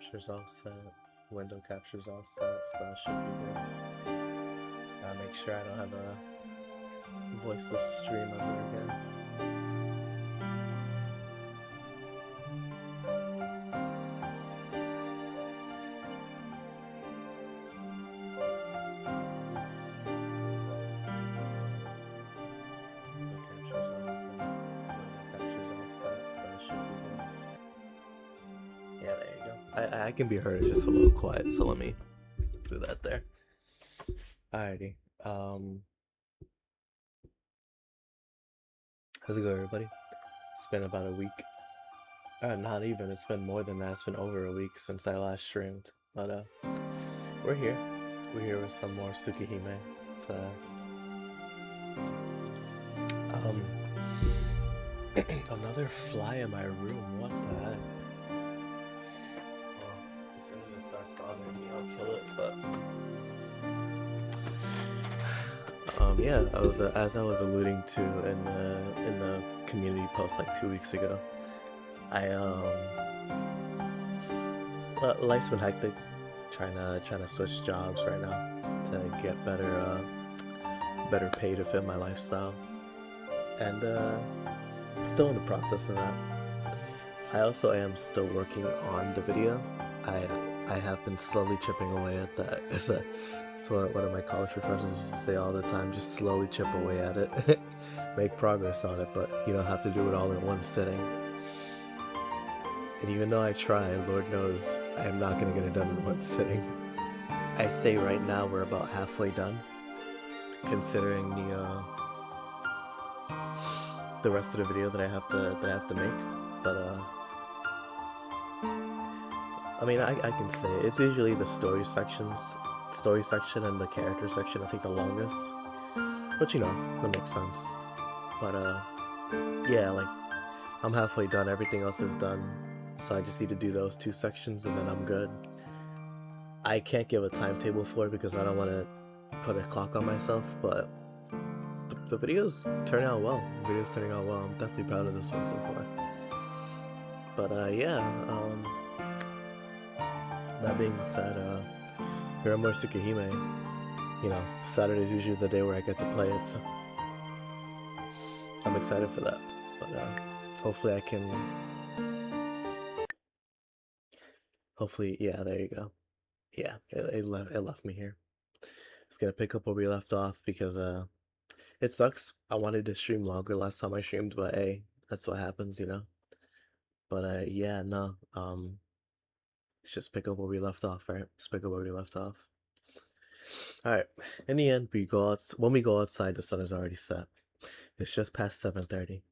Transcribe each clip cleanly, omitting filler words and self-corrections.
capture's all set. Window capture's all set, so I should be good. Make sure I don't have a voiceless stream ever again. I can be heard just a little quiet, so let me do that there. Alrighty. How's it going, everybody? It's been about a week. Not even. It's been more than that. It's been over a week since I last streamed. But we're here. We're here with some more Tsukihime. It's another fly in my room. What the heck? As soon as it starts bothering me, I'll kill it. But yeah, as I was alluding to in the community post like 2 weeks ago, life's been hectic. Trying to switch jobs right now to get better pay to fit my lifestyle, and still in the process of that. I also am still working on the video. I have been slowly chipping away at that. It's what one of my college professors used to say all the time, just slowly chip away at it. Make progress on it, but you don't have to do it all in one sitting. And even though I try, Lord knows I am not going to get it done in one sitting. I'd say right now we're about halfway done, considering the rest of the video that I have to make. But I mean, I can say it's usually the story section and the character section that take the longest, but you know, that makes sense. But yeah, like I'm halfway done, everything else is done, so I just need to do those two sections and then I'm good. I can't give a timetable for it because I don't want to put a clock on myself, but the videos turn out well. The video's turning out well. I'm definitely proud of this one so far. But yeah, that being said, here more Tsukihime. You know, Saturday's usually the day where I get to play it, so I'm excited for that. But hopefully I can. Hopefully, yeah, there you go. Yeah, it left me here. It's gonna pick up where we left off because it sucks. I wanted to stream longer last time I streamed, but hey, that's what happens, you know. But yeah, no, let's just pick up where we left off, right? Just pick up where we left off. All right. In the end, when we go outside, the sun is already set. It's just past 7:30.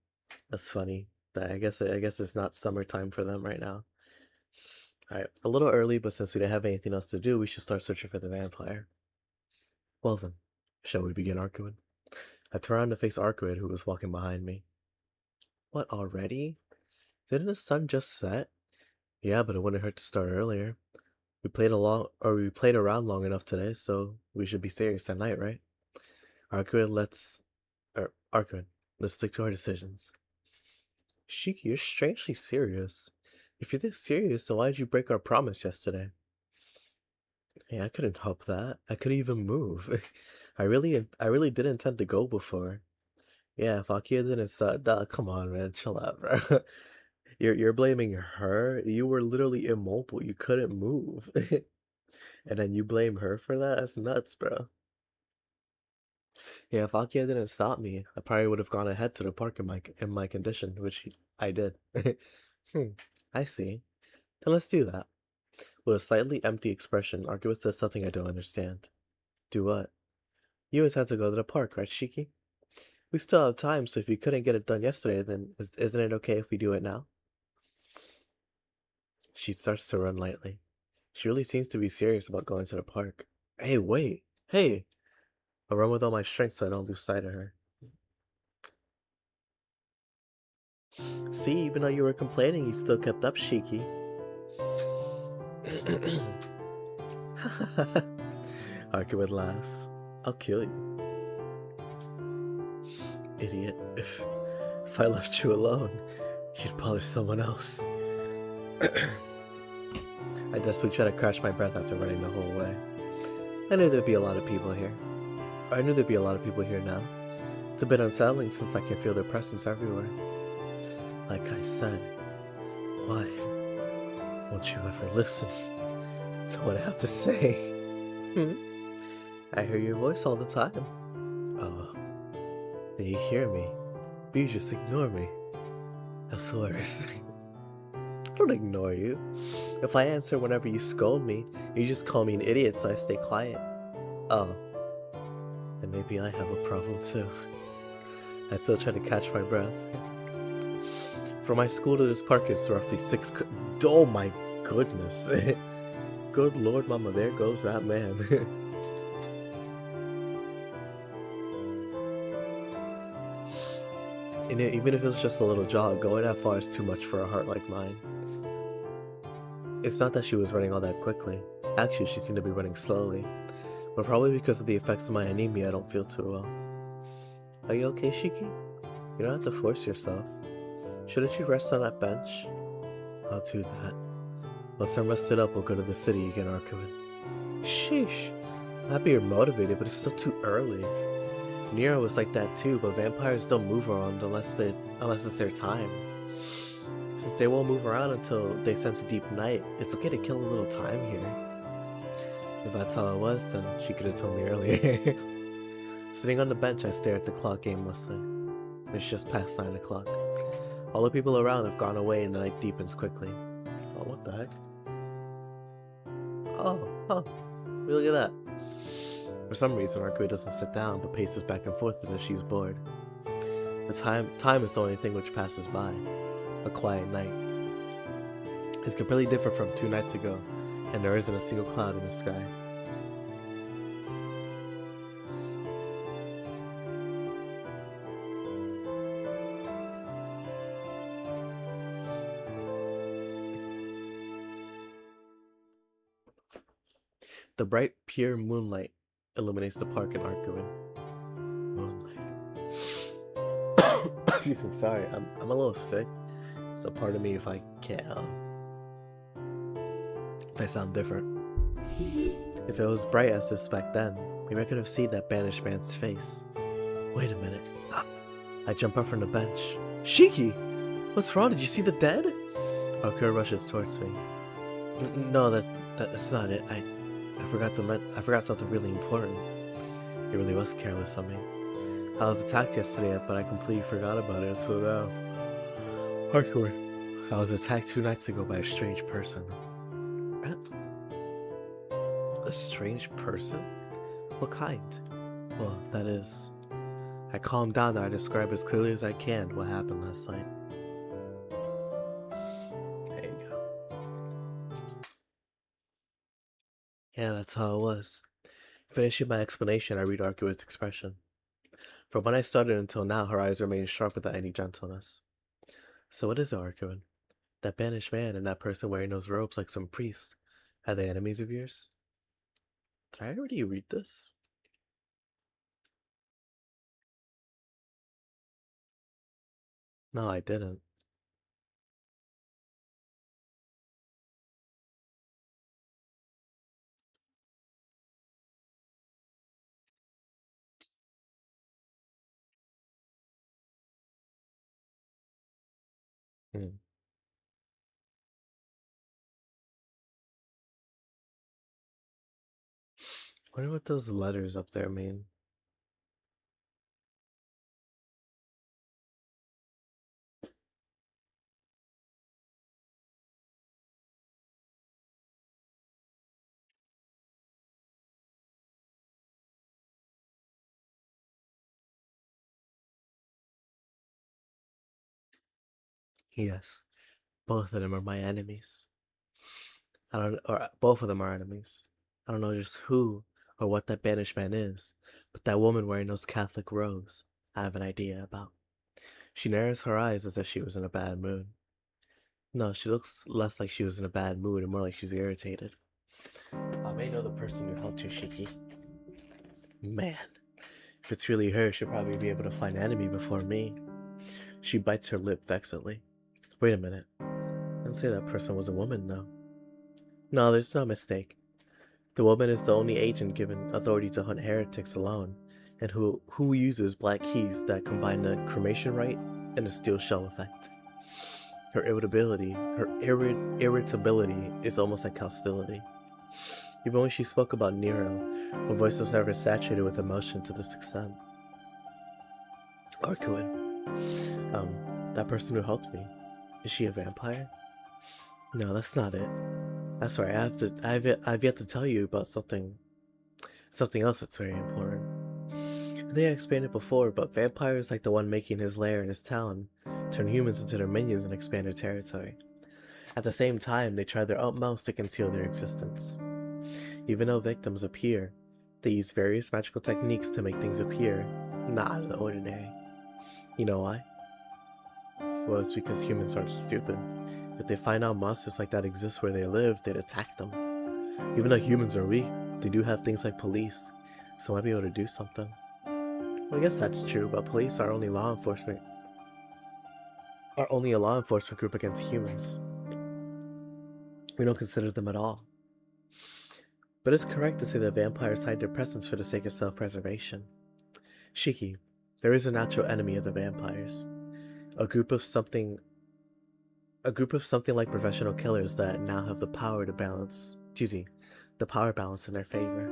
That's funny. I guess it's not summertime for them right now. Alright, a little early, but since we didn't have anything else to do, we should start searching for the vampire. Well then, shall we begin, Arcueid? I turned around to face Arcueid, who was walking behind me. What, already? Didn't the sun just set? Yeah, but it wouldn't hurt to start earlier. We played around long enough today, so we should be serious at night, right? Arcueid, let's stick to our decisions. Shiki, you're strangely serious. If you're this serious, then why did you break our promise yesterday? Hey, I couldn't help that. I couldn't even move. I really did intend to go before. Yeah, if Akia didn't come on, man, chill out, bro. You're blaming her. You were literally immobile. You couldn't move. And then you blame her for that? That's nuts, bro. Yeah, if Akia didn't stop me, I probably would have gone ahead to the park in my condition, which I did. I see. Then let's do that. With a slightly empty expression, Arcueid says something I don't understand. Do what? You intend to go to the park, right, Shiki? We still have time, so if you couldn't get it done yesterday, then isn't it okay if we do it now? She starts to run lightly. She really seems to be serious about going to the park. Hey, wait! Hey! I'll run with all my strength so I don't lose sight of her. See, even though you were complaining, you still kept up, Shiki. Arcueid laughs. I'll kill you. Idiot. If I left you alone, you'd bother someone else. I desperately tried to catch my breath after running the whole way. I knew there'd be a lot of people here. I knew there'd be a lot of people here now. It's a bit unsettling since I can feel their presence everywhere. Like I said, why won't you ever listen to what I have to say? I hear your voice all the time. Oh, you hear me, but you just ignore me. That's worse. I don't ignore you. If I answer whenever you scold me, you just call me an idiot so I stay quiet. Oh, then maybe I have a problem too. I still try to catch my breath. From my school to this park is roughly 6. Oh my goodness. Good lord, mama, there goes that man. And even if it was just a little jog, going that far is too much for a heart like mine. It's not that she was running all that quickly. Actually, she seemed to be running slowly. But probably because of the effects of my anemia, I don't feel too well. Are you okay, Shiki? You don't have to force yourself. Shouldn't you rest on that bench? I'll do that. Once I'm rested up, we'll go to the city again, Arcueid. Sheesh. I'm happy you're motivated, but it's still too early. Nero was like that too, but vampires don't move around unless it's their time. Since they won't move around until they sense deep night, it's okay to kill a little time here. If that's how it was, then she could have told me earlier. Sitting on the bench, I stare at the clock aimlessly. It's just past 9 o'clock. All the people around have gone away and the night deepens quickly. Oh, what the heck? Oh, look at that. For some reason, Arcueid doesn't sit down, but paces back and forth as if she's bored. The time is the only thing which passes by. A quiet night. It's completely different from 2 nights ago, and there isn't a single cloud in the sky. The bright, pure moonlight illuminates the park in Arcueid. Moonlight. Excuse me, sorry, I'm a little sick, so pardon me if I can't, if I sound different. If it was bright as this back then, maybe I could have seen that banished man's face. Wait a minute. I jump up from the bench. Shiki! What's wrong? Did you see the dead? Arcueid rushes towards me. No, that's not it. I forgot something really important. It really was careless of me. I was attacked yesterday, but I completely forgot about it until now. Arcueid, I was attacked 2 nights ago by a strange person. A strange person? What kind? Well, that is... I calmed down and I describe as clearly as I can what happened last night. There you go. Yeah, that's how it was. Finishing my explanation, I read Arcueid's expression. From when I started until now, her eyes remain sharp without any gentleness. So what is it, Arcueid? That banished man and that person wearing those robes like some priest, are they enemies of yours? Did I already read this? No, I didn't. Hmm. Wonder what those letters up there mean. Yes, both of them are my enemies. Both of them are enemies. I don't know just who or what that banished man is, but that woman wearing those Catholic robes, I have an idea about. She narrows her eyes as if she was in a bad mood. No, she looks less like she was in a bad mood and more like she's irritated. I may know the person who helped you, Shiki. Man, if it's really her, she'll probably be able to find an enemy before me. She bites her lip vexedly. Wait a minute. I didn't say that person was a woman, though. No, there's no mistake. The woman is the only agent given authority to hunt heretics alone, and who uses black keys that combine the cremation rite and the steel shell effect. Her irritability is almost like hostility. Even when she spoke about Nero, her voice was never saturated with emotion to this extent. Arcueid, that person who helped me, is she a vampire? No, that's not it. That's right. I've yet to tell you about something else that's very important. I think I explained it before, but vampires like the one making his lair in his town turn humans into their minions and expand their territory. At the same time, they try their utmost to conceal their existence. Even though victims appear, they use various magical techniques to make things appear not out of the ordinary. You know why? Well, it's because humans aren't stupid. If they find out monsters like that exist where they live, they'd attack them. Even though humans are weak, they do have things like police, so might be able to do something. Well, I guess that's true, but police are only law enforcement. Are only a law enforcement group against humans. We don't consider them at all. But it's correct to say that vampires hide their presence for the sake of self-preservation. Shiki, there is a natural enemy of the vampires. A group of something like professional killers that now have the power balance in their favor.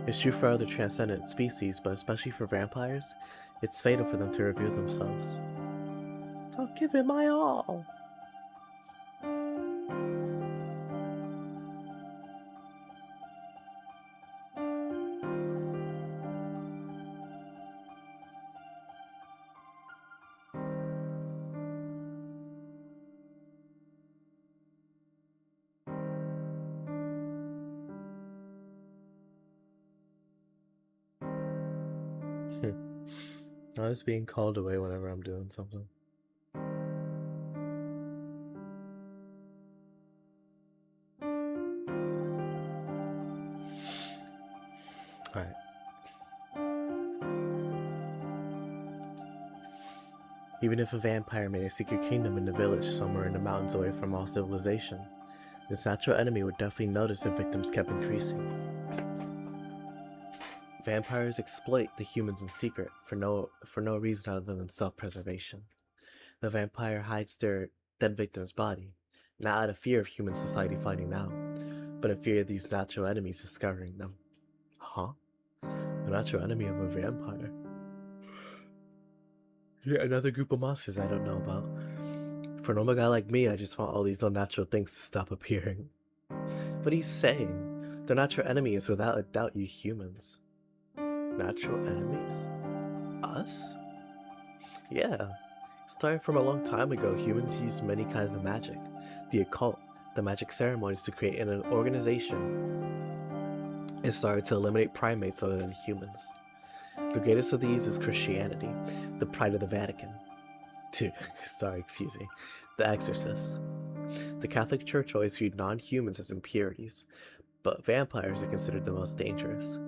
It's true for other transcendent species, but especially for vampires, it's fatal for them to reveal themselves. I'll give it my all. I was being called away whenever I'm doing something. Alright. Even if a vampire made a secret kingdom in the village somewhere in the mountains away from all civilization, this natural enemy would definitely notice if victims kept increasing. Vampires exploit the humans in secret for no reason other than self-preservation. The vampire hides their dead victim's body, not out of fear of human society finding out, but in fear of these natural enemies discovering them. Huh? The natural enemy of a vampire? Yet another group of monsters I don't know about. For a normal guy like me, I just want all these unnatural things to stop appearing. What are you saying? The natural enemy is without a doubt you humans. Natural enemies? Us? Yeah. Starting from a long time ago, humans used many kinds of magic. The occult, the magic ceremonies to create an organization. It started to eliminate primates other than humans. The greatest of these is Christianity, the pride of the Vatican. The exorcists. The Catholic Church always viewed non-humans as impurities, but vampires are considered the most dangerous.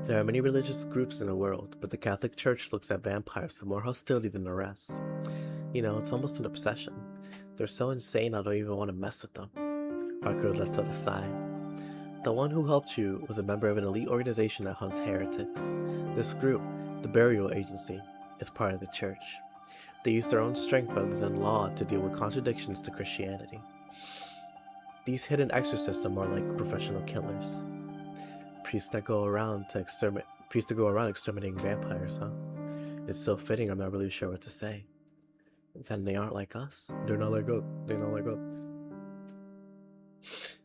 There are many religious groups in the world, but the Catholic Church looks at vampires with more hostility than the rest. You know, it's almost an obsession. They're so insane I don't even want to mess with them. Arcueid lets out a sigh. The one who helped you was a member of an elite organization that hunts heretics. This group, the Burial Agency, is part of the church. They use their own strength rather than law to deal with contradictions to Christianity. These hidden exorcists are more like professional killers. Priests that go around exterminating vampires, huh? It's so fitting I'm not really sure what to say. Then they aren't like us. They're not like us.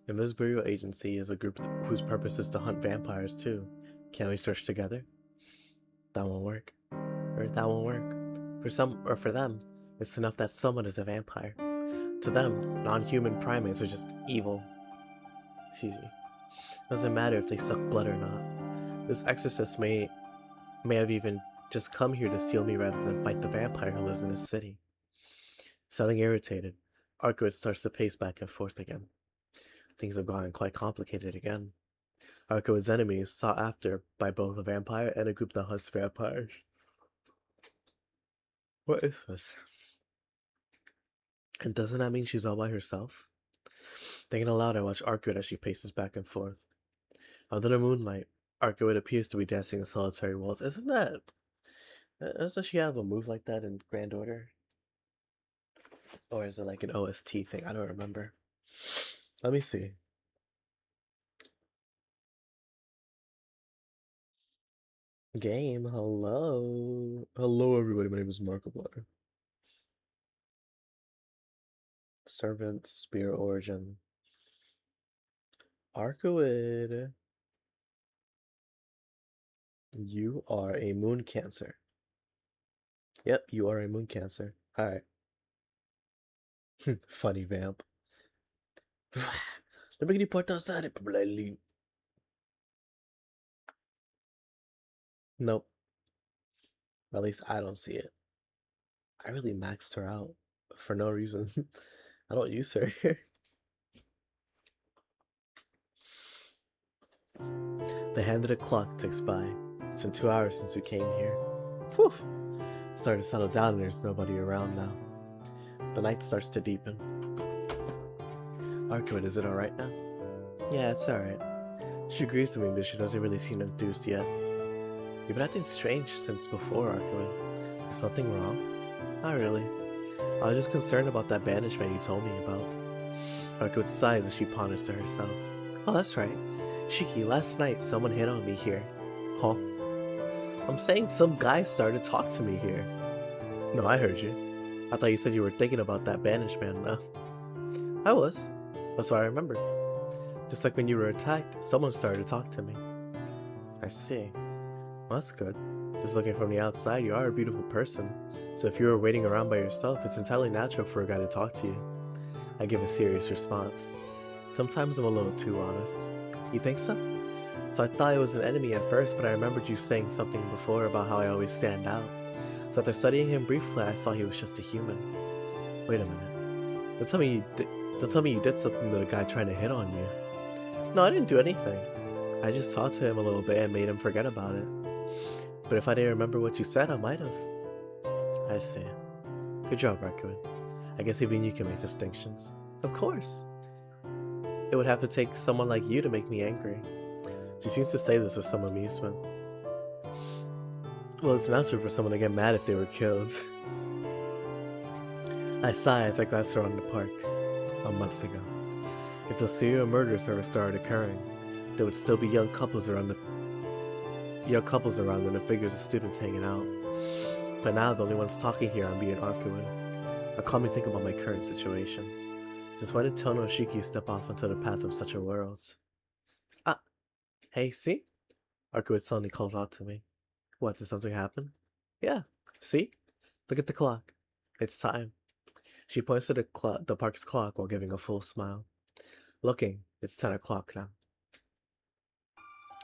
And this burial agency is a group whose purpose is to hunt vampires too. Can't we search together? That won't work. Or that won't work. For them, it's enough that someone is a vampire. To them, non-human primates are just evil. Excuse me. Doesn't matter if they suck blood or not. This exorcist may have even just come here to steal me rather than fight the vampire who lives in this city. Sounding irritated, Arcueid starts to pace back and forth again. Things have gotten quite complicated again. Arcueid's enemy is sought after by both a vampire and a group that hunts vampires. What is this? And doesn't that mean she's all by herself? Thinking aloud, I watch Arcueid as she paces back and forth. Under the moonlight, Arcueid appears to be dancing in solitary waltz. Isn't that... Doesn't she have a move like that in Grand Order? Or is it like an OST thing? I don't remember. Let me see. Game, hello. Hello everybody, my name is Markiplier. Servant, Spear Origin. Arcueid. You are a moon cancer. Yep, you are a moon cancer. Alright. Funny vamp. Let me get you put outside. Nope. At least I don't see it. I really maxed her out for no reason. I don't use her. The hand of the clock ticks by. It's been 2 hours since we came here. Whew. Starting to settle down and there's nobody around now. The night starts to deepen. Arcueid, is it alright now? Yeah, it's alright. She agrees with me, but she doesn't really seem enthused yet. You've been acting strange since before, Arcueid. Is something wrong? Not really. I was just concerned about that banishment you told me about. Arcueid sighs as she ponders to herself. Oh, that's right. Shiki, last night someone hit on me here. Huh? I'm saying some guy started to talk to me here. No, I heard you. I thought you said you were thinking about that banishment, though. I was. That's what I remember. Just like when you were attacked, someone started to talk to me. I see. Well, that's good. Just looking from the outside, you are a beautiful person. So if you were waiting around by yourself, it's entirely natural for a guy to talk to you. I give a serious response. Sometimes I'm a little too honest. You think so? So I thought it was an enemy at first, but I remembered you saying something before about how I always stand out. So after studying him briefly, I saw he was just a human. Wait a minute. Don't tell me you did something to the guy trying to hit on you. No, I didn't do anything. I just talked to him a little bit and made him forget about it. But if I didn't remember what you said, I might have. I see. Good job, Arcueid. I guess even you can make distinctions. Of course. It would have to take someone like you to make me angry. She seems to say this with some amusement. Well, it's natural for someone to get mad if they were killed. I sigh as I glance around the park. A month ago. If those serial murders ever started occurring, there would still be young couples around and the figures of students hanging out. But now the only ones talking here are me and Arcueid. It caught me think about my current situation. Since when did Tono and Shiki step off onto the path of such a world? Ah! Hey, see? Arcueid suddenly calls out to me. What, did something happen? Yeah, see? Look at the clock. It's time. She points to the park's clock while giving a full smile. Looking, it's 10 o'clock now.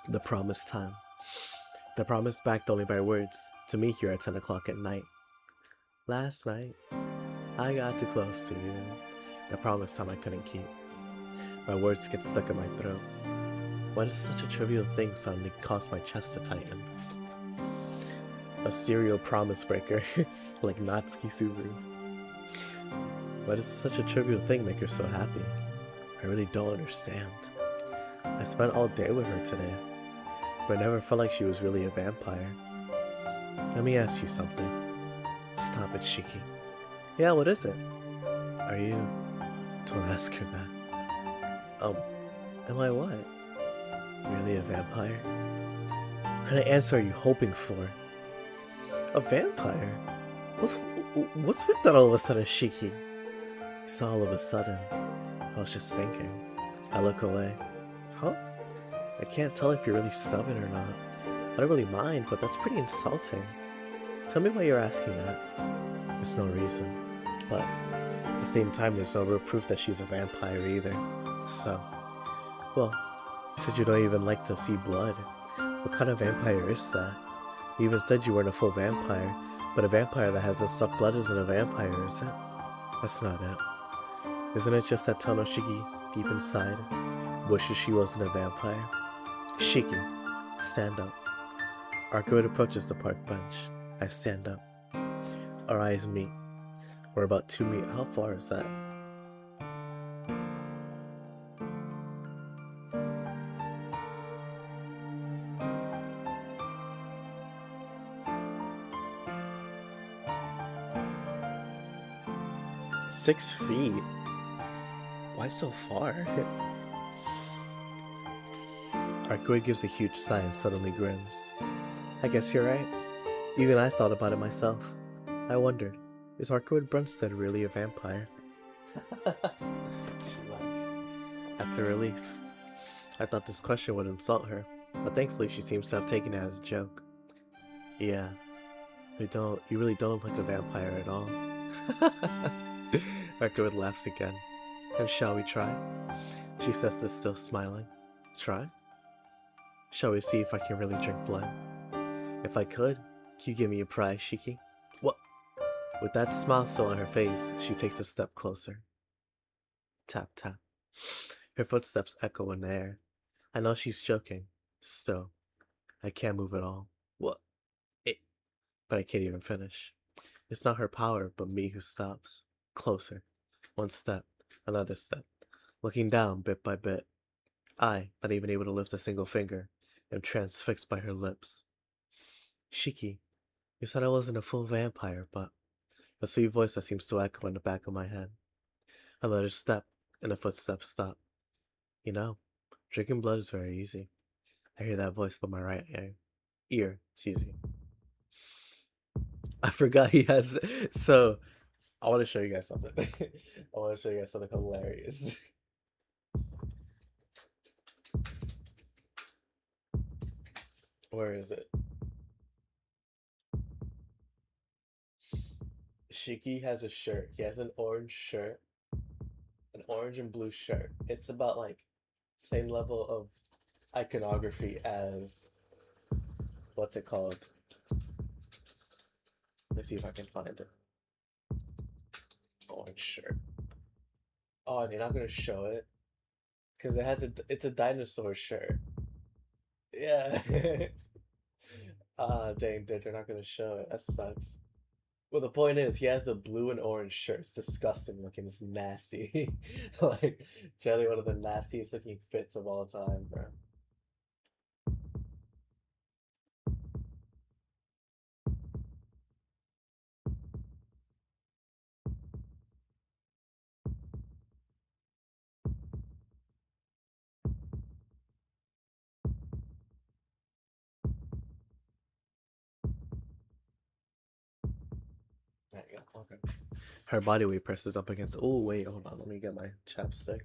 The promised time. The promise backed only by words, to meet here at 10 o'clock at night. Last night, I got too close to you. The promised time I couldn't keep. My words get stuck in my throat. Why does such a trivial thing suddenly cause my chest to tighten? A serial promise breaker, like Natsuki Subaru. Why does such a trivial thing make her so happy? I really don't understand. I spent all day with her today, but I never felt like she was really a vampire. Let me ask you something. Stop it, Shiki. Yeah, what is it? Are you... Don't ask her that. Am I what? Really a vampire? What kind of answer are you hoping for? A vampire? What's with that all of a sudden, Shiki? It's all of a sudden. I was just thinking. I look away. Huh? I can't tell if you're really stubborn or not. I don't really mind, but that's pretty insulting. Tell me why you're asking that. There's no reason. But at the same time, there's no real proof that she's a vampire either. So, well, you said you don't even like to see blood. What kind of vampire is that? You even said you weren't a full vampire, but a vampire that hasn't sucked blood isn't a vampire, is it? That's not it. Isn't it just that Tonoshiki, deep inside, wishes she wasn't a vampire? Shiki, stand up. Arcueid approaches the park bench. I stand up. Our eyes meet. We're about 2 meters. How far is that? $6 feet? Why so far? Arcueid gives a huge sigh and suddenly grins. I guess you're right. Even I thought about it myself. I wondered, is Arcueid Brunstead really a vampire? She laughs. That's a relief. I thought this question would insult her, but thankfully she seems to have taken it as a joke. Yeah, you really don't look like a vampire at all. Arcueid laughs again. And shall we try? She says this still smiling. Try? Shall we see if I can really drink blood? If I could, can you give me a prize, Shiki? What? With that smile still on her face, she takes a step closer. Tap, tap. Her footsteps echo in the air. I know she's joking. Still, I can't move at all. What? It. But I can't even finish. It's not her power, but me who stops. Closer. One step. Another step. Looking down bit by bit. I, not even able to lift a single finger, am transfixed by her lips. Shiki, you said I wasn't a full vampire, but a sweet voice that seems to echo in the back of my head. Another step, and the footsteps stop. You know, drinking blood is very easy. I hear that voice from my right ear. Excuse me. I forgot he has. So I want to show you guys something. I want to show you guys something hilarious. Where is it? Shiki has a shirt. He has an orange shirt, an orange and blue shirt. It's about like same level of iconography as what's it called? Let's see if I can find it. Orange shirt. Oh, and you're not gonna show it because it's a dinosaur shirt. Yeah. Ah, dang, they're not gonna show it. That sucks. Well, the point is, he has the blue and orange shirt. It's disgusting looking. It's nasty. Like, generally one of the nastiest looking fits of all time, bro. There you go. Okay. Her body weight presses up against. Oh wait, hold on. Let me get my chapstick.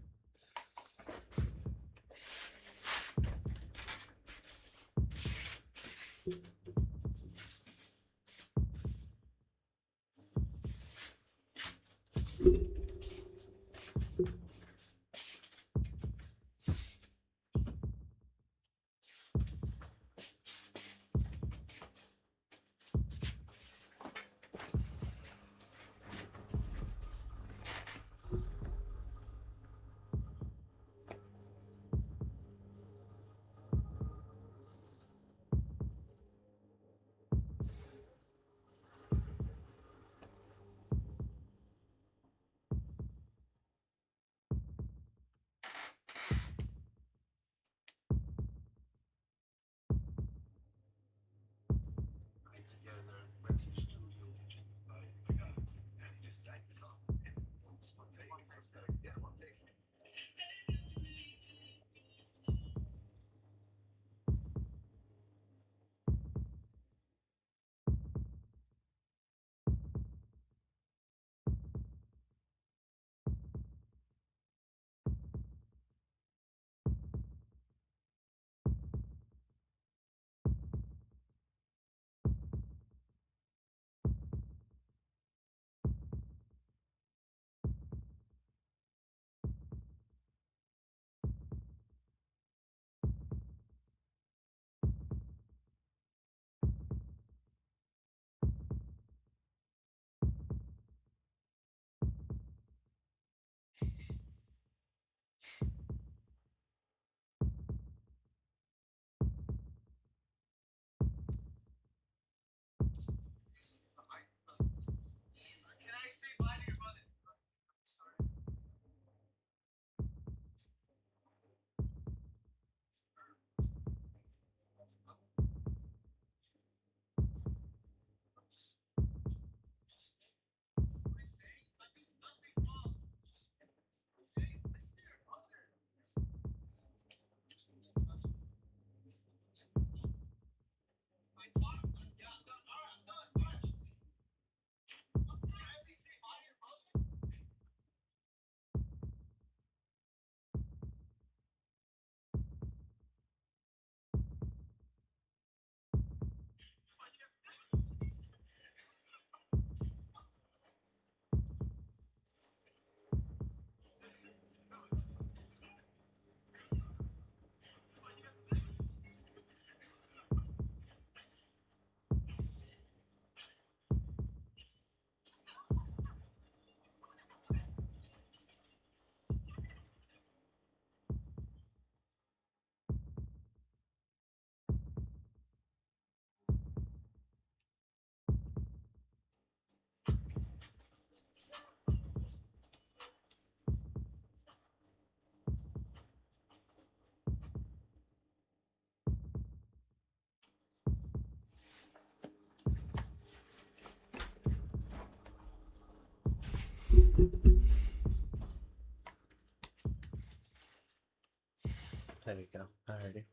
There you go. Alrighty.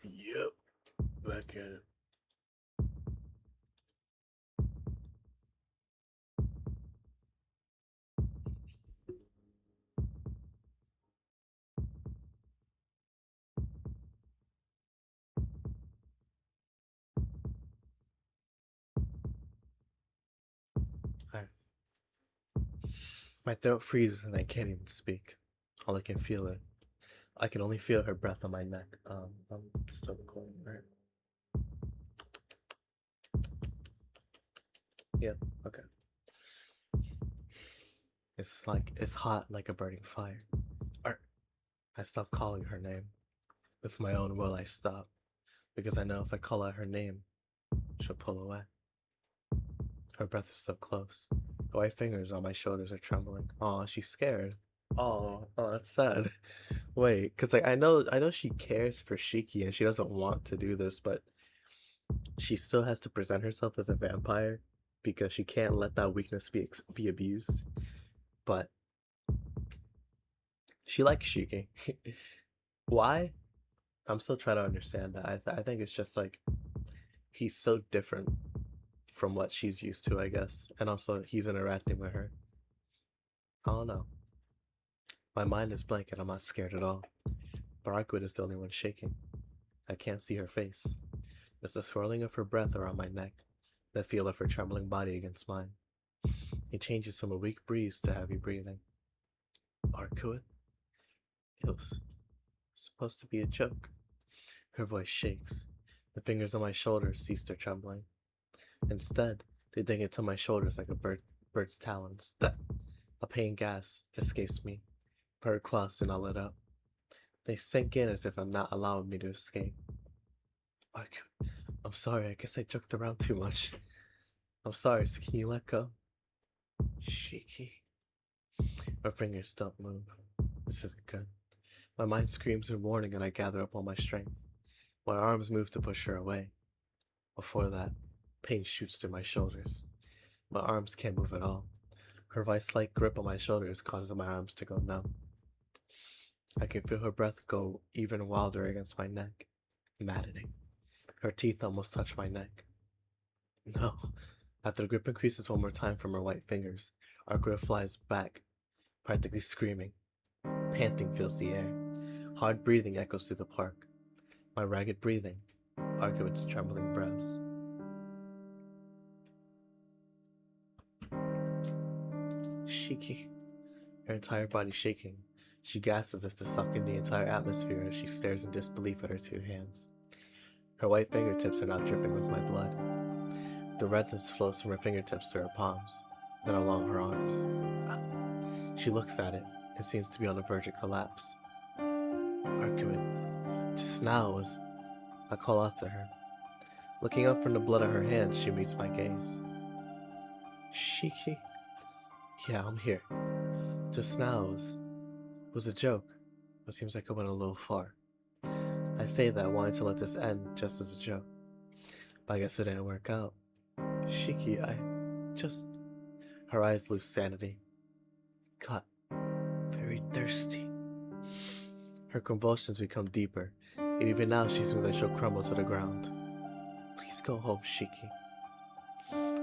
Yep. Back at it. Alright. My throat freezes and I can't even speak. All I can feel it. I can only feel her breath on my neck. I'm still recording, right? Yeah, okay. It's hot like a burning fire. I stopped calling her name. With my own will, I stop. Because I know if I call out her name, she'll pull away. Her breath is so close. The white fingers on my shoulders are trembling. Aw, she's scared. Oh, that's sad. Wait, because like, I know she cares for Shiki and she doesn't want to do this, but she still has to present herself as a vampire because she can't let that weakness be abused. But she likes Shiki. Why? I'm still trying to understand that. I think it's just like he's so different from what she's used to, I guess, and also he's interacting with her. I don't know. My mind is blank and I'm not scared at all. But Arcueid is the only one shaking. I can't see her face. It's the swirling of her breath around my neck, the feel of her trembling body against mine. It changes from a weak breeze to heavy breathing. Arcueid? It was supposed to be a joke. Her voice shakes. The fingers on my shoulders cease their trembling. Instead, they dig into my shoulders like a bird's talons. A pain gas escapes me, but her claws do not let up. They sink in as if I'm not allowing me to escape. I'm sorry, I guess I joked around too much. I'm sorry, so can you let go? Shiki. Her fingers don't move. This isn't good. My mind screams in warning and I gather up all my strength. My arms move to push her away. Before that, pain shoots through my shoulders. My arms can't move at all. Her vice-like grip on my shoulders causes my arms to go numb. I can feel her breath go even wilder against my neck. Maddening. Her teeth almost touch my neck. No. After the grip increases one more time from her white fingers, our grip flies back, practically screaming. Panting fills the air. Hard breathing echoes through the park. My ragged breathing, Arcueid's trembling breaths. Shiki. Her entire body shaking. She gasps as if to suck in the entire atmosphere as she stares in disbelief at her two hands. Her white fingertips are now dripping with my blood. The redness flows from her fingertips to her palms, then along her arms. She looks at it and seems to be on the verge of collapse. Arcueid, just now was... I call out to her. Looking up from the blood on her hands, she meets my gaze. Shiki? Yeah, I'm here. Just now was a joke, but seems like it went a little far. I say that wanting to let this end just as a joke, but I guess it didn't work out. Shiki, I just... Her eyes lose sanity. Got very thirsty. Her convulsions become deeper, and even now she seems like she'll crumble to the ground. Please go home, Shiki.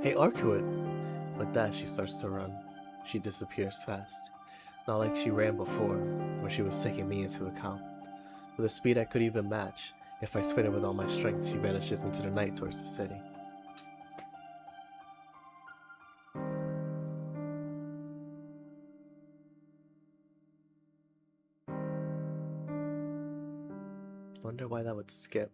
Hey, Arcueid! With that, she starts to run. She disappears fast. Not like she ran before, where she was taking me into account. With a speed I could even match, if I spin it with all my strength, she vanishes into the night towards the city. Wonder why that would skip.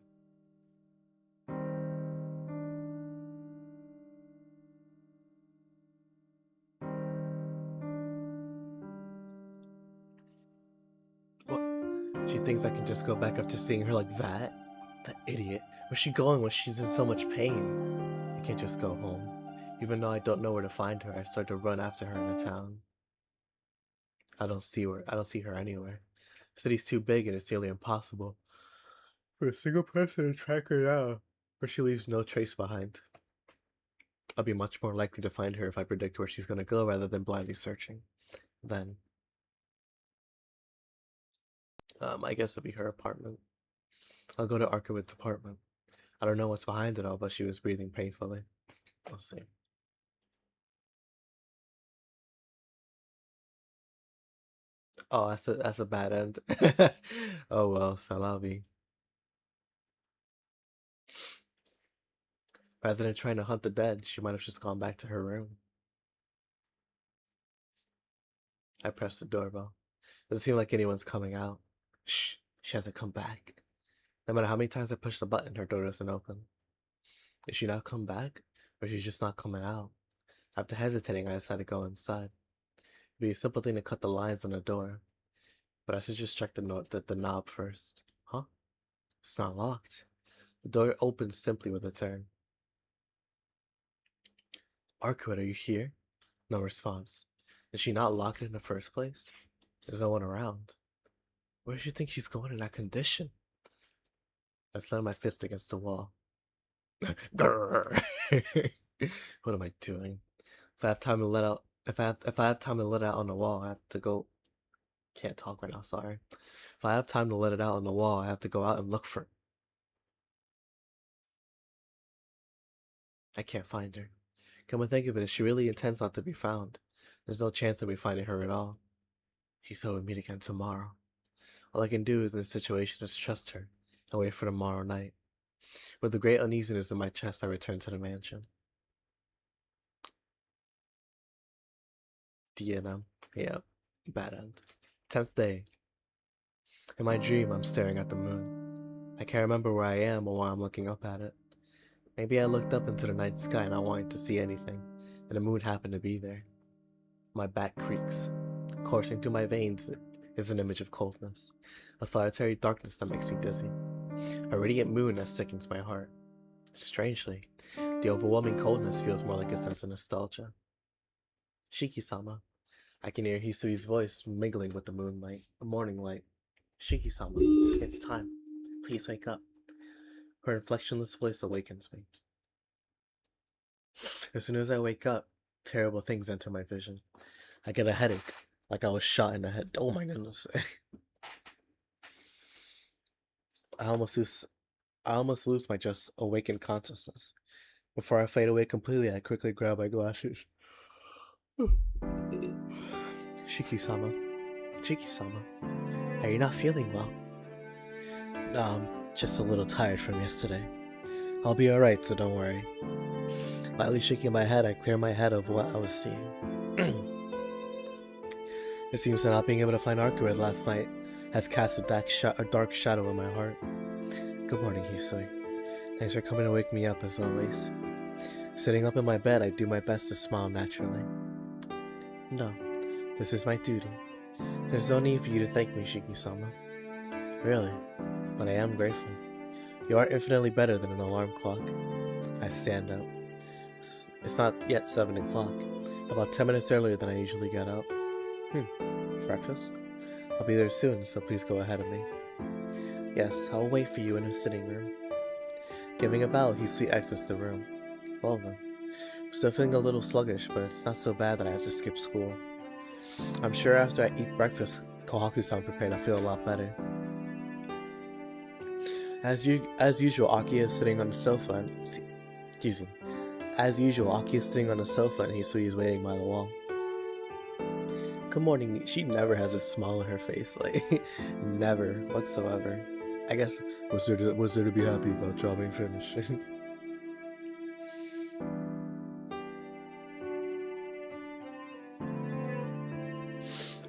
What? She thinks I can just go back up to seeing her like that? That idiot. Where's she going when she's in so much pain? I can't just go home. Even though I don't know where to find her, I start to run after her in the town. I don't see her anywhere. The city's too big and it's nearly impossible for a single person to track her down, or she leaves no trace behind. I'll be much more likely to find her if I predict where she's gonna go rather than blindly searching. Then, I guess it'll be her apartment. I'll go to Arcueid's apartment. I don't know what's behind it all, but she was breathing painfully. We'll see. Oh, that's a bad end. Oh well, Salavi. Rather than trying to hunt the dead, she might have just gone back to her room. I pressed the doorbell. Doesn't seem like anyone's coming out. Shh, she hasn't come back. No matter how many times I push the button, her door doesn't open. Is she not come back? Or is she just not coming out? After hesitating, I decided to go inside. It'd be a simple thing to cut the lines on the door, but I should just check the knob first. Huh? It's not locked. The door opens simply with a turn. Arcueid, are you here? No response. Did she not lock it in the first place? There's no one around. Where does she think she's going in that condition? I slammed my fist against the wall. What am I doing? If I have time to let out, if I have time to let it out on the wall, I have to go. Can't talk right now. Sorry. If I have time to let it out on the wall, I have to go out and look for it. I can't find her. Come to think of it, if she really intends not to be found, there's no chance of me finding her at all. She said we'd meet again tomorrow. All I can do is in this situation is trust her and wait for tomorrow night. With a great uneasiness in my chest, I returned to the mansion. DNM. Yep. Bad end. 10th day. In my dream, I'm staring at the moon. I can't remember where I am or why I'm looking up at it. Maybe I looked up into the night sky not wanting to see anything, and the moon happened to be there. My back creaks. Coursing through my veins is an image of coldness, a solitary darkness that makes me dizzy, a radiant moon that sickens my heart. Strangely, the overwhelming coldness feels more like a sense of nostalgia. Shiki-sama. I can hear Hisui's voice mingling with the moonlight, the morning light. Shiki-sama, it's time. Please wake up. Her inflectionless voice awakens me. As soon as I wake up, terrible things enter my vision. I get a headache, like I was shot in the head. Oh my goodness. I almost lose my just awakened consciousness. Before I fade away completely, I quickly grab my glasses. Shiki-sama. Shiki-sama. Are you not feeling well? No, I'm just a little tired from yesterday. I'll be alright, so don't worry. Lightly shaking my head, I clear my head of what I was seeing. It seems that not being able to find Arcueid last night has cast a dark shadow in my heart. Good morning, Hisui. Thanks for coming to wake me up as always. Sitting up in my bed, I do my best to smile naturally. No, this is my duty. There's no need for you to thank me, Shiki-sama. Really, but I am grateful. You are infinitely better than an alarm clock. I stand up. It's not yet 7 o'clock, about 10 minutes earlier than I usually get up. Breakfast? I'll be there soon, so please go ahead of me. Yes, I'll wait for you in the sitting room. Giving a bow, Hisui exits the room. Well then. I'm still feeling a little sluggish, but it's not so bad that I have to skip school. I'm sure after I eat breakfast Kohaku-san prepared, I'll feel a lot better. As usual, Aki is sitting on the sofa and... Excuse me. As usual, Aki is sitting on the sofa and Hisui is waiting by the wall. Good morning. She never has a smile on her face, like, never whatsoever. I guess, was there to be happy about job being finished?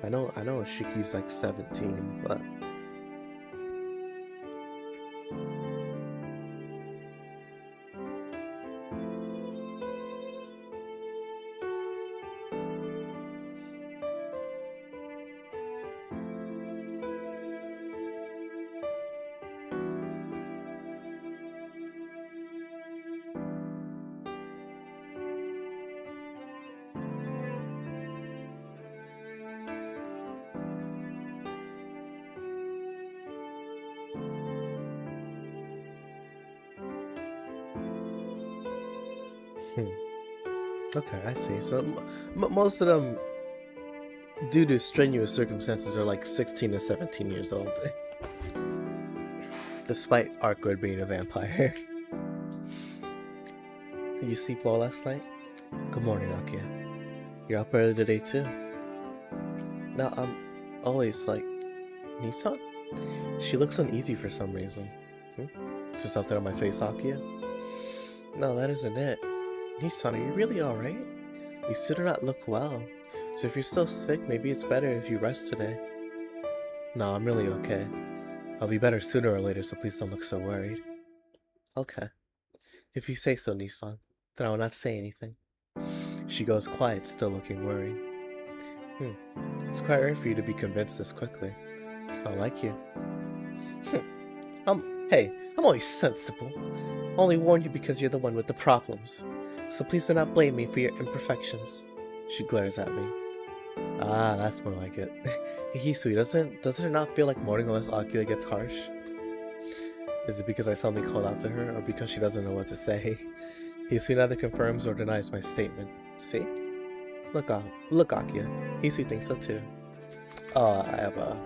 I know Shiki's like 17, but... Okay, I see. So most of them, due to strenuous circumstances, are like 16 to 17 years old. Despite Arcueid being a vampire. Did you sleep well last night? Good morning, Akia. You're up early today too? No, I'm always like... Nissan? She looks uneasy for some reason. Is there something on my face, Akia? No, that isn't it. Nissan, are you really alright? You still do not look well. So if you're still sick, maybe it's better if you rest today. No, I'm really okay. I'll be better sooner or later, so please don't look so worried. Okay. If you say so, Nissan, then I will not say anything. She goes quiet, still looking worried. It's quite rare for you to be convinced this quickly. It's not like you. Hey, I'm always sensible. I only warned you because you're the one with the problems. So please do not blame me for your imperfections. She glares at me. Ah, that's more like it. Hisui, doesn't it not feel like mourning unless Akira gets harsh? Is it because I suddenly called out to her, or because she doesn't know what to say? Hisui neither confirms or denies my statement. See? Look, Akira. Hisui thinks so too. I have a...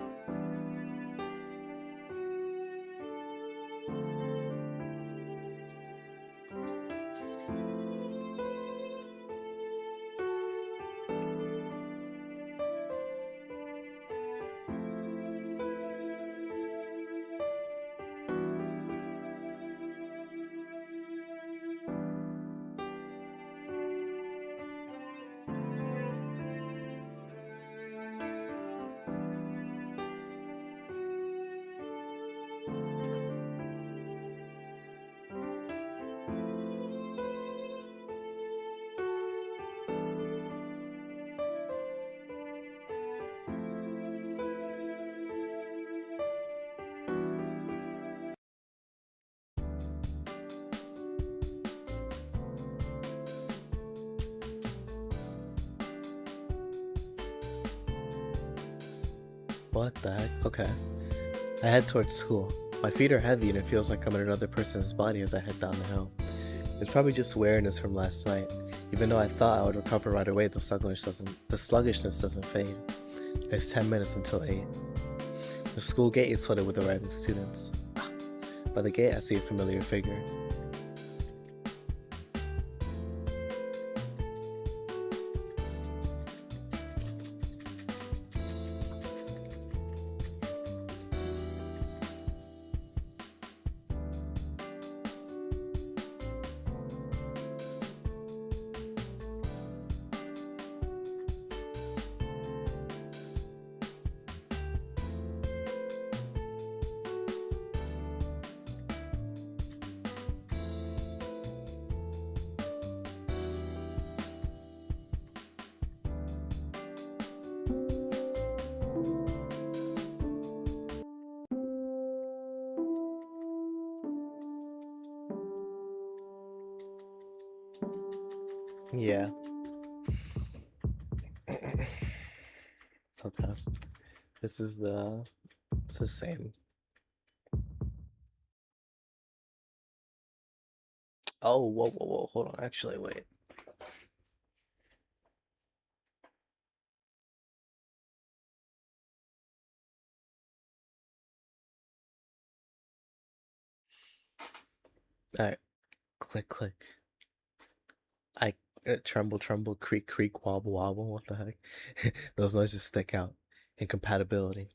What the heck? Okay. I head towards school. My feet are heavy and it feels like I'm in another person's body as I head down the hill. It's probably just weariness from last night. Even though I thought I would recover right away, the sluggishness doesn't fade. It's 10 minutes until 8. The school gate is flooded with arriving students. By the gate, I see a familiar figure. Yeah. Okay. This is it's the same. Oh, whoa, hold on. Actually, wait. Alright. Click. I tremble, creak, wobble. What the heck? Those noises stick out. Incompatibility.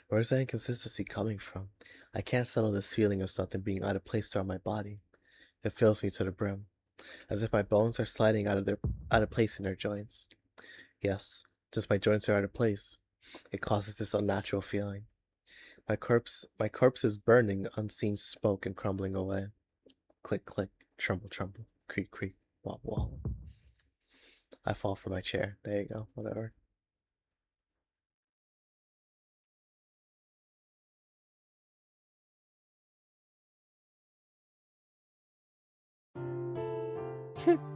Where's that inconsistency coming from? I can't settle this feeling of something being out of place throughout my body. It fills me to the brim, as if my bones are sliding out of place in their joints. Yes, just my joints are out of place. It causes this unnatural feeling. My corpse is burning, unseen smoke and crumbling away. Click, tremble, creak, wobble. I fall from my chair. There you go, whatever.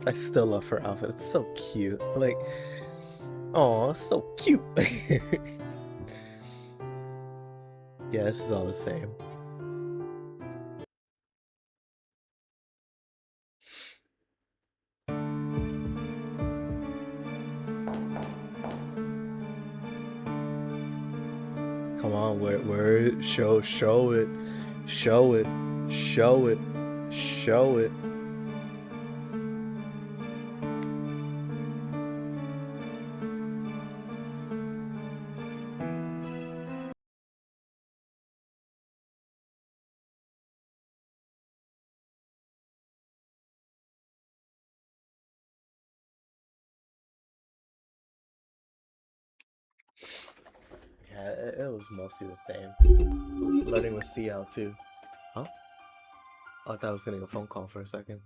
I still love her outfit. It's so cute. Like, oh, so cute. Yeah, this is all the same. Show it. Show it. Show it. Show it. Yeah, it was mostly the same. Learning with CL too. Huh? I thought I was getting a phone call for a second.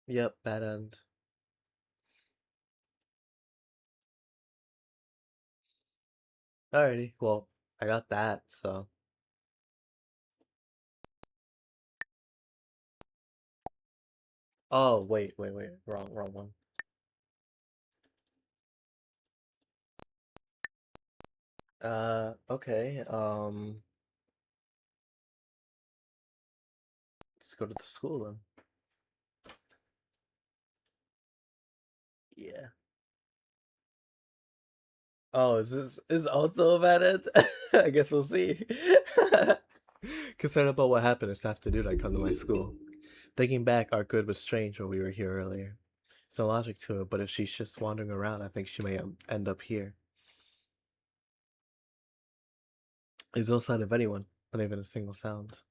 Yep, bad end. Alrighty, well, I got that, so. Oh, wait. Wrong one. Okay, let's go to the school then. Yeah. Oh, is also a bad end? I guess we'll see. Concerned about what happened this afternoon, I come to my school. Thinking back, Arcueid was strange when we were here earlier. There's no logic to it, but if she's just wandering around, I think she may end up here. There's no sign of anyone, not even a single sound.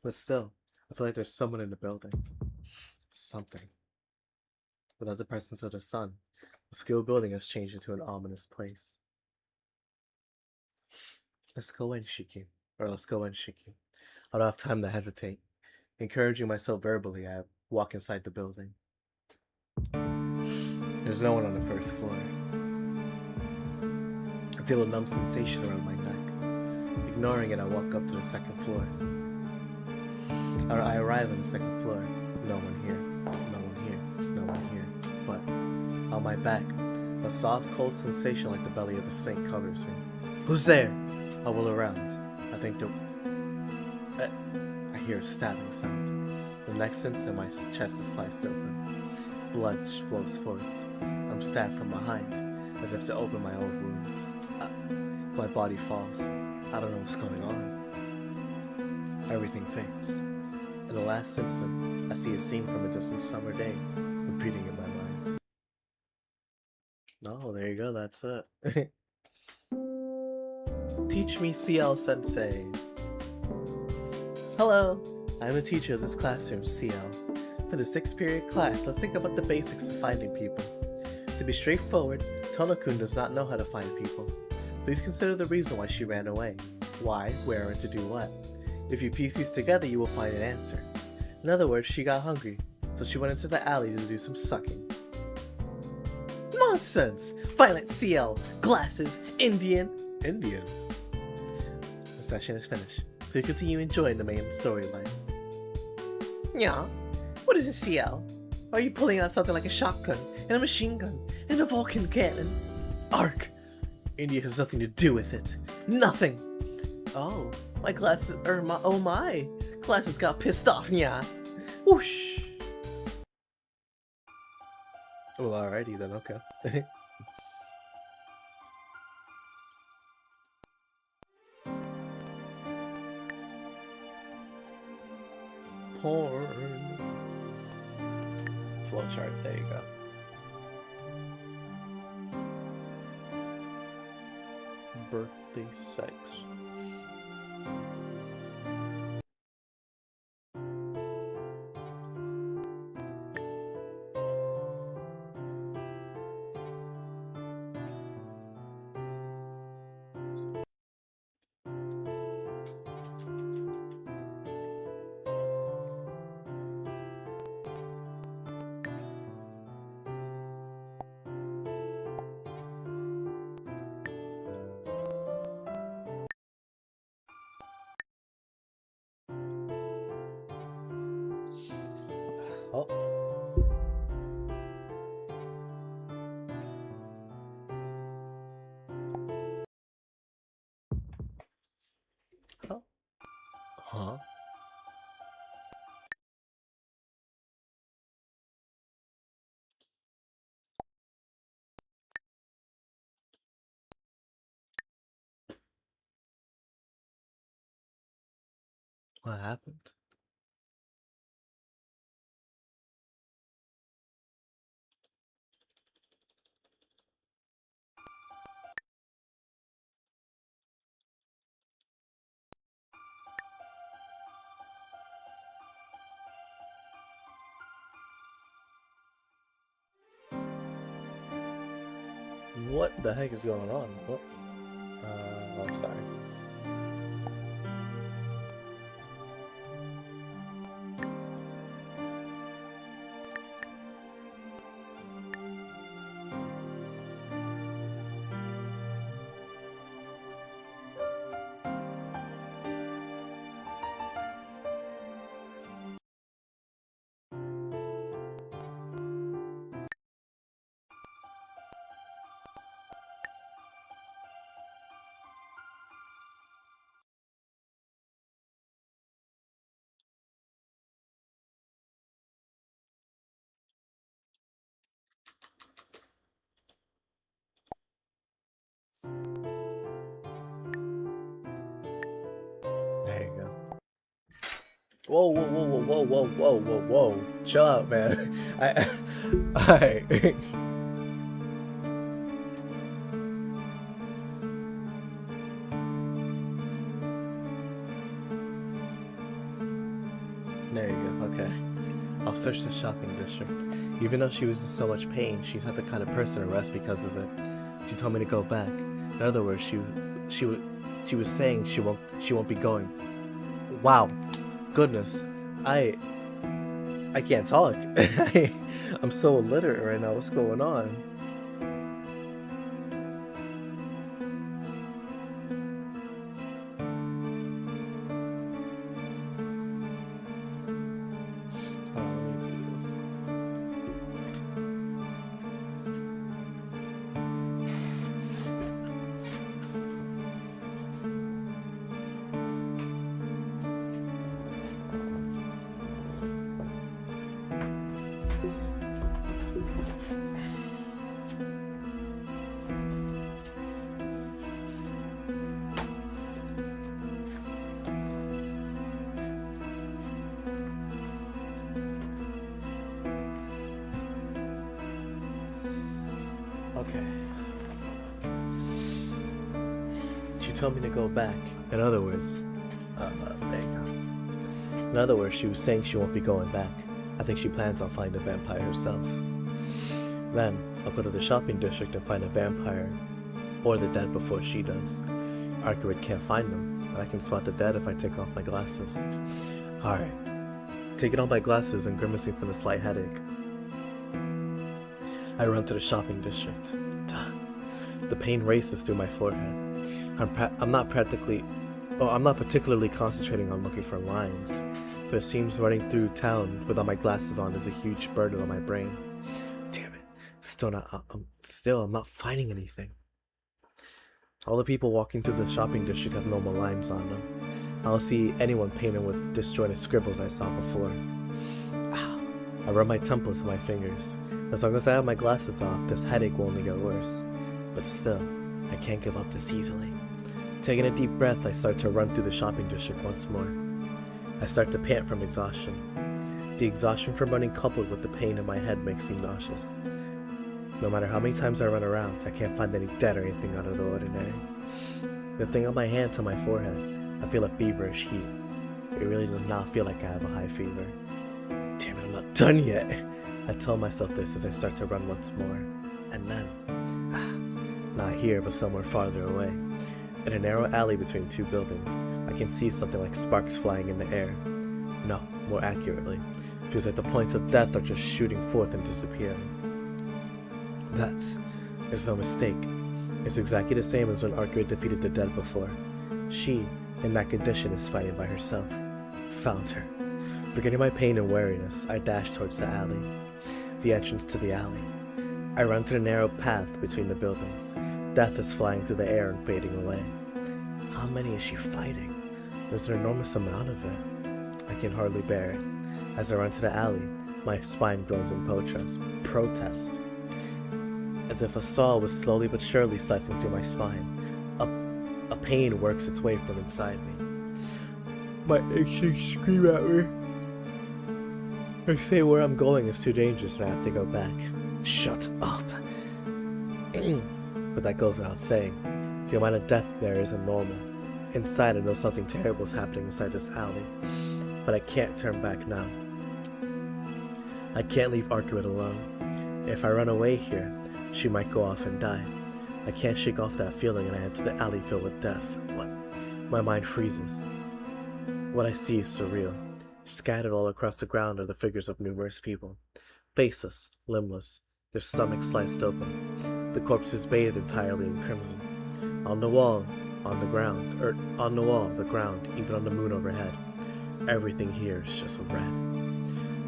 But still, I feel like there's someone in the building. Something. Without the presence of the sun, the school building has changed into an ominous place. Let's go in, Shiki. Or let's go in, Shiki. I don't have time to hesitate. Encouraging myself verbally, I walk inside the building. There's no one on the first floor. I feel a numb sensation around my neck. Ignoring it, I walk up to the second floor. I arrive on the second floor. No one here. No one here. No one here. But on my back, a soft, cold sensation like the belly of a snake covers me. Who's there? I whirl around. I think I hear a stabbing sound. The next instant, my chest is sliced open. Blood flows forth. I'm stabbed from behind, as if to open my old wound. My body falls. I don't know what's going on. Everything fades. In the last instant, I see a scene from a distant summer day, repeating in my mind. Oh, there you go, that's it. Teach me, CL Sensei. Hello, I'm a teacher of this classroom, CL. For the 6th period class, let's think about the basics of finding people. To be straightforward, Tono-kun does not know how to find people. Please consider the reason why she ran away. Why, where, and to do what. If you piece these together, you will find an answer. In other words, she got hungry, so she went into the alley to do some sucking. Nonsense! Violent CL, glasses, Indian. The session is finished. Please continue enjoying the main storyline. Yeah? What is a CL? Are you pulling out something like a shotgun, and a machine gun, and a Vulcan cannon? Arc! India has nothing to do with it. Nothing! Oh, my glasses, oh my! Glasses got pissed off, yeah. Whoosh! Well, alrighty then, okay. Porn. Flowchart, there you go. Birthday sex. Oh. Oh. Huh? What happened? What the heck is going on? What? I'm sorry. There you go. Whoa, whoa, whoa, whoa, whoa, whoa, whoa, whoa, whoa. Chill out, man. Alright. There you go, okay. I'll search the shopping district. Even though she was in so much pain, she's not the kind of person to rest because of it. She told me to go back. In other words, she was saying she won't be going. Wow. Goodness. I can't talk. I'm so illiterate right now. What's going on? Okay. She told me to go back. In other words, there you go. In other words, she was saying she won't be going back. I think she plans on finding a vampire herself. Then, I'll go to the shopping district and find a vampire or the dead before she does. Arcueid can't find them, and I can spot the dead if I take off my glasses. Alright. Taking off my glasses and grimacing from a slight headache, I run to the shopping district. The pain races through my forehead. I'm not particularly concentrating on looking for lines, but it seems running through town without my glasses on is a huge burden on my brain. Damn it! I'm not finding anything. All the people walking through the shopping district have normal lines on them. I don't see anyone painted with disjointed scribbles I saw before. Ow. I rub my temples with my fingers. As long as I have my glasses off, this headache will only get worse. But still, I can't give up this easily. Taking a deep breath, I start to run through the shopping district once more. I start to pant from exhaustion. The exhaustion from running coupled with the pain in my head makes me nauseous. No matter how many times I run around, I can't find any dead or anything out of the ordinary. Lifting up my hand to my forehead, I feel a feverish heat. It really does not feel like I have a high fever. Damn it, I'm not done yet! I tell myself this as I start to run once more. And then, not here but somewhere farther away. In a narrow alley between two buildings, I can see something like sparks flying in the air. No, more accurately, it feels like the points of death are just shooting forth and disappearing. There's no mistake. It's exactly the same as when Arcueid defeated the dead before. She, in that condition, is fighting by herself. Found her. Forgetting my pain and weariness, I dash towards the alley. The entrance to the alley. I run to the narrow path between the buildings. Death is flying through the air and fading away. How many is she fighting? There's an enormous amount of it. I can hardly bear it. As I run to the alley, my spine groans in protest. As if a saw was slowly but surely slicing through my spine. A pain works its way from inside me. My instincts scream at me. I say where I'm going is too dangerous and I have to go back. Shut up. But that goes without saying. The amount of death there isn't normal. Inside I know something terrible is happening inside this alley. But I can't turn back now. I can't leave Arcueid alone. If I run away here, she might go off and die. I can't shake off that feeling and I enter the alley filled with death. What? My mind freezes. What I see is surreal. Scattered all across the ground are the figures of numerous people. Faceless, limbless, their stomachs sliced open. The corpses bathed entirely in crimson. On the wall, on the ground, the ground, even on the moon overhead. Everything here is just red.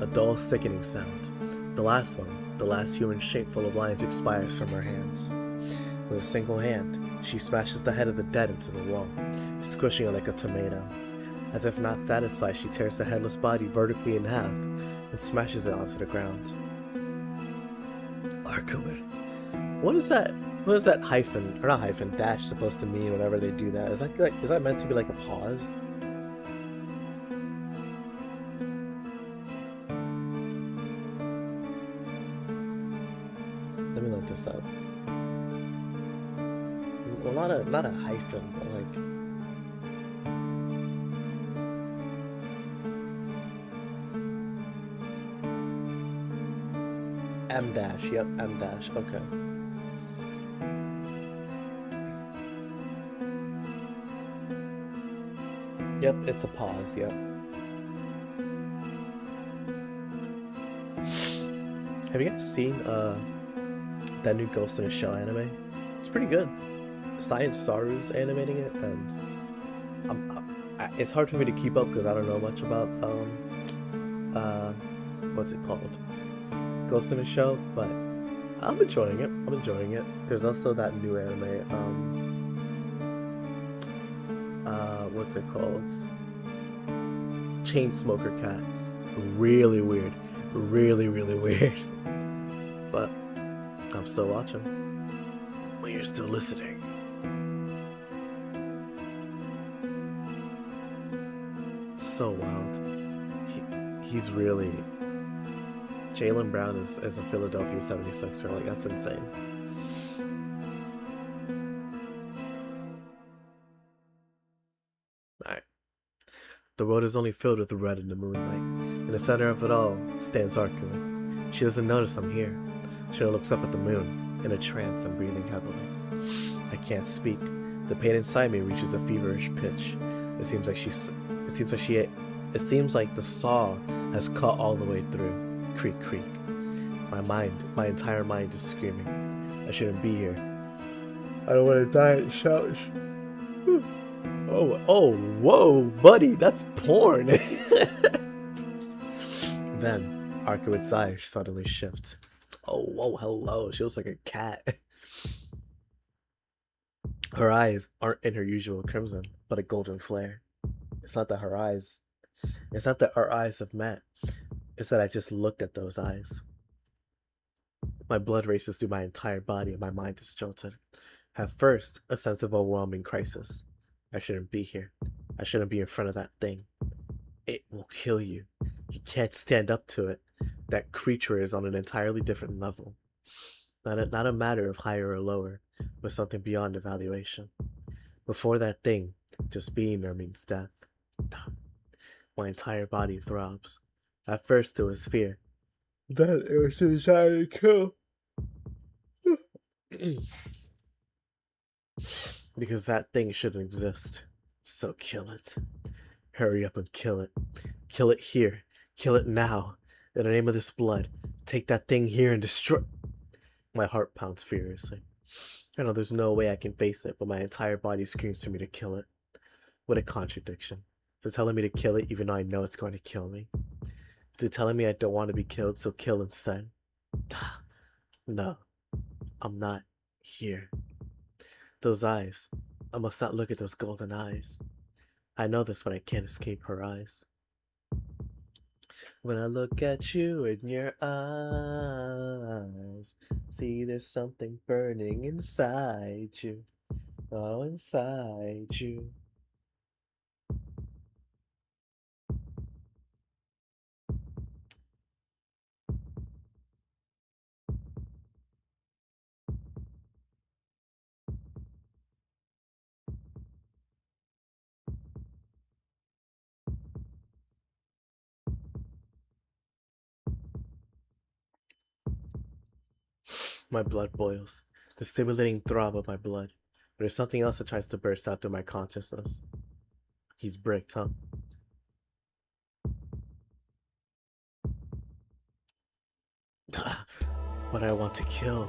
A dull, sickening sound. The last human shape full of lines expires from her hands. With a single hand, she smashes the head of the dead into the wall, squishing it like a tomato. As if not satisfied, she tears the headless body vertically in half and smashes it onto the ground. Arcueid. What is that hyphen, or not hyphen, dash supposed to mean whenever they do that? Is that meant to be like a pause? Let me look this up. Well, not a hyphen, but like M dash, yep, M dash, okay. Yep, it's a pause, yep. Have you guys seen that new Ghost in a Shell anime? It's pretty good. Science Saru's animating it, and it's hard for me to keep up because I don't know much about what's it called? Ghost in a Shell, but I'm enjoying it. There's also that new anime, what's it called? Chainsmoker Cat. Really weird. Really weird. But I'm still watching. Well, you're still listening. So wild. He's really... Jaylen Brown is a Philadelphia 76er. Like, that's insane. Alright. The road is only filled with red in the moonlight. In the center of it all stands Arcueid. She doesn't notice I'm here. She looks up at the moon, in a trance and breathing heavily. I can't speak. The pain inside me reaches a feverish pitch. It seems like the saw has cut all the way through. Creak, creak. My entire mind is screaming. I shouldn't be here. I don't want to die in shouts. Oh, whoa, buddy, that's porn. Then, Arcueid's eyes suddenly shift. Oh, whoa, hello. She looks like a cat. Her eyes aren't in her usual crimson, but a golden flare. It's not that our eyes have met. It's that I just looked at those eyes. My blood races through my entire body and my mind is jolted. At first, a sense of overwhelming crisis. I shouldn't be here. I shouldn't be in front of that thing. It will kill you. You can't stand up to it. That creature is on an entirely different level. Not a matter of higher or lower, but something beyond evaluation. Before that thing, just being there means death. My entire body throbs. At first it was fear. Then it was the desire to kill. Because that thing shouldn't exist. So kill it. Hurry up and kill it. Kill it here. Kill it now. In the name of this blood, take that thing here and destroy... My heart pounds furiously. I know there's no way I can face it, but my entire body screams to me to kill it. What a contradiction. They're telling me to kill it even though I know it's going to kill me. They're telling me I don't want to be killed, so kill instead. No, I'm not here. Those eyes. I must not look at those golden eyes. I know this, but I can't escape her eyes. When I look at you in your eyes, see there's something burning inside you. Oh, inside you. My blood boils, the stimulating throb of my blood. But there's something else that tries to burst out through my consciousness. He's bricked, huh? What I want to kill.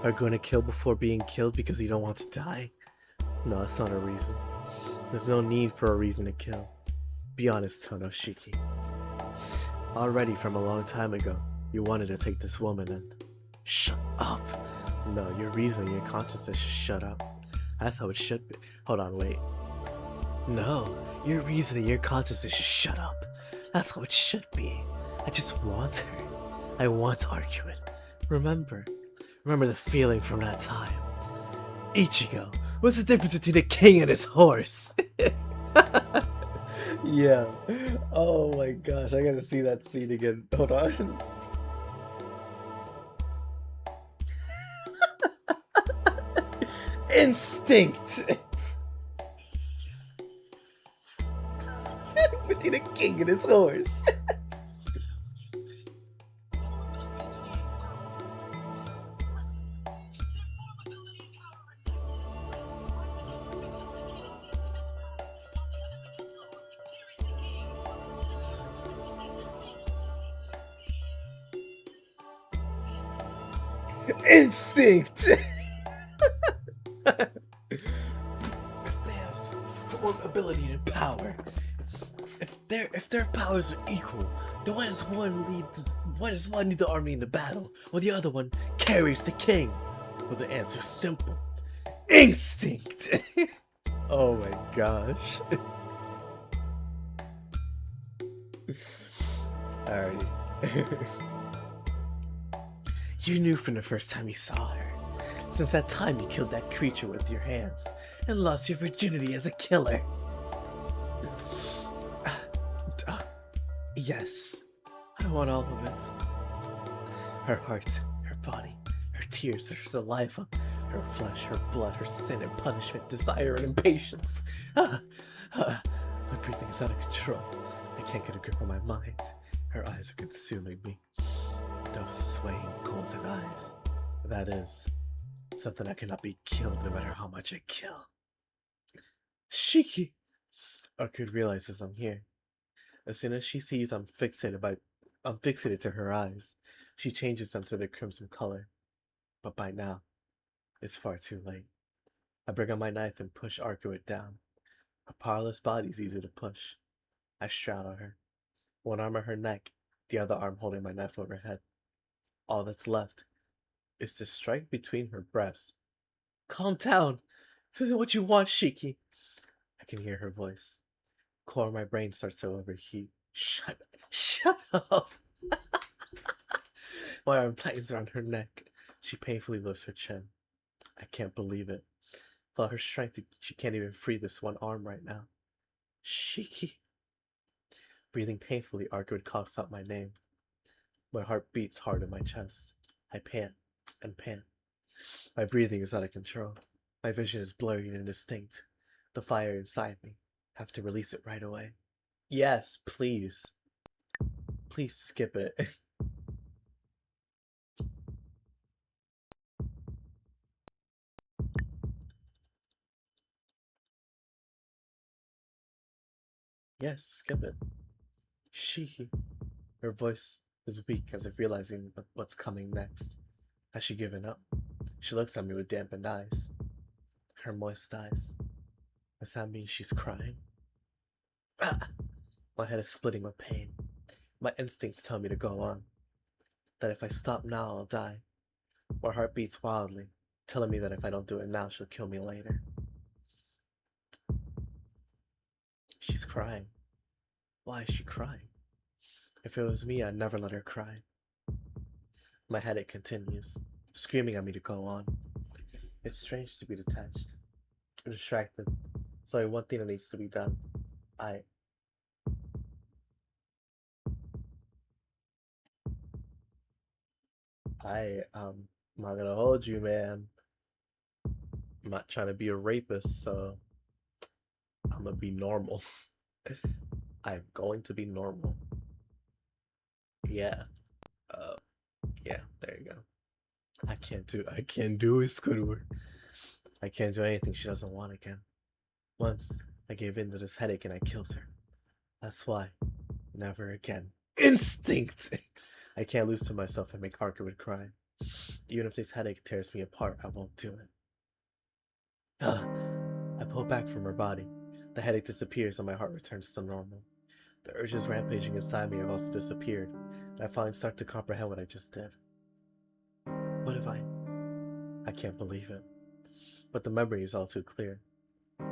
Are you going to kill before being killed because you don't want to die? No, that's not a reason. There's no need for a reason to kill. Be honest, Tonoshiki. Already from a long time ago, you wanted to take this woman and... Shut up! No, your reason, your consciousness should shut up. That's how it should be. Hold on, wait. No, your reasoning, your consciousness should shut up. That's how it should be. I just want her. I want Arcueid. Remember the feeling from that time. Ichigo, what's the difference between a king and his horse? Yeah. Oh my gosh, I gotta see that scene again. Hold on. Instinct! Between a king and his horse. Instinct! If they have form, ability, and power, if their powers are equal, then why does one lead the army in the battle, while the other one carries the king? Well, the answer's simple: instinct. Oh my gosh. Alrighty. You knew from the first time you saw her. Since that time you killed that creature with your hands and lost your virginity as a killer. Yes, I want all of it. Her heart, her body, her tears, her saliva, her flesh, her blood, her sin and punishment, desire and impatience. My breathing is out of control. I can't get a grip on my mind. Her eyes are consuming me. Those swaying golden eyes. That is something that cannot be killed no matter how much I kill. Shiki! Arcueid realizes I'm here. As soon as she sees I'm fixated to her eyes, she changes them to their crimson color. But by now, it's far too late. I bring out my knife and push Arcueid down. Her powerless body's easy to push. I straddle her, one arm at her neck, the other arm holding my knife overhead. All that's left is to strike between her breasts. Calm down! This isn't what you want, Shiki! I can hear her voice. Core of my brain starts to overheat. Shut up! My arm tightens around her neck. She painfully lifts her chin. I can't believe it. With all her strength, she can't even free this one arm right now. Shiki. Breathing painfully, Arcueid coughs out my name. My heart beats hard in my chest. I pant and pant. My breathing is out of control. My vision is blurry and indistinct. The fire inside me. I have to release it right away. Yes, please. Please skip it. Yes, skip it. She. Her voice is weak as if realizing what's coming next. Has she given up? She looks at me with dampened eyes. Her moist eyes. Does that mean she's crying? Ah! My head is splitting with pain. My instincts tell me to go on. That if I stop now, I'll die. My heart beats wildly, telling me that if I don't do it now, she'll kill me later. crying. Why is she crying? If it was me, I'd never let her cry. My headache continues, screaming at me to go on. It's strange to be detached, distracted. There's only one thing that needs to be done. I I'm not gonna hold you, man. I'm not trying to be a rapist, so I'm gonna be normal. I'm going to be normal. Yeah. Uh, yeah, there you go. I can't do it, Squidward. I can't do anything she doesn't want again. Once I gave in to this headache and I killed her. That's why. Never again. Instinct! I can't lose to myself and make Arcueid cry. Even if this headache tears me apart, I won't do it. Ugh. I pull back from her body. The headache disappears and my heart returns to normal. The urges rampaging inside me have also disappeared, and I finally start to comprehend what I just did. What have I? I can't believe it. But the memory is all too clear.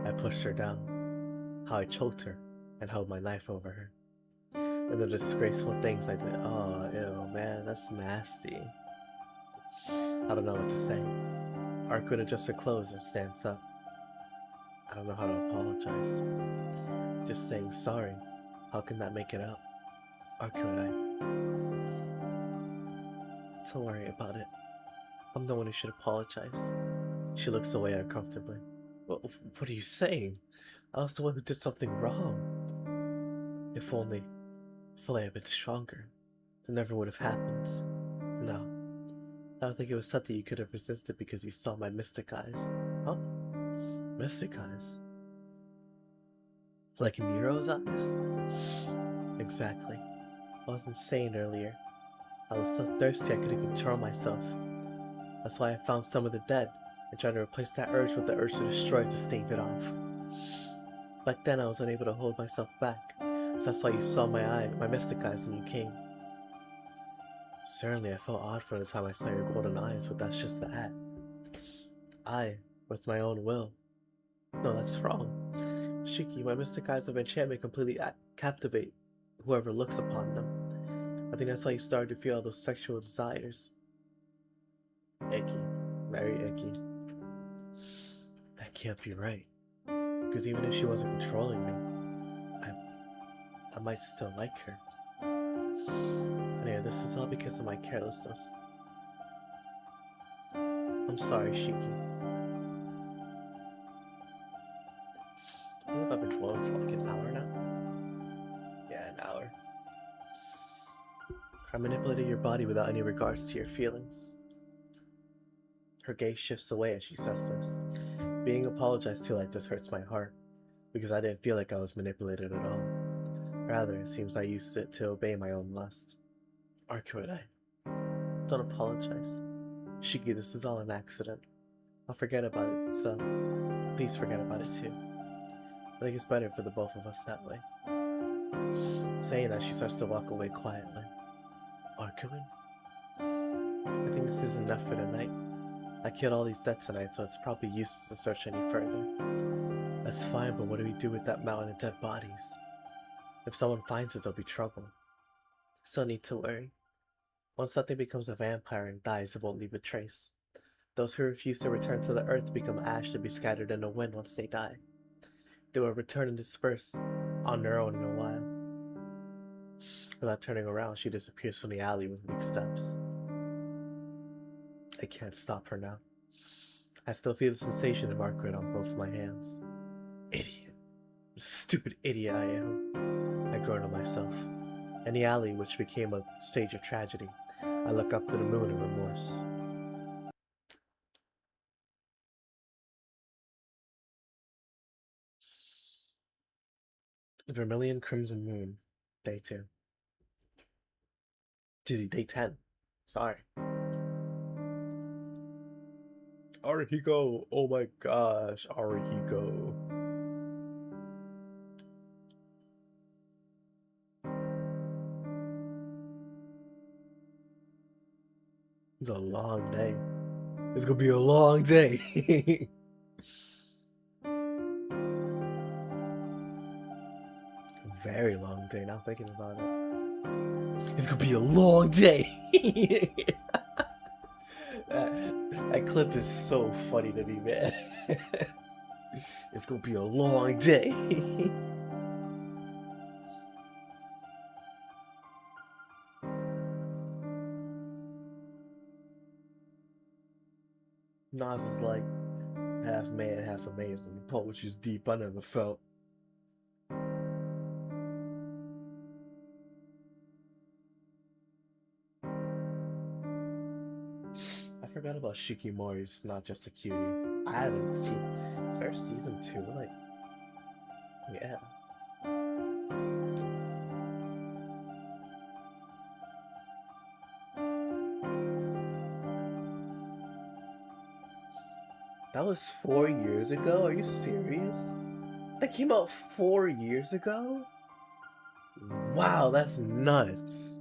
I pushed her down, how I choked her, and held my knife over her. And the disgraceful things I did. Oh, ew, man, that's nasty. I don't know what to say. Arcueid adjusts her clothes and stands up. I don't know how to apologize. Just saying sorry. How can that make it up? Arcueid, don't worry about it. I'm the one who should apologize. She looks away uncomfortably. What are you saying? I was the one who did something wrong. If only I had been stronger, it never would have happened. No, I don't think it was something you could have resisted because you saw my mystic eyes. Huh? Mystic eyes? Like Nero's eyes? Exactly. I was insane earlier. I was so thirsty I couldn't control myself. That's why I found some of the dead and tried to replace that urge with the urge to destroy to stave it off. Back then I was unable to hold myself back, so that's why you saw my mystic eyes when you came. Certainly I felt odd for the time I saw your golden eyes, but that's just that. I, with my own will. No, that's wrong. Shiki, my mystic eyes of enchantment completely captivate whoever looks upon them. I think that's why you started to feel all those sexual desires. Icky. Very icky. That can't be right. Because even if she wasn't controlling me, I might still like her. Anyway, this is all because of my carelessness. I'm sorry, Shiki. I don't know if I've been glowing for like an hour now. Yeah, an hour. I manipulated your body without any regards to your feelings. Her gaze shifts away as she says this. Being apologized to like this hurts my heart, because I didn't feel like I was manipulated at all. Rather, it seems I used it to obey my own lust. Arcueid, don't apologize. Shiki, this is all an accident. I'll forget about it, so please forget about it too. I think it's better for the both of us that way. Saying that, she starts to walk away quietly. Arcueid? I think this is enough for tonight. I killed all these dead tonight, so it's probably useless to search any further. That's fine, but what do we do with that mountain of dead bodies? If someone finds it, there'll be trouble. So no need to worry. Once something becomes a vampire and dies, it won't leave a trace. Those who refuse to return to the earth become ash to be scattered in the wind once they die. They will return and disperse on their own in a while. Without turning around, she disappears from the alley with weak steps. I can't stop her now. I still feel the sensation of Arcueid on both my hands. Idiot. Stupid idiot I am. I groan to myself. In the alley, which became a stage of tragedy, I look up to the moon in remorse. Vermilion Crimson Moon, Day 2. Excuse me, Day 10. Sorry. Arhigo! Oh my gosh, Arhigo. It's a long day. It's gonna be a long day. very long day now thinking about it. It's gonna be a long day. that clip is so funny to me, man. It's gonna be a long day. Nas is like half man, half amazed, and the poetry's deep I never felt. I forgot about Shikimori's Not Just a Cutie. I haven't seen. Is there season 2? Like, yeah. That was 4 years ago? Are you serious? That came out 4 years ago? Wow, that's nuts.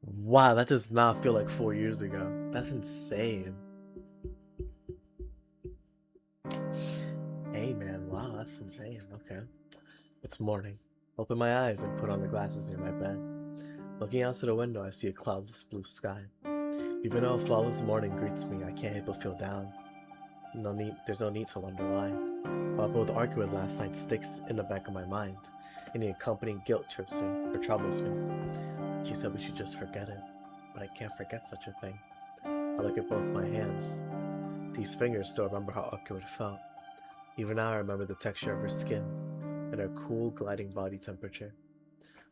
Wow, that does not feel like 4 years ago. That's insane. Hey man, wow, that's insane. Okay. It's morning. Open my eyes and put on the glasses near my bed. Looking out to the window, I see a cloudless blue sky. Even though a flawless morning greets me, I can't help but feel down. There's no need to wonder why. What happened with Arcueid last night sticks in the back of my mind, and the accompanying guilt trips me, or troubles me. She said we should just forget it, but I can't forget such a thing. I look at both my hands. These fingers still remember how Arcueid felt. Even now I remember the texture of her skin, and her cool, gliding body temperature.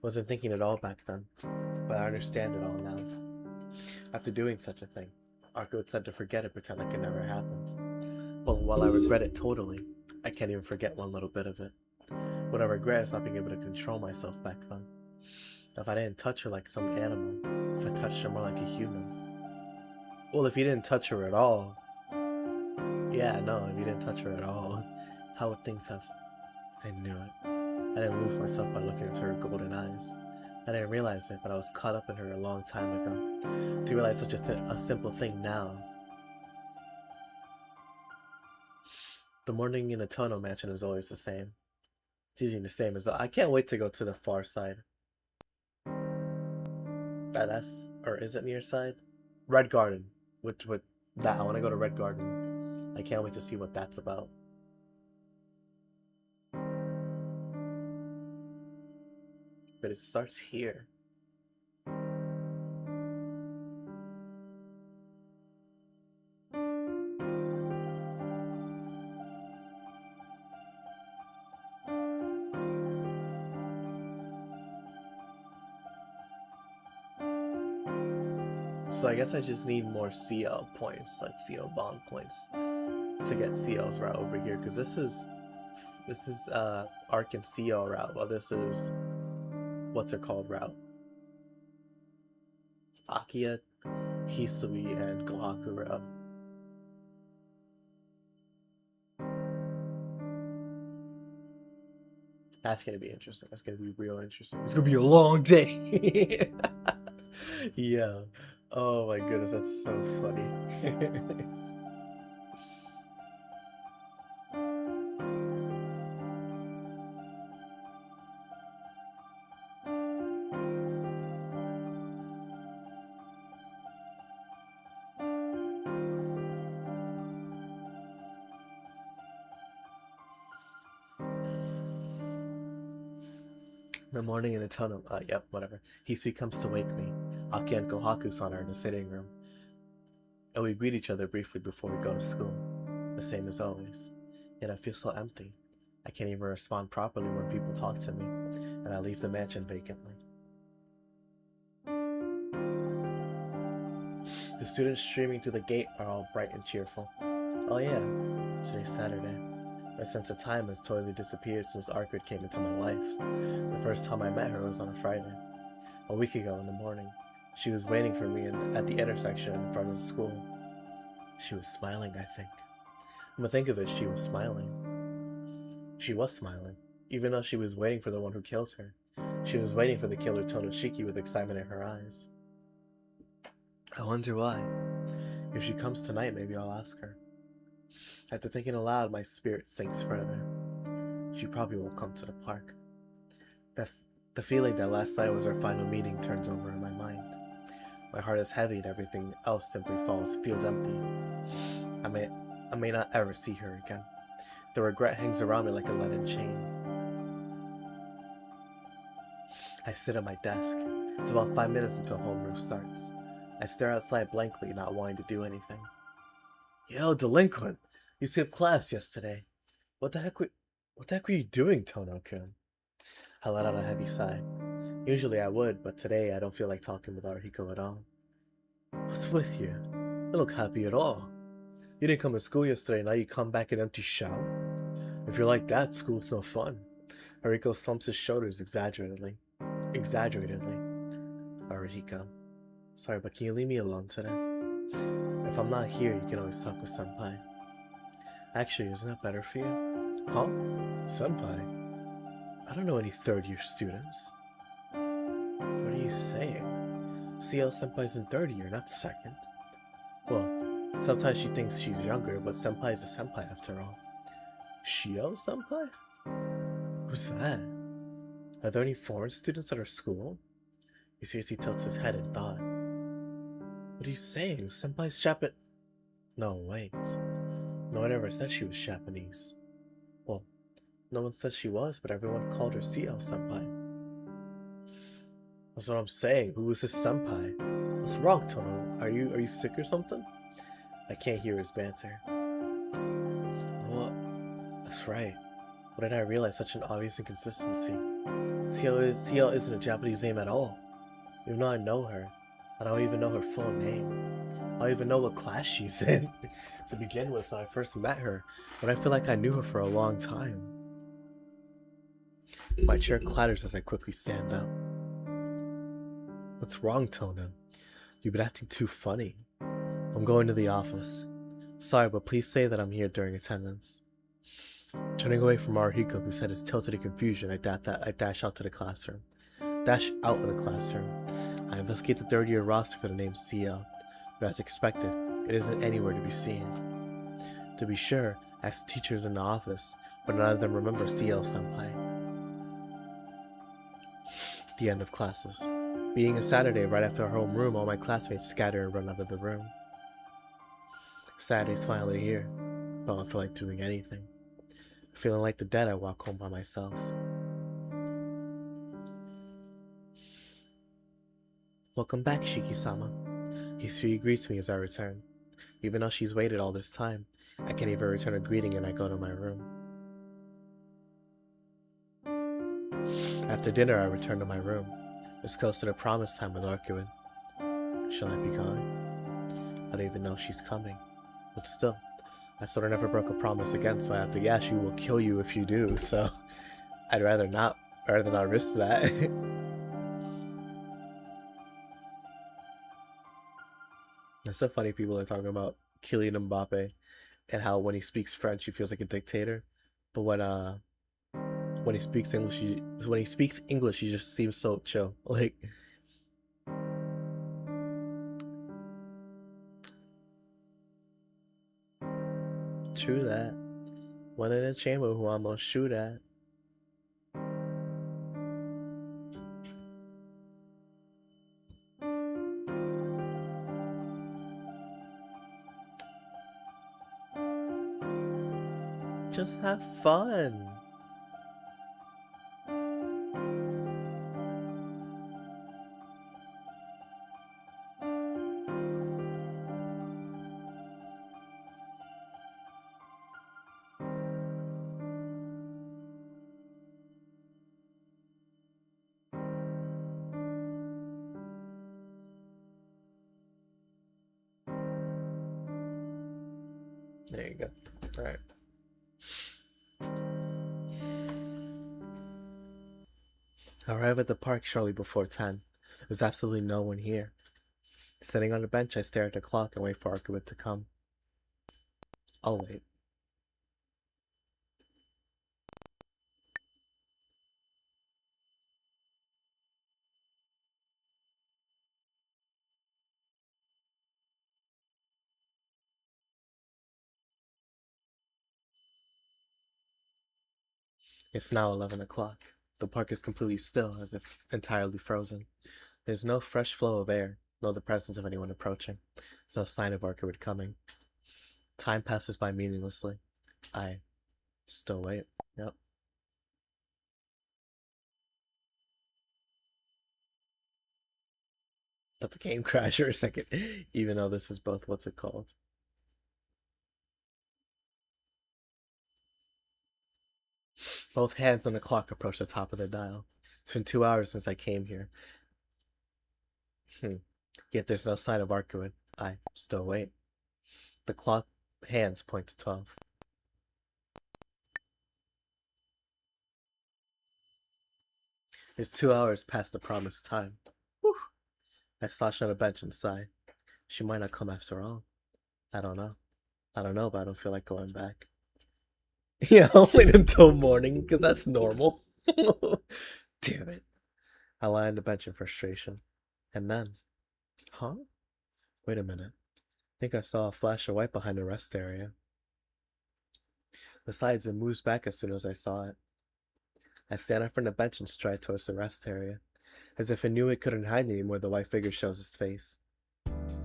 Wasn't thinking it all back then, but I understand it all now. After doing such a thing, Arcueid said to forget it, pretend like it never happened. But while I regret it totally, I can't even forget one little bit of it. What I regret is not being able to control myself back then. If I didn't touch her like some animal, if I touched her more like a human. Well, if you didn't touch her at all. Yeah, no, if you didn't touch her at all, how would things have... I knew it. I didn't lose myself by looking into her golden eyes. I didn't realize it, but I was caught up in her a long time ago. To realize such a simple thing now. The morning in a Tono mansion is always the same. It's usually the same as I can't wait to go to the far side. Or is it near side? Red Garden. With that, I want to go to Red Garden. I can't wait to see what that's about. But it starts here. So I guess I just need more CL points, like CL bond points, to get CL's route over here. Because this is Arc and CL route. Well, this is what's it called route? Akia, Hisui, and Gohaku route. That's gonna be interesting. That's gonna be real interesting. It's gonna be a long day. Yeah. Oh my goodness, that's so funny. The morning in a tunnel. Yep, whatever. Hisui comes to wake me. Aki and Kohaku-san are in the sitting room. And we greet each other briefly before we go to school. The same as always. Yet I feel so empty. I can't even respond properly when people talk to me, and I leave the mansion vacantly. The students streaming through the gate are all bright and cheerful. Oh yeah, today's Saturday. My sense of time has totally disappeared since Arcueid came into my life. The first time I met her was on a Friday. A week ago in the morning. She was waiting for me at the intersection in front of the school. She was smiling, I think. When I think of it, she was smiling. She was smiling, even though she was waiting for the one who killed her. She was waiting for the killer Tonoshiki with excitement in her eyes. I wonder why. If she comes tonight, maybe I'll ask her. After thinking aloud, my spirit sinks further. she probably won't come to the park. The, the feeling that last night was our final meeting turns over in my mind. My heart is heavy and everything else simply feels empty. I may, I may not ever see her again. The regret hangs around me like a leaden chain. I sit at my desk. It's about 5 minutes until homeroom starts. I stare outside blankly, not wanting to do anything. Yo, delinquent! You skipped class yesterday. What the heck were you doing, Tono-kun? I let out a heavy sigh. Usually I would, but today I don't feel like talking with Arihiko at all. What's with you? You don't look happy at all. You didn't come to school yesterday, now you come back an empty shell? If you're like that, school's no fun. Arihiko slumps his shoulders exaggeratedly. Arihiko. Sorry, but can you leave me alone today? If I'm not here, you can always talk with Senpai. Actually, isn't that better for you? Huh? Senpai? I don't know any third-year students. What are you saying? CL Senpai's in third year, not second. Well, sometimes she thinks she's younger, but Senpai's a senpai after all. Shio Senpai? Who's that? Are there any foreign students at our school? He seriously tilts his head in thought. What are you saying? Senpai's Japan... No, wait. No one ever said she was Japanese. Well, no one said she was, but everyone called her CL Senpai. That's what I'm saying. Who is this senpai? What's wrong, Tono? Are you sick or something? I can't hear his banter. Well, that's right. Why did I realize such an obvious inconsistency? CL isn't a Japanese name at all. Even though I know her, I don't even know her full name. I don't even know what class she's in. To begin with, when I first met her, but I feel like I knew her for a long time. My chair clatters as I quickly stand up. What's wrong, Tono? You've been acting too funny. I'm going to the office. Sorry, but please say that I'm here during attendance. Turning away from Arihiko, whose head is tilted in confusion, I dash out of the classroom. I investigate the third-year roster for the name CL, but as expected, it isn't anywhere to be seen. To be sure, I asked teachers in the office, but none of them remember CL Senpai. The end of classes. Being a Saturday right after our homeroom, all my classmates scatter and run out of the room. Saturday's finally here, but I don't feel like doing anything. Feeling like the dead, I walk home by myself. Welcome back, Shiki-sama. Hisui greets me as I return. Even though she's waited all this time, I can't even return a greeting and I go to my room. After dinner, I return to my room. It's close to the promise time with Arcueid. Shall I be going? I don't even know if she's coming. But still, I sort of never broke a promise again, so I have to, yeah, she will kill you if you do, so I'd rather not risk that. It's so funny people are talking about Kylian Mbappe and how when he speaks French he feels like a dictator, but when he speaks English he just seems so chill. Like, true that. One in a chamber who almost shoot at. Just have fun. There you go. All right. I arrive at the park shortly before 10. There's absolutely no one here. Sitting on the bench, I stare at the clock and wait for Arcueid to come. I'll wait. It's now 11 o'clock. The park is completely still, as if entirely frozen. There's no fresh flow of air, nor the presence of anyone approaching. There's no sign of Arcueid coming. Time passes by meaninglessly. I still wait. Yep. Let the game crash for a second, even though this is both what's it called. Both hands on the clock approach the top of the dial. It's been 2 hours since I came here. Yet there's no sign of Arcueid. I still wait. The clock hands point to 12. It's 2 hours past the promised time. Whew. I slouch on a bench and sigh. She might not come after all. I don't know. I don't know, but I don't feel like going back. Yeah, I'll wait until morning, because that's normal. Damn it. I lie on the bench in frustration. And then... Huh? Wait a minute. I think I saw a flash of white behind the rest area. Besides, it moves back as soon as I saw it. I stand up from the bench and stride towards the rest area. As if it knew it couldn't hide anymore, the white figure shows its face.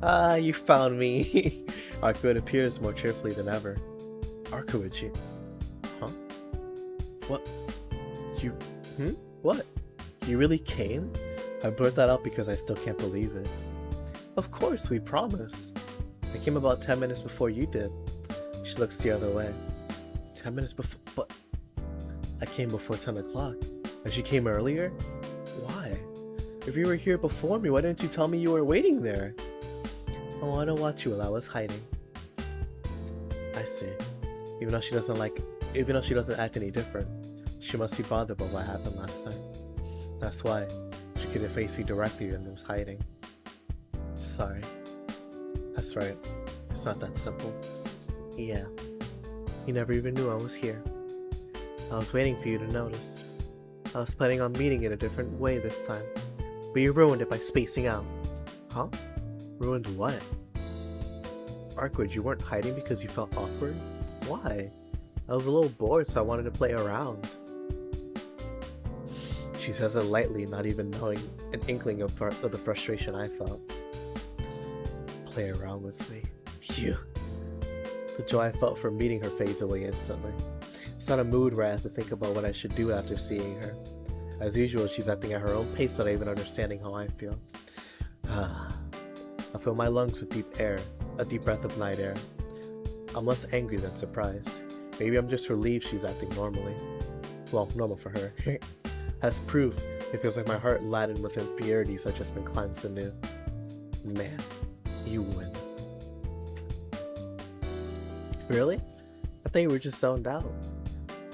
Ah, you found me! Arcueid appears more cheerfully than ever. Arcueid, huh? What? You... What? You really came? I blurt that out because I still can't believe it. Of course, we promise. I came about 10 minutes before you did. She looks the other way. 10 minutes before... But... I came before 10 o'clock. And she came earlier? Why? If you were here before me, why didn't you tell me you were waiting there? I wanted to watch you while I was hiding. I see. Even though she doesn't act any different, she must be bothered by what happened last night. That's why she couldn't face me directly and was hiding. Sorry. That's right. It's not that simple. Yeah. You never even knew I was here. I was waiting for you to notice. I was planning on meeting in a different way this time, but you ruined it by spacing out. Huh? Ruined what? Arcueid, you weren't hiding because you felt awkward? Why? I was a little bored, so I wanted to play around. She says it lightly, not even knowing an inkling of the frustration I felt. Play around with me. You. The joy I felt from meeting her fades away instantly. It's not a mood where I have to think about what I should do after seeing her. As usual, she's acting at her own pace without even understanding how I feel. I fill my lungs with deep air, a deep breath of night air. I'm less angry than surprised. Maybe I'm just relieved she's acting normally. Well, normal for her. As proof, it feels like my heart laden with impurities has just been cleansed anew. Man, you win. Really? I thought you were just zoned out.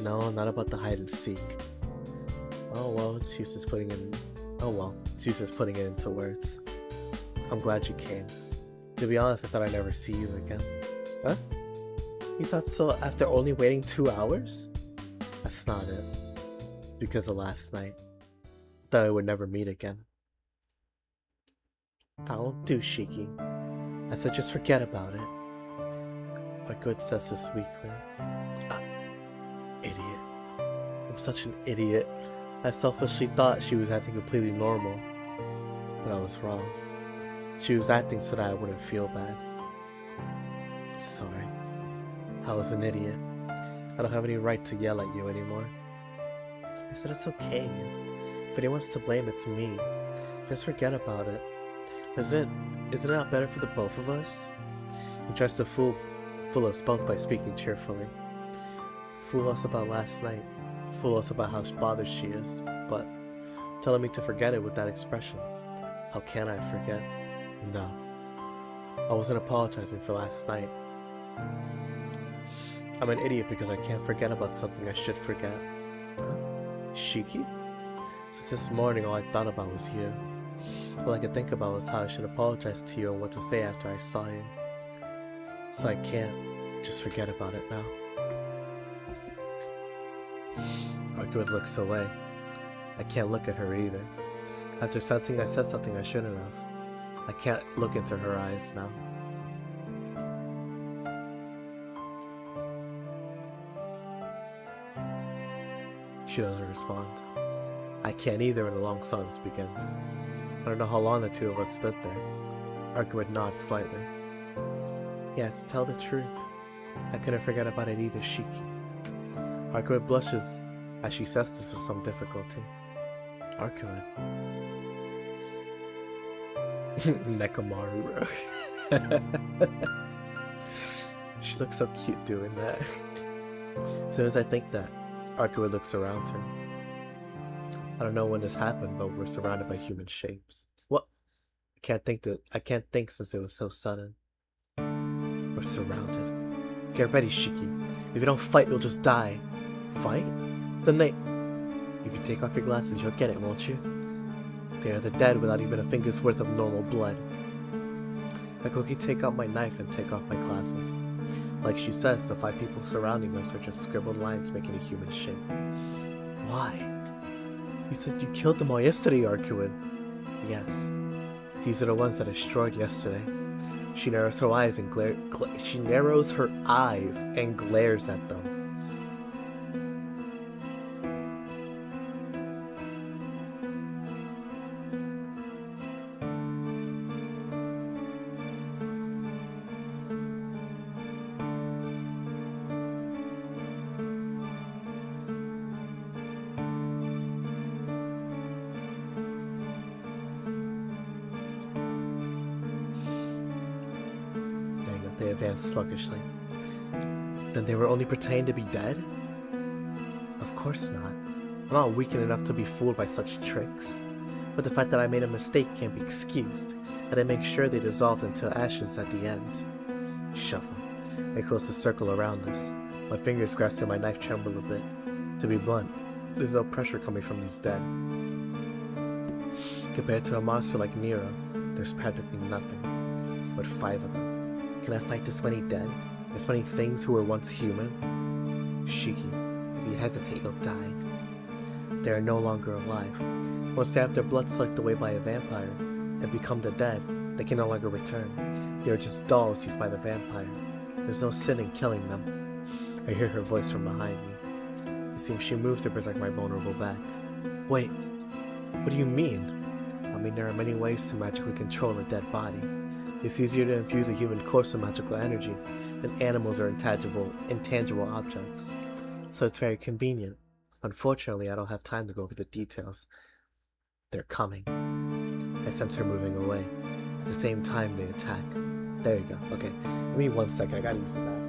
No, not about the hide and seek. Oh well, it's useless putting it into words. I'm glad you came. To be honest, I thought I'd never see you again. Huh? You thought so after only waiting 2 hours? That's not it. Because of last night. Thought I would never meet again. Don't do, Shiki. I said just forget about it. Arcueid says this weakly. Idiot. I'm such an idiot. I selfishly thought she was acting completely normal. But I was wrong. She was acting so that I wouldn't feel bad. Sorry. I was an idiot. I don't have any right to yell at you anymore. I said it's okay. If anyone's to blame, it's me. Just forget about it. Isn't it not better for the both of us? He tries to fool us both by speaking cheerfully. Fool us about last night. Fool us about how bothered she is. But telling me to forget it with that expression. How can I forget? No. I wasn't apologizing for last night. I'm an idiot because I can't forget about something I should forget. Shiki? Since this morning, all I thought about was you. All I could think about was how I should apologize to you and what to say after I saw you. So I can't just forget about it now. Arcueid looks away. I can't look at her either. After sensing I said something I shouldn't have, I can't look into her eyes now. She doesn't respond. I can't either, and a long silence begins. I don't know how long the two of us stood there. Arcueid nods slightly. Yeah, to tell the truth, I couldn't forget about it either, Shiki. Arcueid blushes as she says this with some difficulty. Arcueid. Nekomaru. She looks so cute doing that. As soon as I think that, Arcueid looks around her. I don't know when this happened, but we're surrounded by human shapes. What? I can't think since it was so sudden. We're surrounded. Get ready, Shiki. If you don't fight, you'll just die. Fight? If you take off your glasses, you'll get it, won't you? They are the dead without even a finger's worth of normal blood. I quickly take out my knife and take off my glasses. Like she says, the 5 people surrounding us are just scribbled lines making a human shape. Why? You said you killed them all yesterday, Arcueid. Yes. These are the ones that I destroyed yesterday. She narrows her eyes and glares at them. They advanced sluggishly. Then they were only pretending to be dead? Of course not. I'm not weakened enough to be fooled by such tricks. But the fact that I made a mistake can't be excused, and I make sure they dissolved into ashes at the end. Shuffle. They closed the circle around us. My fingers grasping my knife tremble a bit. To be blunt, there's no pressure coming from these dead. Compared to a monster like Nero, there's practically nothing. But 5 of them. Can I fight this many dead? This many things who were once human? Shiki, if you hesitate, you'll die. They are no longer alive. Once they have their blood sucked away by a vampire and become the dead, they can no longer return. They are just dolls used by the vampire. There's no sin in killing them. I hear her voice from behind me. It seems she moves to protect my vulnerable back. Wait, what do you mean? I mean, there are many ways to magically control a dead body. It's easier to infuse a human corpse with magical energy than animals or intangible objects. So it's very convenient. Unfortunately, I don't have time to go over the details. They're coming. I sense her moving away. At the same time, they attack. There you go. Okay, give me 1 second. I gotta use the bathroom.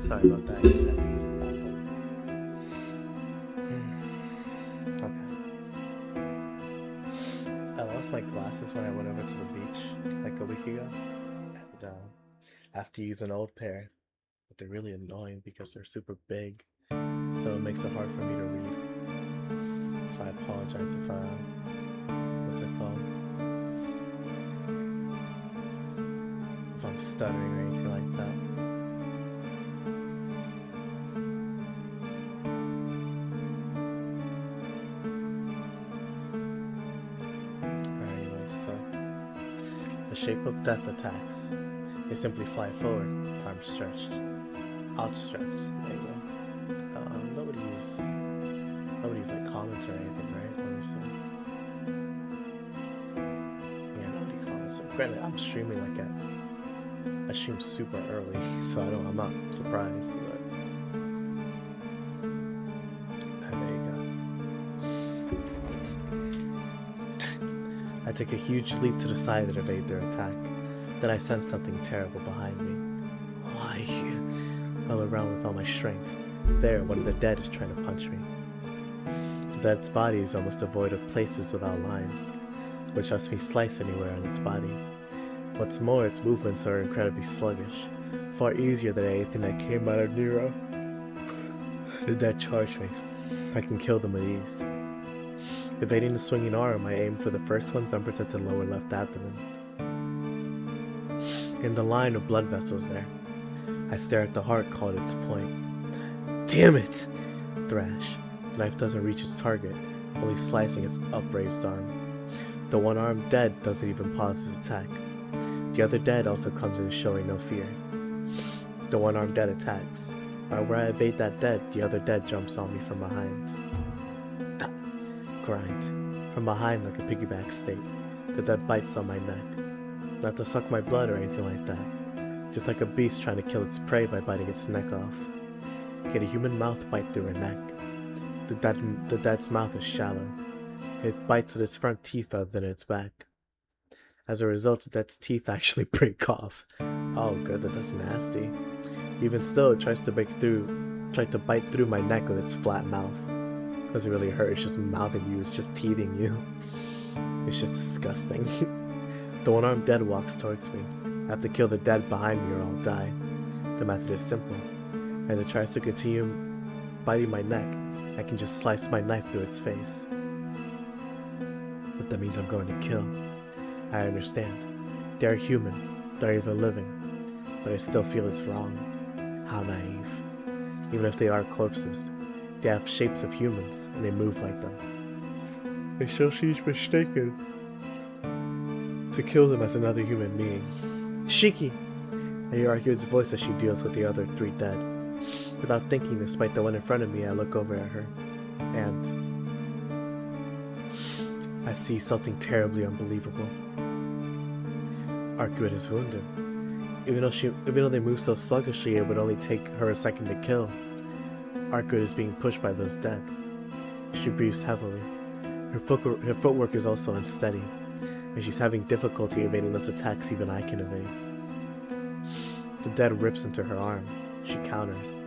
Sorry about that. I just had to use the bathroom. Okay. I lost my glasses when I went over to the beach like a week ago, and I have to use an old pair, but they're really annoying because they're super big, so it makes it hard for me to read. So I apologize if what's it called? If I'm stuttering or anything like that. The shape of death attacks. They simply fly forward, arms stretched, outstretched. There you go. Nobody's like comments or anything, right? Let me see. Yeah, nobody comments. Granted, I'm streaming I stream super early, so I'm not surprised. But there you go. I take a huge leap to the side to evade their attack. Then I sense something terrible behind me. Why? I pull around with all my strength. There, one of the dead is trying to punch me. The dead's body is almost devoid of places without lines, which lets me slice anywhere on its body. What's more, its movements are incredibly sluggish, far easier than anything that came out of Nero. The dead charge me. I can kill them with ease. Evading the swinging arm, I aim for the first one's unprotected lower left abdomen. In the line of blood vessels there, I stare at the heart caught at its point. Damn it! Thrash. The knife doesn't reach its target, only slicing its upraised arm. The one-armed dead doesn't even pause his attack. The other dead also comes in showing no fear. The one-armed dead attacks. Where I evade that dead, the other dead jumps on me from behind. Grind. From behind like a piggyback state, the dead bites on my neck. Not to suck my blood or anything like that, just like a beast trying to kill its prey by biting its neck off. Get a human mouth bite through her neck. The dead's mouth is shallow. It bites with its front teeth other than its back. As a result, the dead's teeth actually break off. Oh goodness, that's nasty. Even still, it tries to bite through my neck with its flat mouth. It doesn't really hurt, it's just mouthing you, it's just teething you. It's just disgusting. The one-armed dead walks towards me. I have to kill the dead behind me or I'll die. The method is simple. As it tries to continue biting my neck, I can just slice my knife through its face. But that means I'm going to kill. I understand. They're human. They're even living. But I still feel it's wrong. How naive. Even if they are corpses, they have shapes of humans, and they move like them. It still seems mistaken to kill them as another human being. Shiki! I hear Arcueid's voice as she deals with the other 3 dead. Without thinking, despite the one in front of me, I look over at her, and I see something terribly unbelievable. Arcueid is wounded. Even though they move so sluggishly, it would only take her a second to kill. Arcueid is being pushed by those dead. She breathes heavily. Her footwork is also unsteady, and she's having difficulty evading those attacks even I can evade. The dead rips into her arm. She counters.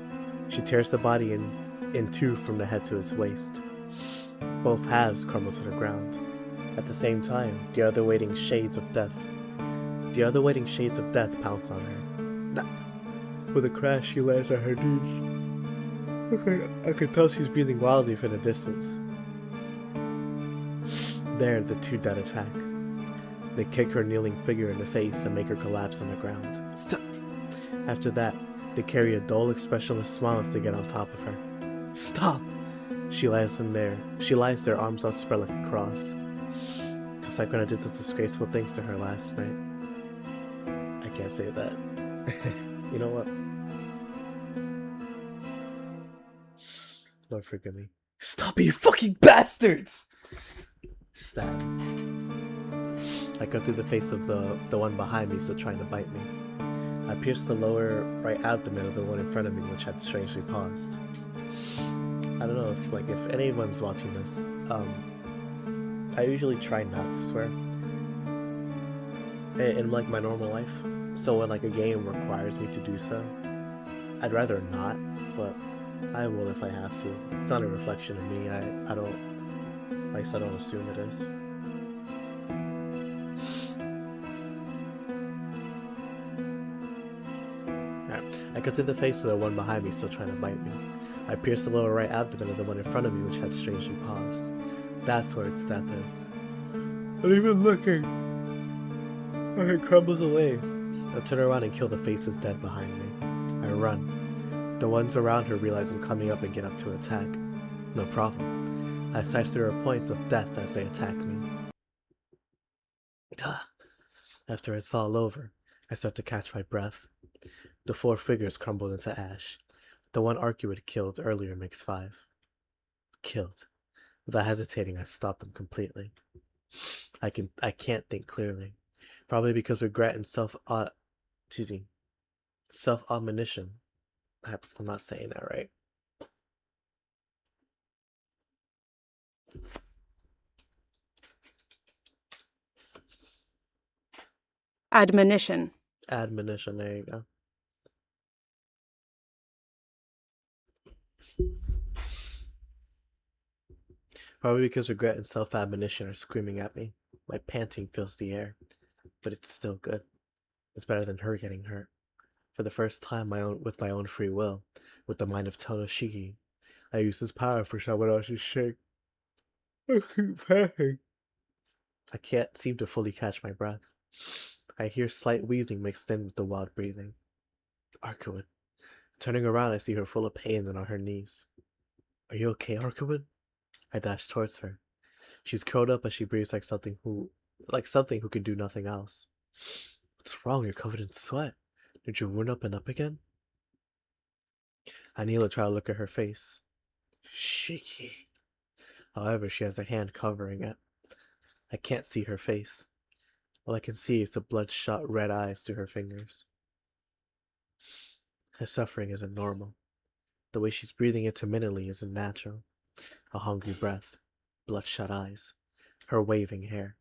She tears the body in two from the head to its waist. Both halves crumble to the ground. At the same time, the other waiting shades of death pounce on her. With a crash, she lands on her knees. I can tell she's breathing wildly from the distance. There, the 2 dead attack. They kick her kneeling figure in the face and make her collapse on the ground. Stop! After that, they carry a dull, expressionless smile as they get on top of her. Stop! She lies there, arms outspread like a cross. Just like when I did those disgraceful things to her last night. I can't say that. You know what? Lord forgive me. Stop it, you fucking bastards! Stab. I cut through the face of the one behind me, still trying to bite me. I pierced the lower right abdomen of the one in front of me, which had strangely paused. I don't know if anyone's watching this. I usually try not to swear in like my normal life. So when like a game requires me to do so, I'd rather not, but I will if I have to. It's not a reflection of me. I don't, at least I don't assume it is. Alright, I cut to the face of the one behind me still trying to bite me. I pierced the lower right abdomen of the one in front of me, which had strangely paused. That's where its death is. Not even looking. It crumbles away. I turn around and kill the faces dead behind me. I run. The ones around her realize I'm coming up and get up to attack. No problem. I slice through her points of death as they attack me. After it's all over, I start to catch my breath. The 4 figures crumbled into ash. The one Arcueid killed earlier makes 5. Killed. Without hesitating, I stop them completely. I can't think clearly. Probably because regret and self-admonition. I'm not saying that right. Admonition. Admonition, there you go. Probably because regret and self-admonition are screaming at me. My panting fills the air. But it's still good. It's better than her getting hurt. For the first time with my own free will, with the mind of Tonoshiki, I use his power for someone else's sake. I keep panting. I can't seem to fully catch my breath. I hear slight wheezing mixed in with the wild breathing. Arcueid. Turning around, I see her full of pain and on her knees. Are you okay, Arcueid? I dash towards her. She's curled up as she breathes like something who can do nothing else. What's wrong? You're covered in sweat. Did your wound open up again? I kneel and try to look at her face. Shaky. However, she has a hand covering it. I can't see her face. All I can see is the bloodshot red eyes through her fingers. Her suffering isn't normal. The way she's breathing intermittently isn't natural. A hungry breath, bloodshot eyes, her waving hair.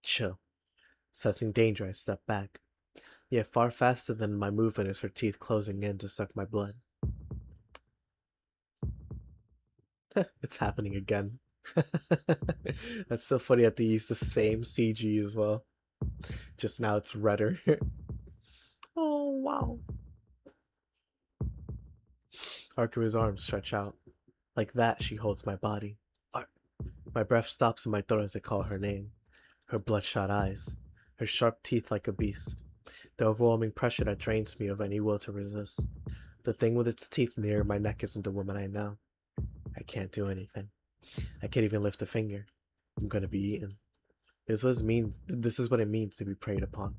Chill. Sensing danger, I step back. Yet far faster than my movement is her teeth closing in to suck my blood. It's happening again. That's so funny that they use the same CG as well. Just now it's redder. Oh, wow. Arcueid's arms stretch out. Like that, she holds my body. My breath stops in my throat as I call her name. Her bloodshot eyes. Her sharp teeth like a beast. The overwhelming pressure that drains me of any will to resist. The thing with its teeth near my neck isn't the woman I know. I can't do anything. I can't even lift a finger. I'm gonna be eaten. This is what it means to be preyed upon.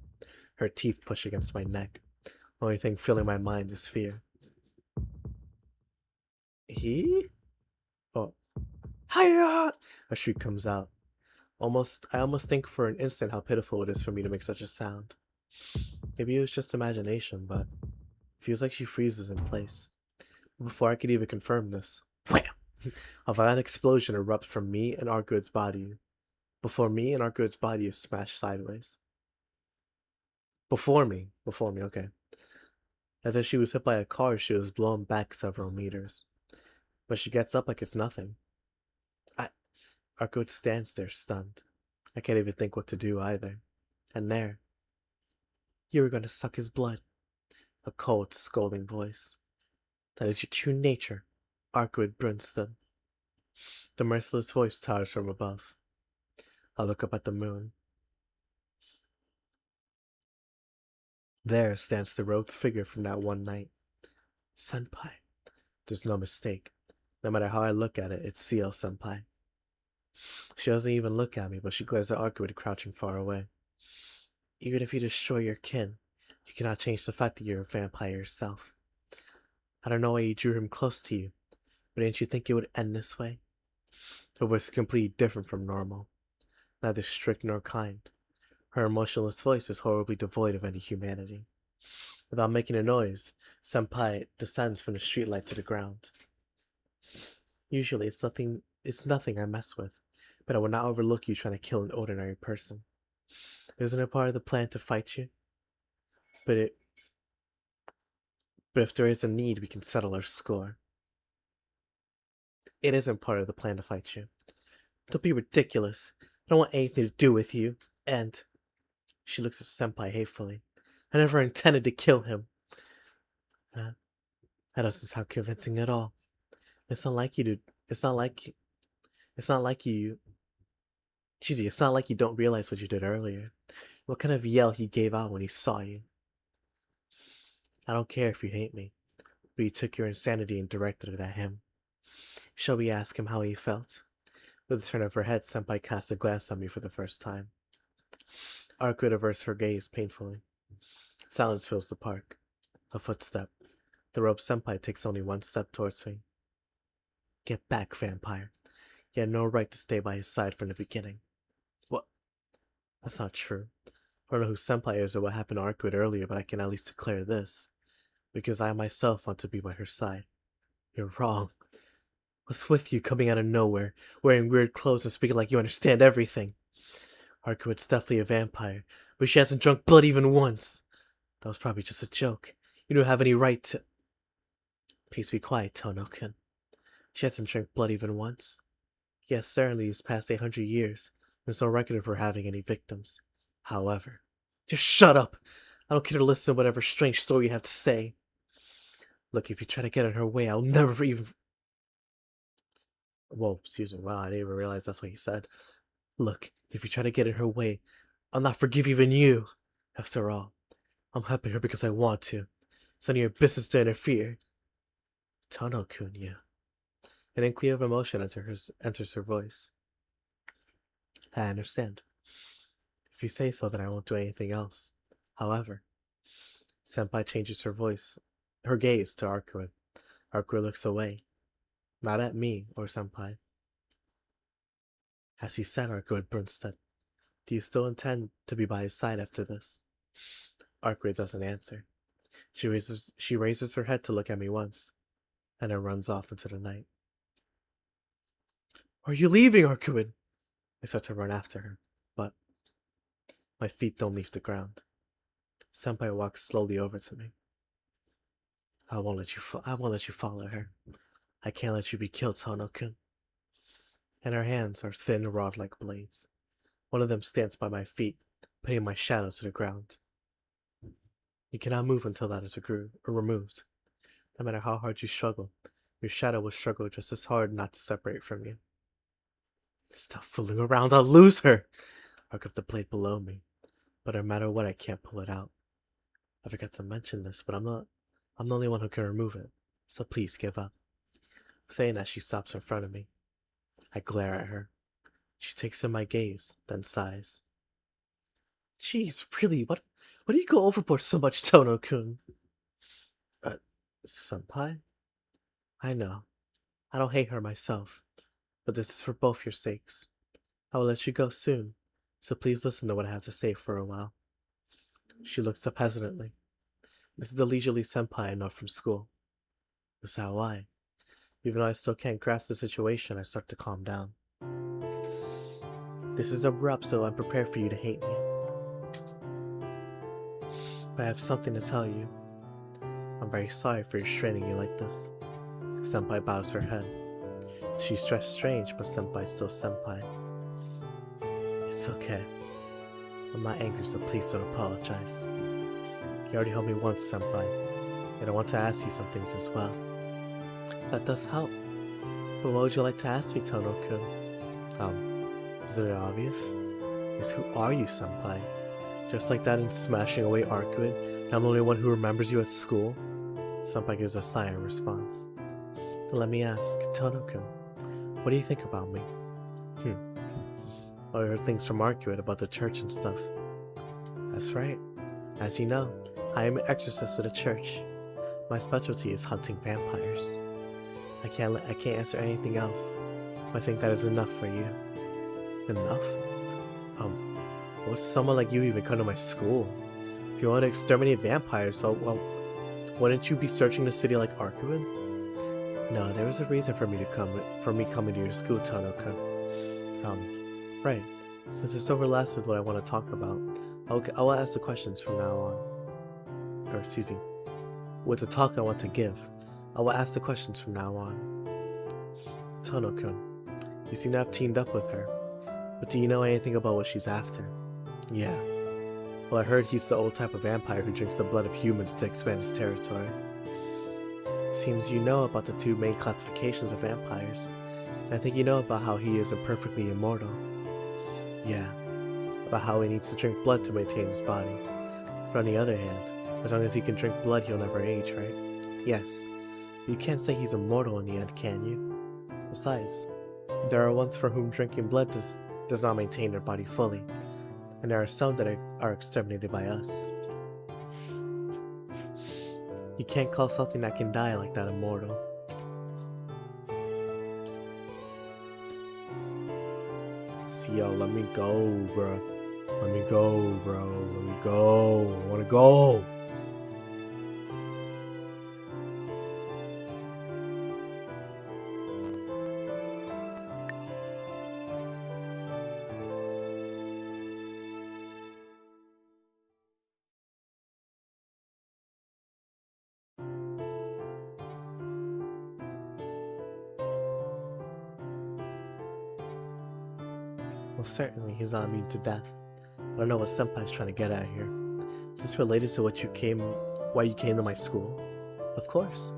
Her teeth push against my neck. Only thing filling my mind is fear. Oh. Hiya! A shriek comes out. I almost think for an instant how pitiful it is for me to make such a sound. Maybe it was just imagination, but it feels like she freezes in place. Before I could even confirm this, wham! A violent explosion erupts from me and Arcueid's body. Before me and Arcueid's body is smashed sideways. Before me, okay. As if she was hit by a car, she was blown back several meters. But she gets up like it's nothing. Arcueid stands there stunned. I can't even think what to do either. And there. You were going to suck his blood. A cold, scolding voice. That is your true nature, Arcueid Brunston. The merciless voice towers from above. I look up at the moon. There stands the robed figure from that one night. Senpai. There's no mistake. No matter how I look at it, it's CL Senpai. She doesn't even look at me, but she glares at Arcueid crouching far away. Even if you destroy your kin, you cannot change the fact that you're a vampire yourself. I don't know why you drew him close to you, but didn't you think it would end this way? Her voice is completely different from normal. Neither strict nor kind. Her emotionless voice is horribly devoid of any humanity. Without making a noise, Senpai descends from the streetlight to the ground. Usually it's nothing I mess with, but I will not overlook you trying to kill an ordinary person. Isn't it part of the plan to fight you? But if there is a need, we can settle our score. It isn't part of the plan to fight you. Don't be ridiculous. I don't want anything to do with you. And she looks at Senpai hatefully. I never intended to kill him. That doesn't sound convincing at all. It's not like you do. It's not like you. Cheesy. It's not like you don't realize what you did earlier. What kind of yell he gave out when he saw you. I don't care if you hate me, but you took your insanity and directed it at him. Shall we ask him how he felt? With a turn of her head, Senpai cast a glance on me for the first time. Arcueid averts her gaze painfully. Silence fills the park. A footstep. The rope Senpai takes only one step towards me. Get back, vampire. You had no right to stay by his side from the beginning. What? That's not true. I don't know who Senpai is or what happened to Arcueid earlier, but I can at least declare this. Because I myself want to be by her side. You're wrong. What's with you coming out of nowhere, wearing weird clothes and speaking like you understand everything? Arcueid's definitely a vampire, but she hasn't drunk blood even once. That was probably just a joke. You don't have any right to... Please be quiet, Tono-kun. She hasn't drank blood even once. Yes, certainly it's past 800 years. There's no record of her having any victims. However... Just shut up! I don't care to listen to whatever strange story you have to say. Look, if you try to get in her way, I'll never even... Whoa, excuse me. Wow, I didn't even realize that's what he said. Look, if you try to get in her way, I'll not forgive even you. After all, I'm helping her because I want to. It's none of your business to interfere. Tono-kun, yeah. An inkling of emotion enters her voice. I understand. If you say so, then I won't do anything else. However, Senpai changes her gaze to Arcueid. Arcueid looks away. Not at me or Senpai. As he said, Arcueid Brunstead, do you still intend to be by his side after this? Arcueid doesn't answer. She raises her head to look at me once, and then runs off into the night. Are you leaving, Arcueid? I start to run after her, but my feet don't leave the ground. Senpai walks slowly over to me. I won't let you follow her. I can't let you be killed, Tono-kun. And her hands are thin, rod-like blades. One of them stands by my feet, pinning my shadow to the ground. You cannot move until that is removed. No matter how hard you struggle, your shadow will struggle just as hard not to separate from you. Stop fooling around, I'll lose her! I grip the blade below me, but no matter what, I can't pull it out. I forgot to mention this, but I'm the only one who can remove it, so please give up. Saying that, she stops in front of me. I glare at her. She takes in my gaze, then sighs. Jeez, really, what do you go overboard so much, Tono-kun? Senpai? I know. I don't hate her myself, but this is for both your sakes. I will let you go soon, so please listen to what I have to say for a while. She looks up hesitantly. This is the leisurely Senpai I know from school. This is how even though I still can't grasp the situation, I start to calm down. This is abrupt, so I'm prepared for you to hate me. But I have something to tell you. I'm very sorry for restraining you like this. Senpai bows her head. She's dressed strange, but Senpai's still Senpai. It's okay. I'm not angry, so please don't apologize. You already helped me once, Senpai, and I want to ask you some things as well. That does help. But what would you like to ask me, Tono-kun? Is it obvious? Who are you, Senpai? Just like that in smashing away Arcueid, and I'm the only one who remembers you at school? Senpai gives a sigh in response. Then let me ask, Tono-kun, what do you think about me? I heard things from Arcueid about the church and stuff. That's right. As you know, I am an exorcist at a church. My specialty is hunting vampires. I can't answer anything else. I think that is enough for you. Enough? Would someone like you even come to my school? If you want to exterminate vampires, well, wouldn't you be searching the city like Arcueid? No, there was a reason for me coming to your school, Tono-kun. Right. Since this overlaps with what I want to talk about, I will ask the questions from now on. Or, excuse me. with the talk I want to give, I will ask the questions from now on. Tono-kun, you seem to have teamed up with her, but do you know anything about what she's after? Yeah. Well, I heard he's the old type of vampire who drinks the blood of humans to expand his territory. Seems you know about the two main classifications of vampires, and I think you know about how he is imperfectly immortal. Yeah, about how he needs to drink blood to maintain his body. But on the other hand, as long as he can drink blood, he'll never age, right? Yes. But you can't say he's immortal in the end, can you? Besides, there are ones for whom drinking blood does not maintain their body fully, and there are some that are exterminated by us. You can't call something that can die like that immortal. See, yo, let me go, bro. Let me go, bro. Let me go. I wanna go. Well, certainly he's not immune to death. I don't know what Senpai's trying to get at here. Is this related to why you came to my school? Of course.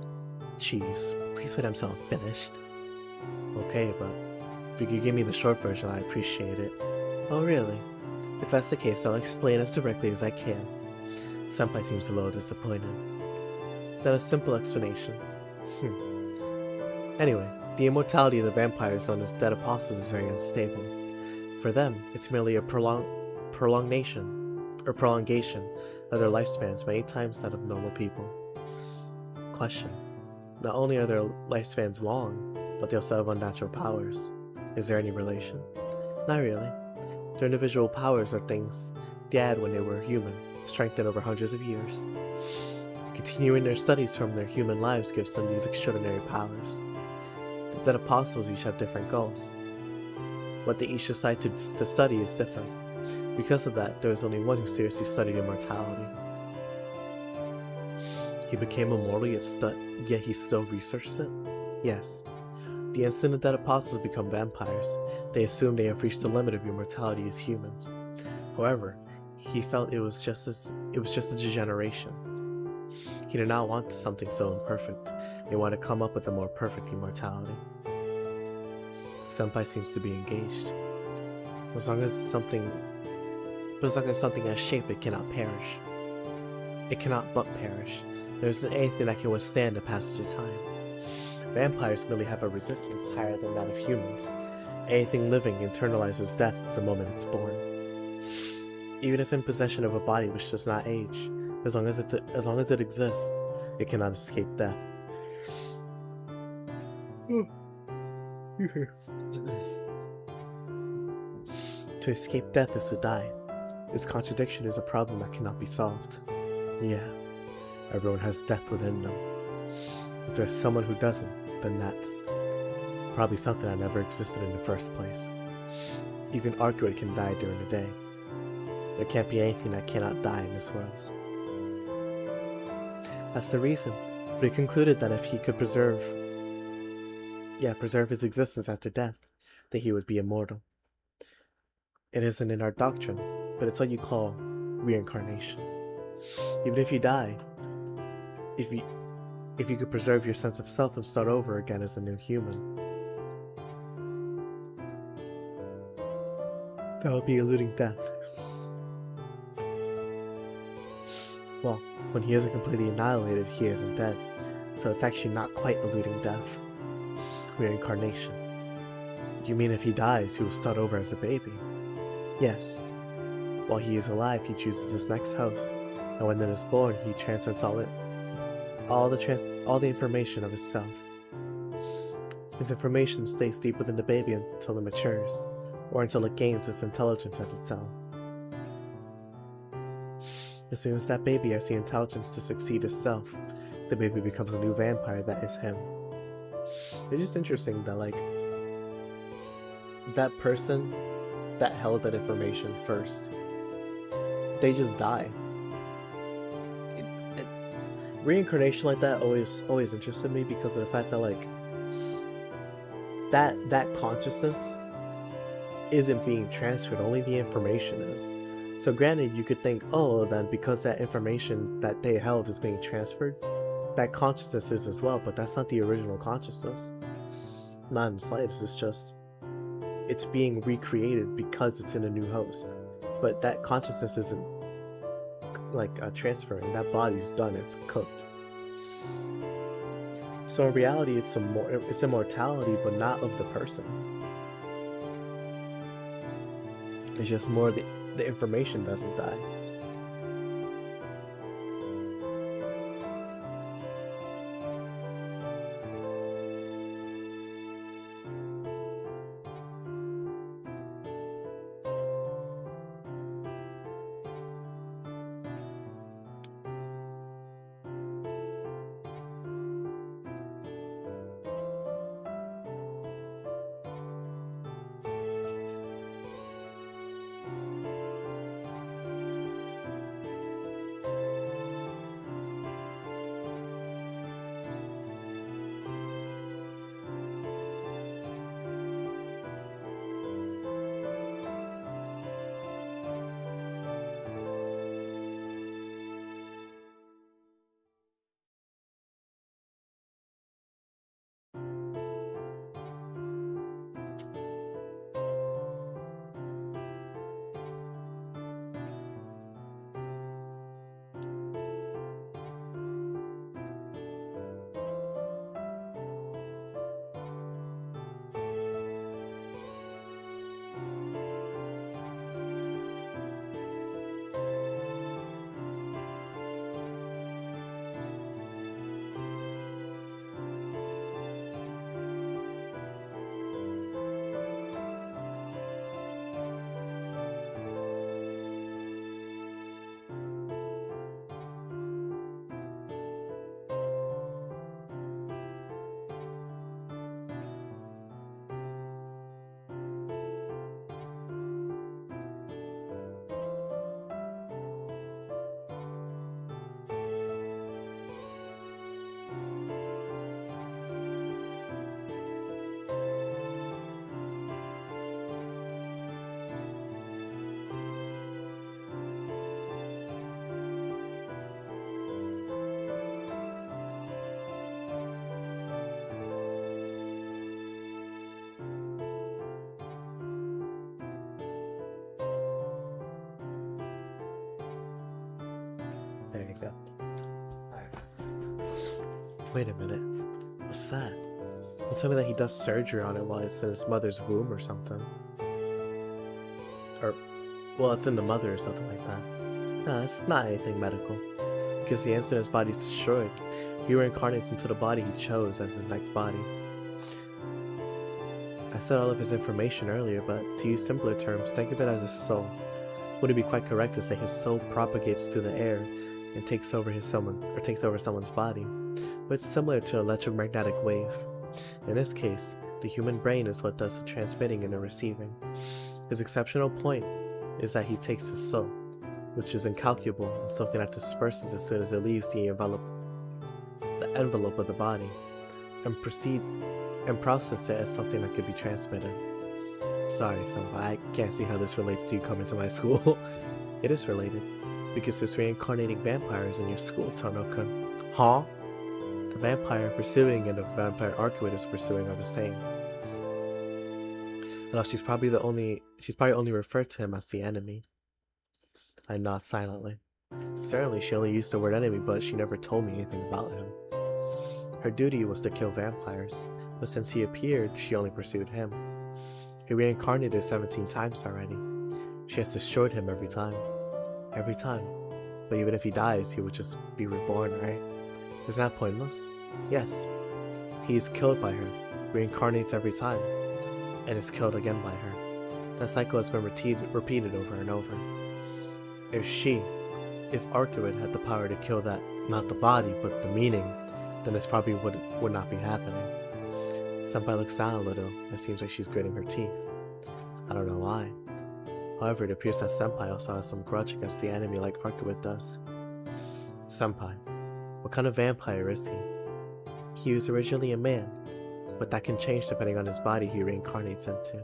Jeez, please wait until I'm finished. Okay, but if you could give me the short version, I'd appreciate it. Oh, really? If that's the case, I'll explain as directly as I can. Senpai seems a little disappointed. Then a simple explanation. Anyway, the immortality of the vampires known as dead apostles is very unstable. For them, it's merely a prolongation of their lifespans many times that of normal people. Question. Not only are their lifespans long, but they also have unnatural powers. Is there any relation? Not really. Their individual powers are things they had when they were human, strengthened over hundreds of years. Continuing their studies from their human lives gives them these extraordinary powers. The dead apostles each have different goals. What they each decide to study is different. Because of that, there is only one who seriously studied immortality. He became immortal, yet he still researched it? Yes. The instant the dead apostles become vampires, they assume they have reached the limit of immortality as humans. However, he felt it was just a degeneration. He did not want something so imperfect. They wanted to come up with a more perfect immortality. Senpai seems to be engaged. As long as something has shape, it cannot perish. It cannot but perish. There isn't anything that can withstand the passage of time. Vampires merely have a resistance higher than that of humans. Anything living internalizes death the moment it's born. Even if in possession of a body which does not age, as long as it exists, it cannot escape death. To escape death is to die. This contradiction is a problem that cannot be solved. Yeah, everyone has death within them. If there's someone who doesn't, then that's probably something that never existed in the first place. Even Arcueid can die during the day. There can't be anything that cannot die in this world. That's the reason, but he concluded that if he could preserve his existence after death, that he would be immortal. It isn't in our doctrine, but it's what you call reincarnation. Even if you die, if you could preserve your sense of self and start over again as a new human, that would be eluding death. Well, when he isn't completely annihilated, he isn't dead, so it's actually not quite eluding death. Reincarnation. You mean if he dies, he will start over as a baby? Yes. While he is alive, he chooses his next host, and when it is born, he transmits all the information of his self. His information stays deep within the baby until it matures, or until it gains its intelligence as its own. As soon as that baby has the intelligence to succeed as self, the baby becomes a new vampire that is him. It's just interesting that, like, that person that held that information first, they just die. reincarnation like that always interested me because of the fact that like that consciousness isn't being transferred, only the information is. So granted, you could think, oh, then because that information that they held is being transferred, that consciousness is as well, but that's not the original consciousness. Not in the slightest. It's just it's being recreated because it's in a new host, but that consciousness isn't like transferring. That body's done, it's cooked. So in reality, it's immortality, but not of the person. It's just more the information doesn't die. There you go. Wait a minute. What's that? Don't tell me that he does surgery on it while it's in his mother's womb or something. Or, well, it's in the mother or something like that. No, it's not anything medical. Because the instant his body's destroyed, he reincarnates into the body he chose as his next body. I said all of his information earlier, but to use simpler terms, think of it as his soul. Would it be quite correct to say his soul propagates through the air and takes over someone's body? But it's similar to an electromagnetic wave. In this case, the human brain is what does the transmitting and the receiving. His exceptional point is that he takes his soul, which is incalculable and something that disperses as soon as it leaves the envelope of the body, and process it as something that could be transmitted. Sorry, Senpai, I can't see how this relates to you coming to my school. It is related, because there's reincarnating vampires in your school, Tono-kun. Huh? The vampire pursuing and the vampire Arcueid is pursuing are the same. Although she's probably only referred to him as the enemy. I nod silently. Certainly she only used the word enemy, but she never told me anything about him. Her duty was to kill vampires, but since he appeared, she only pursued him. He reincarnated 17 times already. She has destroyed him every time. Every time. But even if he dies, he would just be reborn, right? Isn't that pointless? Yes. He is killed by her, reincarnates every time, and is killed again by her. That cycle has been repeated over and over. If Arcueid had the power to kill that, not the body, but the meaning, then this probably would not be happening. Senpai looks down a little, it seems like she's gritting her teeth. I don't know why. However, it appears that Senpai also has some grudge against the enemy like Arcueid does. Senpai, What kind of vampire is he? He was originally a man, but that can change depending on his body he reincarnates into.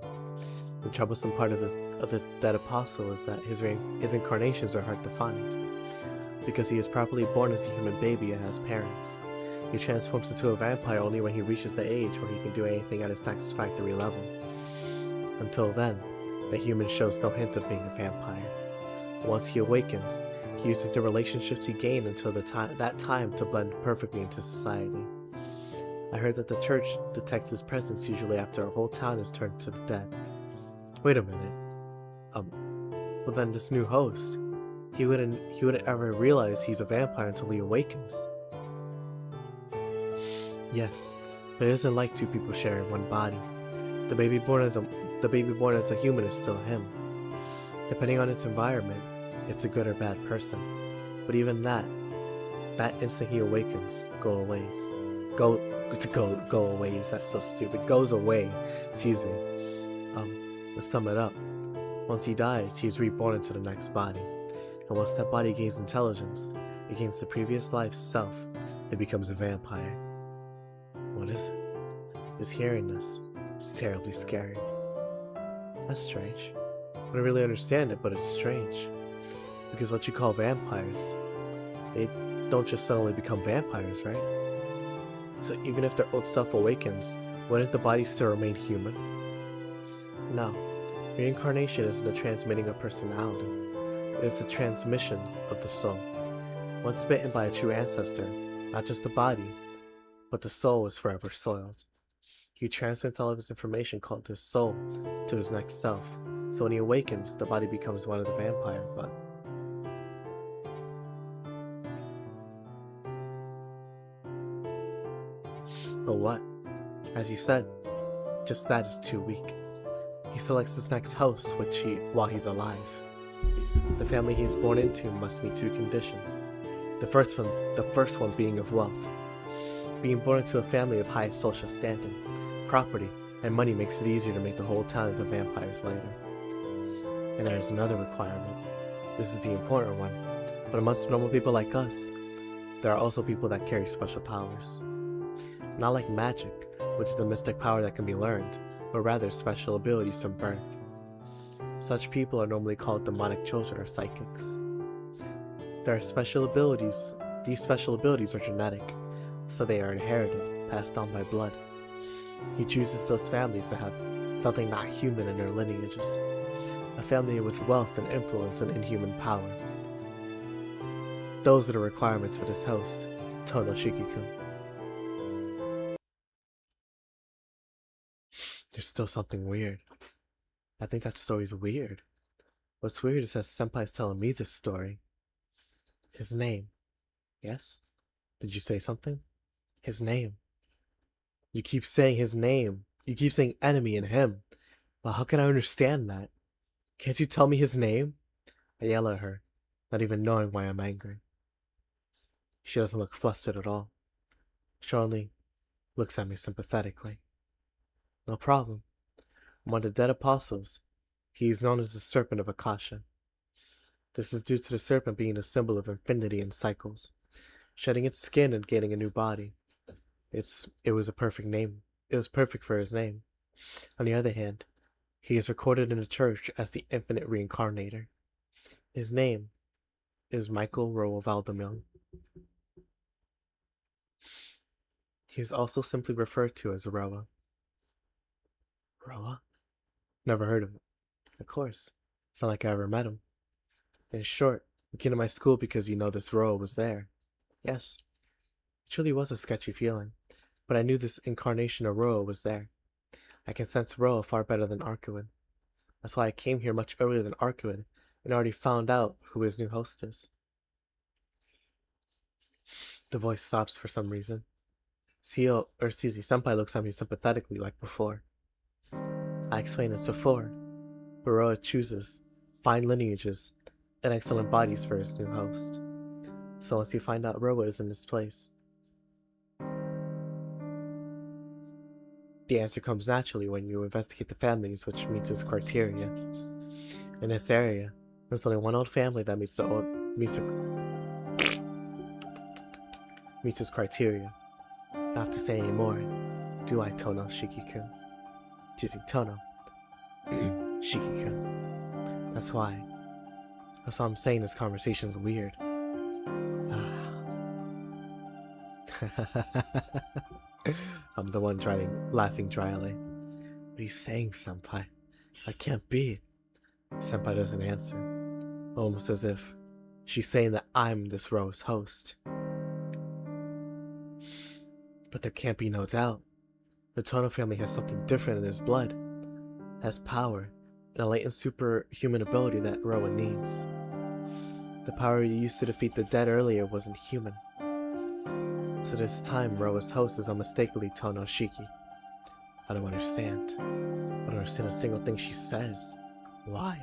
The troublesome part of the dead apostle is that his incarnations are hard to find. Because he is properly born as a human baby and has parents, he transforms into a vampire only when he reaches the age where he can do anything at a satisfactory level. Until then, the human shows no hint of being a vampire. Once he awakens, he uses the relationships he gained until that time to blend perfectly into society. I heard that the church detects his presence usually after a whole town is turned to the dead. Wait a minute. Well then this new host, he wouldn't ever realize he's a vampire until he awakens. Yes, but it isn't like two people sharing one body. The baby born as a human is still him. Depending on its environment, it's a good or bad person. But even that instant he awakens, goes away. That's so stupid. Goes away. Excuse me. To sum it up, once he dies, he is reborn into the next body. And once that body gains intelligence, it gains the previous life's self, it becomes a vampire. What is it? Just hearing this, it's terribly scary. That's strange. I don't really understand it, but it's strange. Because what you call vampires, they don't just suddenly become vampires, right? So even if their old self awakens, wouldn't the body still remain human? No. Reincarnation isn't a transmitting of personality. It is the transmission of the soul. Once bitten by a true ancestor, not just the body, but the soul is forever soiled. He transmits all of his information called his soul to his next self, so when he awakens, the body becomes one of the vampire, but... But what? As you said, just that is too weak. He selects his next host, while he's alive. The family he's born into must meet two conditions. The first one being of wealth. Being born into a family of high social standing, property, and money makes it easier to make the whole town into vampires later. And there's another requirement. This is the important one, but amongst normal people like us, there are also people that carry special powers. Not like magic, which is a mystic power that can be learned, but rather special abilities from birth. Such people are normally called demonic children or psychics. There are special abilities. These special abilities are genetic, so they are inherited, passed on by blood. He chooses those families that have something not human in their lineages. A family with wealth and influence and inhuman power. Those are the requirements for this host, Tono Shikiku. There's still something weird. I think that story's weird. What's weird is that Senpai's telling me this story. His name. Yes? Did you say something? His name. You keep saying his name. You keep saying enemy and him. But how can I understand that? Can't you tell me his name? I yell at her, not even knowing why I'm angry. She doesn't look flustered at all. She only looks at me sympathetically. No problem. Among the dead apostles, he is known as the Serpent of Akasha. This is due to the serpent being a symbol of infinity and cycles, shedding its skin and gaining a new body. It was a perfect name. It was perfect for his name. On the other hand, he is recorded in the church as the infinite reincarnator. His name is Michael Roa Valdemiln. He is also simply referred to as Roa. Roa? Never heard of him. Of course. It's not like I ever met him. In short, you came to my school because you know this Roa was there. Yes. It truly was a sketchy feeling, but I knew this incarnation of Roa was there. I can sense Roa far better than Arcueid. That's why I came here much earlier than Arcueid and already found out who his new host is. The voice stops for some reason. Senpai looks at me sympathetically like before. I explained this before, but Roa chooses fine lineages and excellent bodies for his new host. So once you find out Roa is in this place, the answer comes naturally when you investigate the families which meets his criteria. In this area, there's only one old family that meets the meets his criteria. Don't have to say any more, do I, Tono Shiki-kun? Tono. Shiki-kun. That's why. That's why I'm saying this conversation's weird. I'm the one laughing dryly. What are you saying, Senpai? That can't be. Senpai doesn't answer, almost as if she's saying that I'm this row's host. But there can't be no doubt. The Tono family has something different in his blood. It has power, and a latent superhuman ability that Rowan needs. The power you used to defeat the dead earlier wasn't human. So this time, Rowa's host is unmistakably Tono Shiki. I don't understand. I don't understand a single thing she says. Why?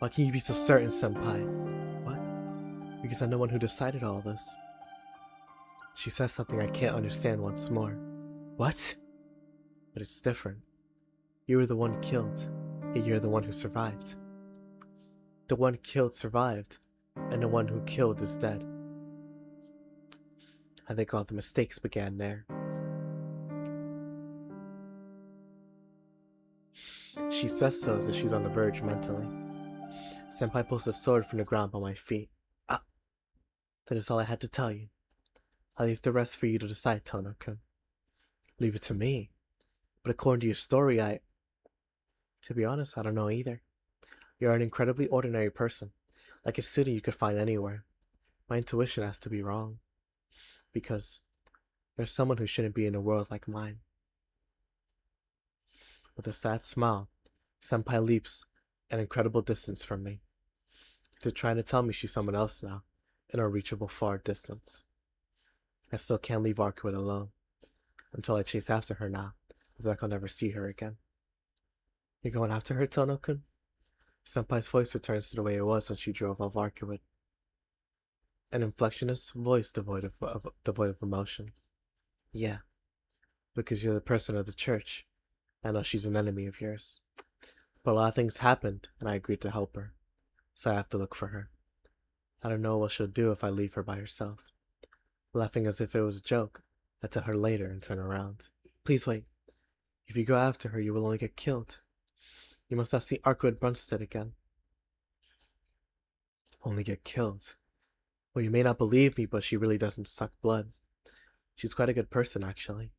Why can you be so certain, Senpai? What? Because I'm the one who decided all this. She says something I can't understand once more. What? But it's different. You were the one killed, yet you're the one who survived. The one killed survived, and the one who killed is dead. I think all the mistakes began there. She says so as if she's on the verge mentally. Senpai pulls a sword from the ground by my feet. Ah, that is all I had to tell you. I'll leave the rest for you to decide, Tono-kun. Leave it to me. But according to your story, to be honest, I don't know either. You're an incredibly ordinary person, like a student you could find anywhere. My intuition has to be wrong. Because there's someone who shouldn't be in a world like mine. With a sad smile, Senpai leaps an incredible distance from me. They're trying to tell me she's someone else now, in a reachable far distance. I still can't leave Arcueid alone. Until I chase after her now, I feel like I'll never see her again. You're going after her, Tono-kun? Senpai's voice returns to the way it was when she drove off Arcueid. An inflectionist voice devoid of emotion. Yeah, because you're the person of the church. I know she's an enemy of yours. But a lot of things happened, and I agreed to help her. So I have to look for her. I don't know what she'll do if I leave her by herself. Laughing as if it was a joke, I tell her later and turn around. Please wait. If you go after her, you will only get killed. You must not see Arcueid Brunstead again. Only get killed. Well, you may not believe me, but she really doesn't suck blood. She's quite a good person, actually.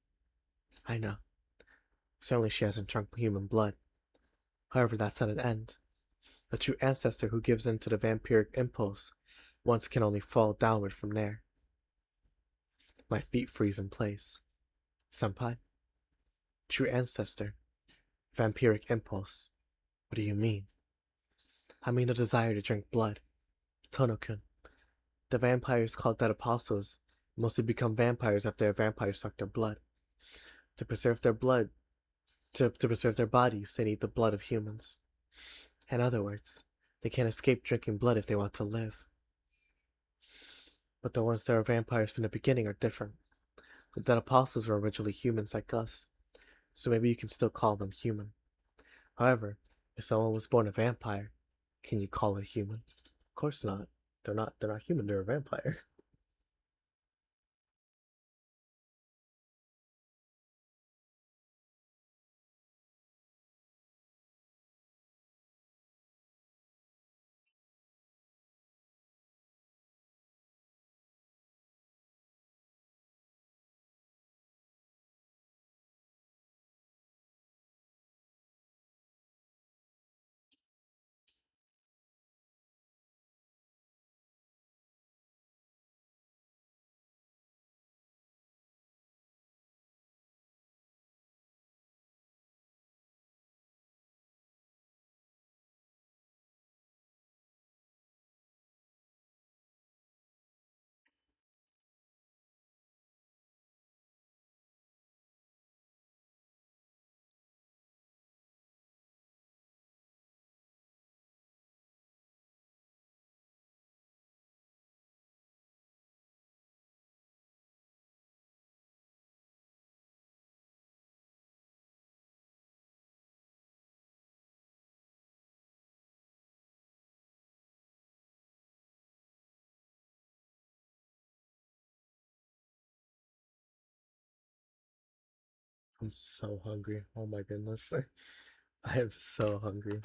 I know. Certainly she hasn't drunk human blood. However, that's at an end. A true ancestor who gives in to the vampiric impulse once can only fall downward from there. My feet freeze in place. Senpai? True ancestor. Vampiric impulse. What do you mean? I mean the desire to drink blood. Tono-kun. The vampires called dead apostles mostly become vampires after a vampire sucked their blood. To preserve their blood, to preserve their bodies, they need the blood of humans. In other words, they can't escape drinking blood if they want to live. But the ones that are vampires from the beginning are different. The dead apostles were originally humans like us, so maybe you can still call them human. However, if someone was born a vampire, can you call it human? Of course not. They're not human, they're a vampire. I'm so hungry. Oh my goodness. I am so hungry.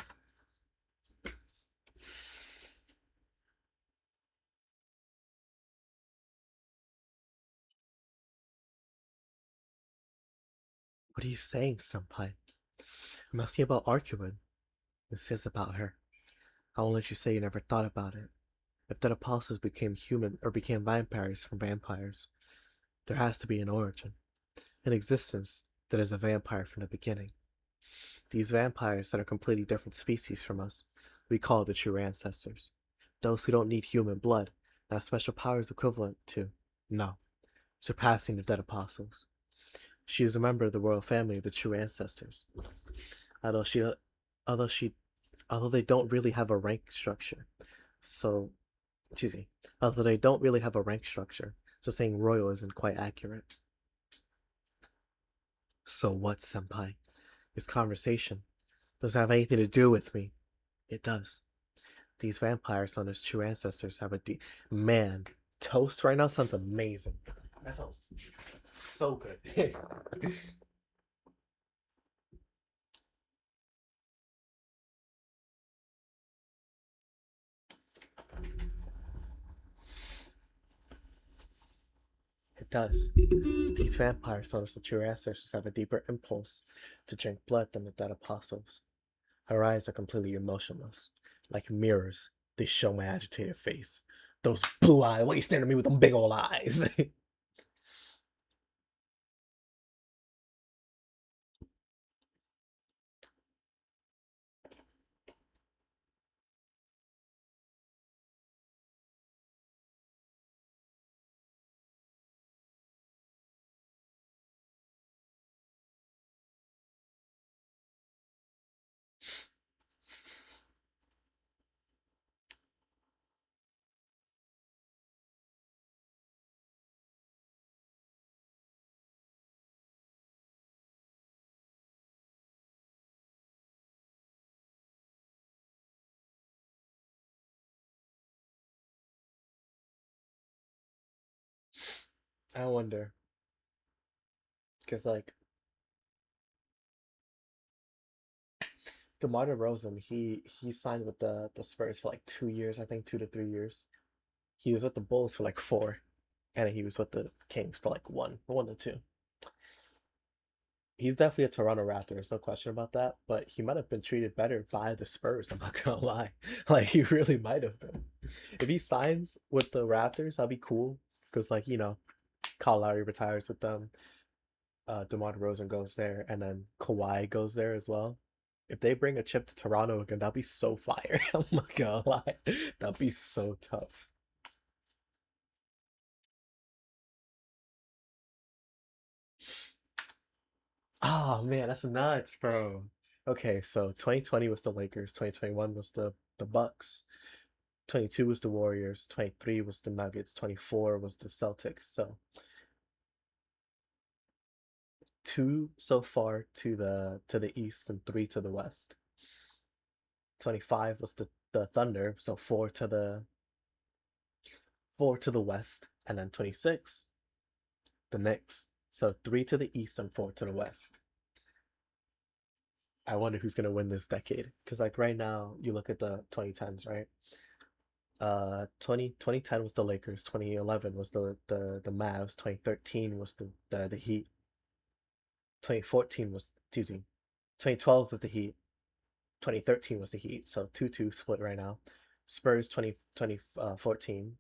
What are you saying, senpai? I'm asking about Arcueid. This is about her. I won't let you say you never thought about it. If dead apostles became human or became vampires from vampires, there has to be an origin, an existence that is a vampire from the beginning. These vampires that are completely different species from us, we call the true ancestors. Those who don't need human blood, and have special powers equivalent to, no, surpassing the dead apostles. She is a member of the royal family of the true ancestors. Although she, although she, although they don't really have a rank structure, so, excuse me, although they don't really have a rank structure, so saying royal isn't quite accurate. So what, senpai? This conversation doesn't have anything to do with me. It does. These vampires on his true ancestors have a deep man. Toast right now sounds amazing. That sounds so good. It does. These vampires on his true ancestors have a deeper impulse to drink blood than the dead apostles. Her eyes are completely emotionless. Like mirrors, they show my agitated face. Those blue eyes, why are you staring at me with them big old eyes? I wonder, because like DeMar DeRozan, he signed with the Spurs for like 2 years, I think 2 to 3 years. He was with the Bulls for like four, and then he was with the Kings for like one to two. He's definitely a Toronto Raptor, there's no question about that. But he might have been treated better by the Spurs. I'm not gonna lie, like he really might have been. If he signs with the Raptors, that'd be cool. Because like Kyle Lowry retires with them, DeMar DeRozan goes there, and then Kawhi goes there as well. If they bring a chip to Toronto again, that'd be so fire. I'm not gonna lie, that'd be so tough. Oh man, that's nuts, bro. Okay, so 2020 was the Lakers, 2021 was the Bucks, 22 was the Warriors, 23 was the Nuggets, 24 was the Celtics. So two so far to the East and three to the West. 25 was the Thunder, so four to the West, and then 26 the Knicks. So three to the East and four to the West. I wonder who's gonna win this decade. Because like right now, you look at the 2010s, right? 2010 was the Lakers, 2011 was the Mavs, 2013 was the Heat, 2014 was excuse me, 2012 was the Heat, 2013 was the Heat, so 2-2 split right now. Spurs 2014,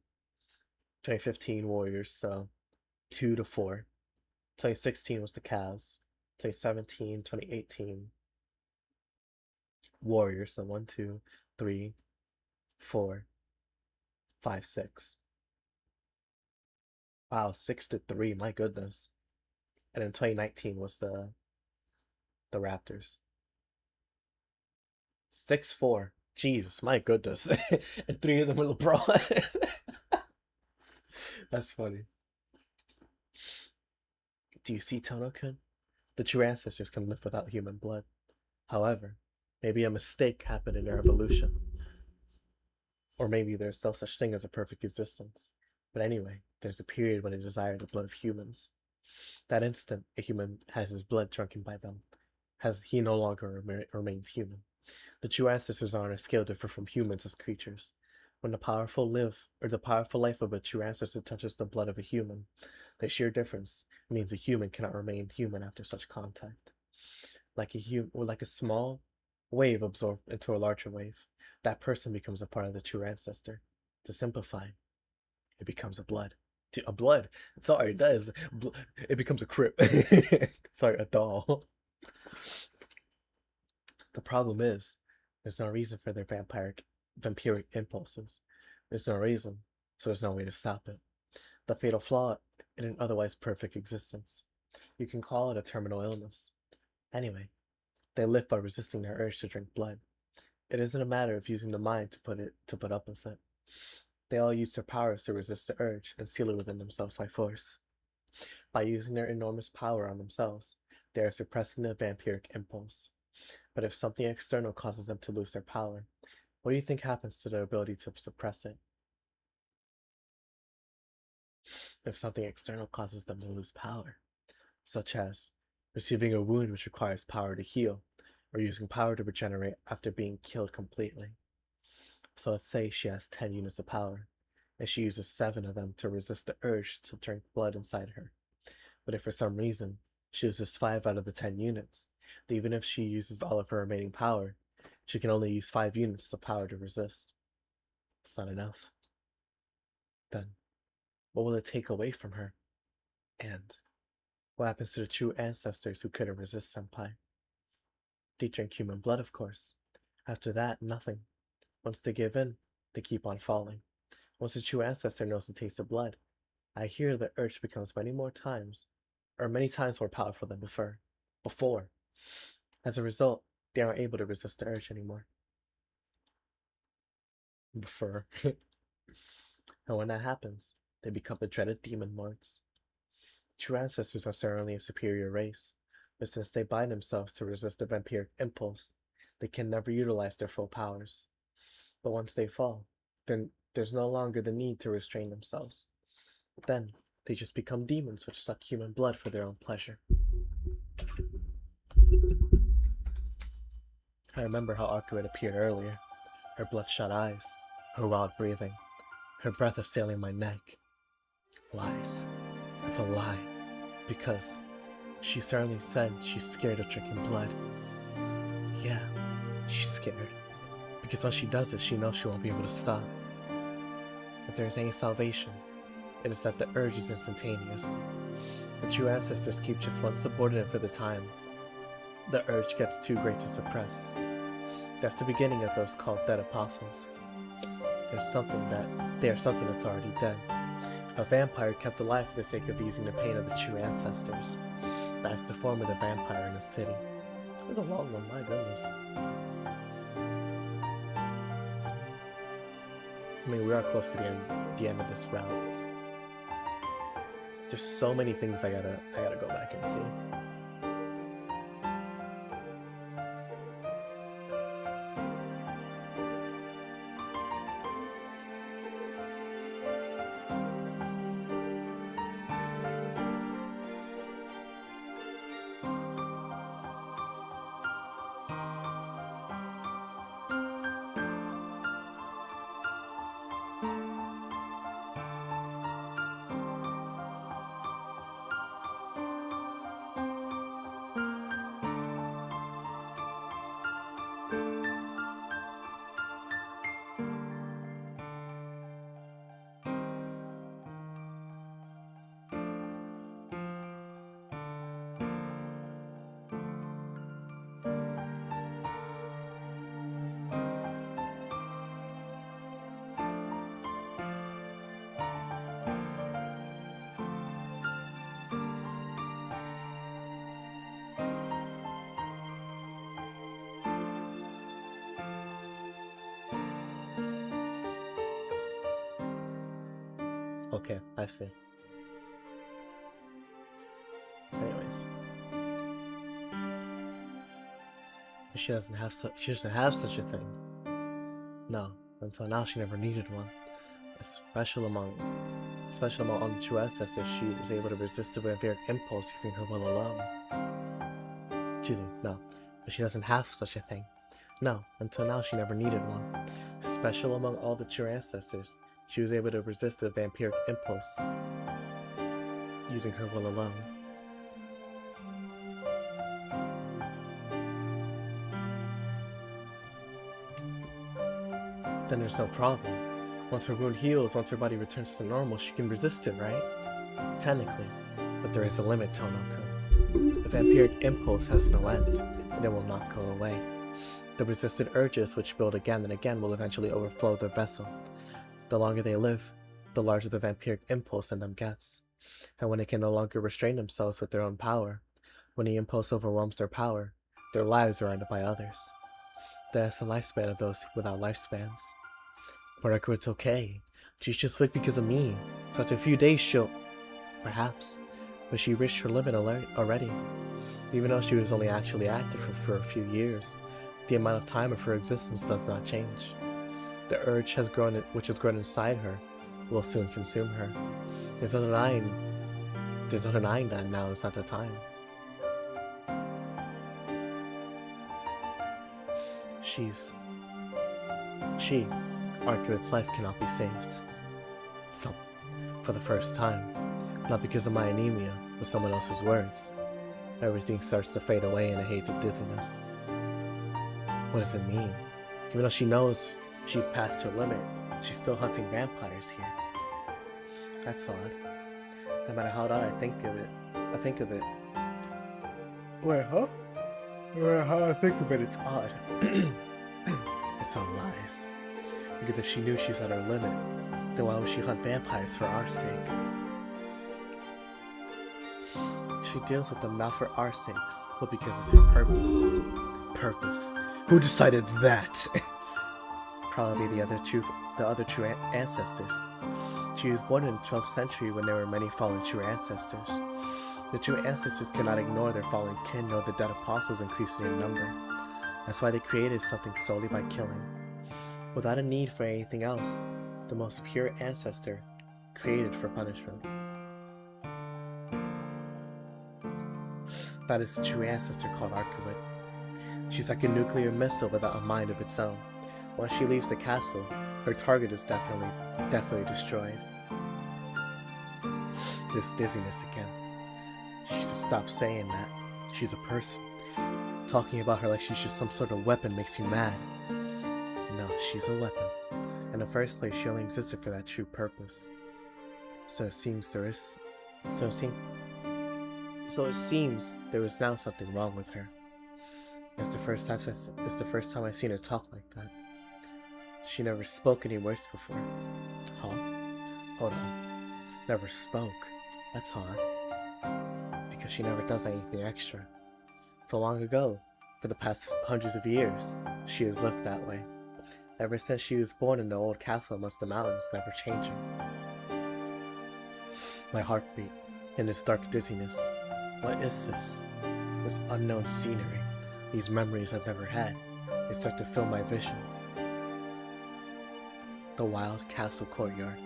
2015 Warriors, so 2-4. 2016 was the Cavs, 2017, 2018 Warriors, so 1, 2, 3, 4, 5, 6. Wow, 6-3, my goodness. And then 2019 was the Raptors. 6-4. Jesus, my goodness. And three of them were LeBron. That's funny. Do you see, Tono-kun? The true ancestors can live without human blood. However, maybe a mistake happened in their evolution. Or maybe there's no such thing as a perfect existence. But anyway, there's a period when they desire the blood of humans. That instant, a human has his blood drunken by them. He no longer remains human. The true ancestors are on a scale different from humans as creatures. When the powerful life of a true ancestor touches the blood of a human, the sheer difference means a human cannot remain human after such contact. Like a small wave absorbed into a larger wave, that person becomes a part of the true ancestor. To simplify, it becomes a blood. A blood. Sorry, it does. It becomes a crip. Sorry, a doll. The problem is, there's no reason for their vampiric impulses. There's no reason, so there's no way to stop it. The fatal flaw in an otherwise perfect existence. You can call it a terminal illness. Anyway, they live by resisting their urge to drink blood. It isn't a matter of using the mind to put up with it. They all use their powers to resist the urge and seal it within themselves by force. By using their enormous power on themselves, they are suppressing the vampiric impulse. But if something external causes them to lose their power, what do you think happens to their ability to suppress it? If something external causes them to lose power, such as receiving a wound which requires power to heal, or using power to regenerate after being killed completely. So let's say she has 10 units of power, and she uses 7 of them to resist the urge to drink blood inside her. But if for some reason she uses 5 out of the 10 units, then even if she uses all of her remaining power, she can only use 5 units of power to resist. It's not enough. Then, what will it take away from her? And what happens to the true ancestors who couldn't resist Senpai? They drink human blood, of course. After that, nothing. Once they give in, they keep on falling. Once a true ancestor knows the taste of blood, I hear the urge becomes many times more powerful than before. As a result, they aren't able to resist the urge anymore. Before. And when that happens, they become the dreaded demon lords. True ancestors are certainly a superior race, but since they bind themselves to resist the vampiric impulse, they can never utilize their full powers. But once they fall, then there's no longer the need to restrain themselves. Then, they just become demons which suck human blood for their own pleasure. I remember how Arcueid appeared earlier. Her bloodshot eyes, her wild breathing, her breath assailing my neck. Lies. It's a lie. Because she certainly said she's scared of drinking blood. Yeah, she's scared. Because when she does it, she knows she won't be able to stop. If there is any salvation, it is that the urge is instantaneous. The true ancestors keep just one subordinate for the time. The urge gets too great to suppress. That's the beginning of those called dead apostles. They are something that's already dead. A vampire kept alive for the sake of easing the pain of the true ancestors. That's the form of the vampire in a city. It was a long one, my goodness. I mean, we are close to the end of this route. There's so many things I gotta go back and see. Okay, I see. Anyways, she doesn't have such a thing. No, until now she never needed one. Special among all the true ancestors, she was able to resist the vampiric impulse using her will alone. Excuse me, no. But she doesn't have such a thing. No, until now she never needed one. Special among all the true ancestors, she was able to resist the vampiric impulse using her will alone. Then there's no problem. Once her wound heals, once her body returns to normal, she can resist it, right? Technically. But there is a limit, Tonoku. The vampiric impulse has no end, and it will not go away. The resisted urges, which build again and again, will eventually overflow their vessel. The longer they live, the larger the vampiric impulse in them gets. And when they can no longer restrain themselves with their own power, when the impulse overwhelms their power, their lives are ended by others. That's the lifespan of those without lifespans. But Arcueid's okay. She's just weak because of me. So after a few days she'll... Perhaps. But she reached her limit already. Even though she was only actually active for a few years, the amount of time of her existence does not change. The urge which has grown inside her will soon consume her. There's no denying that now is not the time. Arcueid's life cannot be saved. For the first time. Not because of my anemia, but someone else's words. Everything starts to fade away in a haze of dizziness. What does it mean? Even though she knows she's past her limit, she's still hunting vampires here. That's odd. No matter how odd I think of it. Wait, huh? No matter how I think of it, it's odd. It's all lies. Because if she knew she's at her limit, then why would she hunt vampires for our sake? She deals with them not for our sakes, but because it's her purpose. Purpose? Who decided that? Probably the other true ancestors. She was born in the 12th century when there were many fallen true ancestors. The true ancestors could not ignore their fallen kin nor the dead apostles increasing in number. That's why they created something solely by killing. Without a need for anything else, the most pure ancestor created for punishment. That is the true ancestor called Arcueid. She's like a nuclear missile without a mind of its own. Once she leaves the castle, her target is definitely destroyed. This dizziness again. She should stop saying that. She's a person. Talking about her like she's just some sort of weapon makes you mad. No, she's a weapon. In the first place, she only existed for that true purpose. So it seems there is now something wrong with her. It's the first time I've seen her talk like that. She never spoke any words before. Huh? Hold on. Never spoke. That's odd. Because she never does anything extra. For long ago, for the past hundreds of years, she has lived that way. Ever since she was born in the old castle amongst the mountains, never changing. My heartbeat, in this dark dizziness. What is this? This unknown scenery. These memories I've never had. They start to fill my vision. The wild castle courtyard.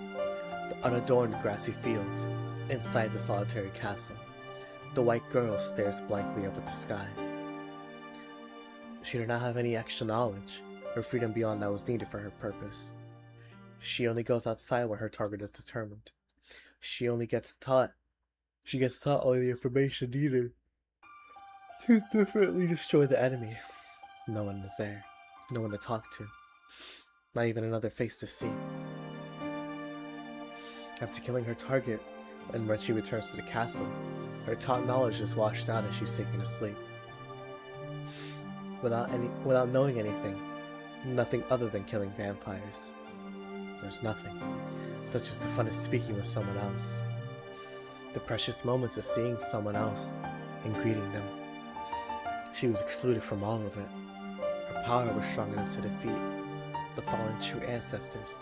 The unadorned grassy fields. Inside the solitary castle. The white girl stares blankly up at the sky. She did not have any extra knowledge, or freedom beyond that was needed for her purpose. She only goes outside when her target is determined. She gets taught only the information needed to definitely destroy the enemy. No one is there. No one to talk to. Not even another face to see. After killing her target, and when she returns to the castle, her taught knowledge is washed out as she's taken to sleep. Without knowing anything, nothing other than killing vampires. There's nothing, such as the fun of speaking with someone else. The precious moments of seeing someone else and greeting them. She was excluded from all of it. Her power was strong enough to defeat the fallen true ancestors.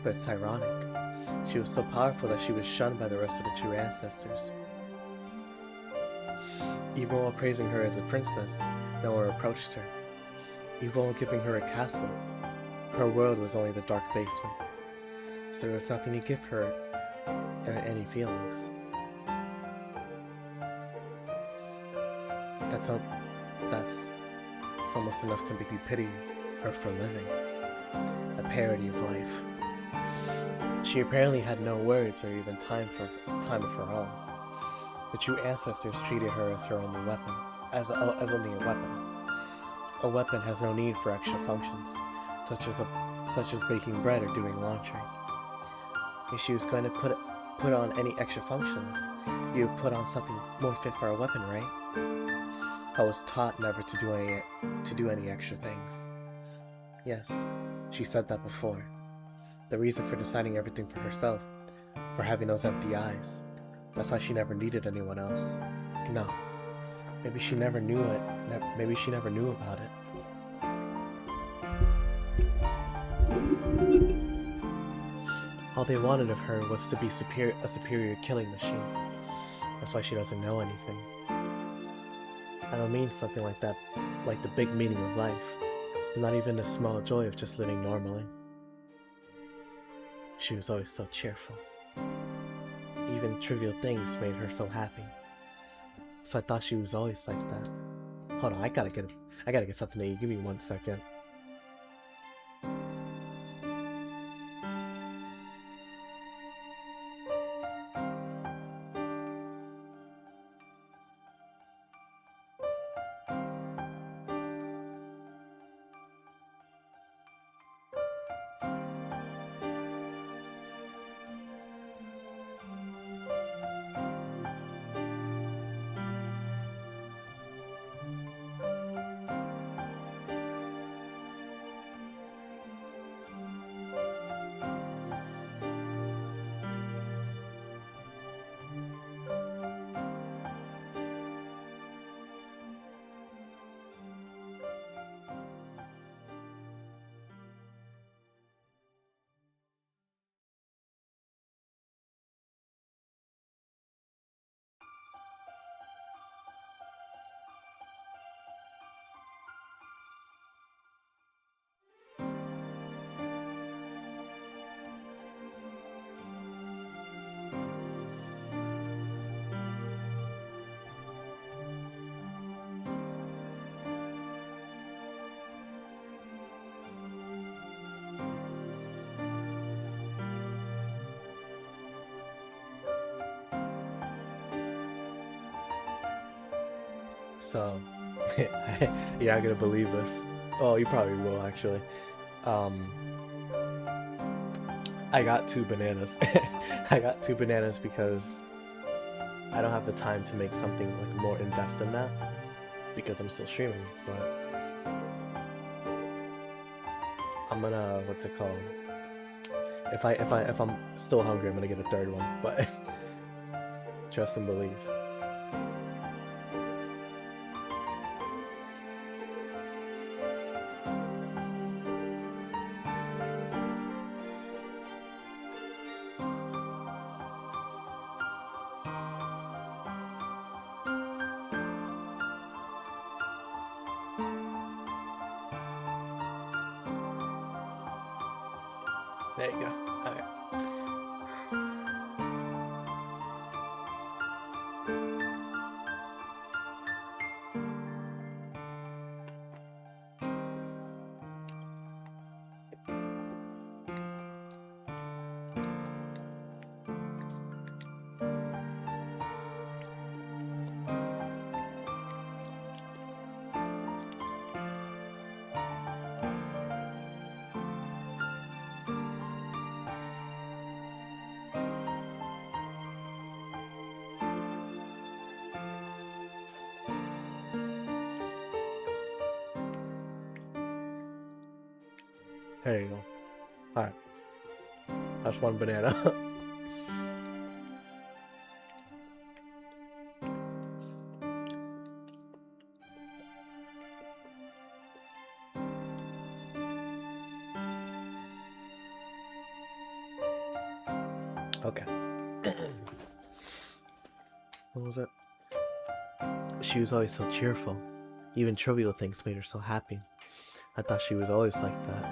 But it's ironic. She was so powerful that she was shunned by the rest of the true ancestors. Even while praising her as a princess, no one approached her. Even while giving her a castle, her world was only the dark basement. so there was nothing to give her any feelings. That's it's almost enough to make me pity her for living. A parody of life. She apparently had no words or even time of her own. The true ancestors treated her as her only weapon, as only a weapon. A weapon has no need for extra functions, such as baking bread or doing laundry. If she was going to put on any extra functions, you would put on something more fit for a weapon, right? I was taught never to do any extra things. Yes, she said that before. The reason for deciding everything for herself, for having those empty eyes. That's why she never needed anyone else. No, maybe she never knew it. Maybe she never knew about it. All they wanted of her was to be a superior killing machine. That's why she doesn't know anything. I don't mean something like that, like the big meaning of life, not even the small joy of just living normally. She was always so cheerful. Even trivial things made her so happy. So I thought she was always like that. Hold on, I gotta get something to eat. Give me 1 second. So, you're not gonna believe this. Oh, you probably will actually. I got 2 bananas. I got 2 bananas because I don't have the time to make something like more in depth than that because I'm still streaming. But I'm gonna, what's it called? If I'm still hungry, I'm gonna get a 3rd one. But trust and believe. There you go. Okay. There you go. Alright. That's 1 banana. Okay. What was it? She was always so cheerful. Even trivial things made her so happy. I thought she was always like that,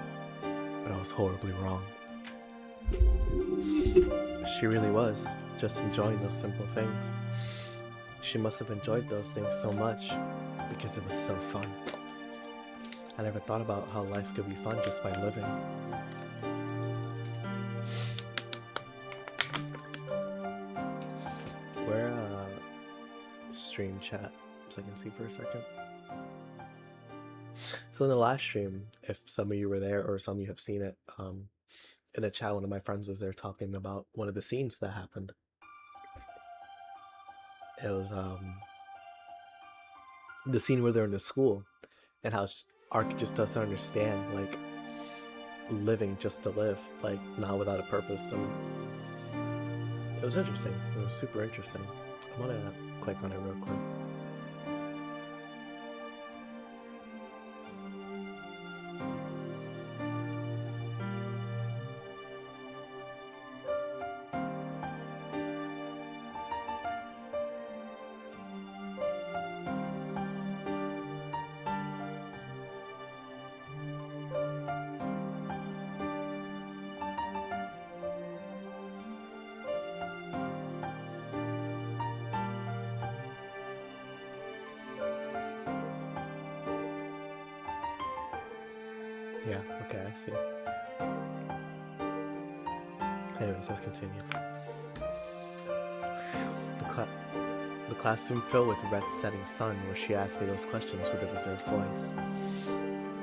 but I was horribly wrong. She really was, just enjoying those simple things. She must have enjoyed those things so much because it was so fun. I never thought about how life could be fun just by living. Where, stream chat, so I can see for a second. So in the last stream, if some of you were there or some of you have seen it, in a chat, one of my friends was there talking about one of the scenes that happened. It was, the scene where they're in the school, and how Arc just doesn't understand, like, living just to live, like, not without a purpose, and it was interesting. It was super interesting. I'm gonna click on it real quick. Yeah, okay, I see. Anyways, let's continue. The classroom filled with red setting sun, where she asked me those questions with a reserved voice.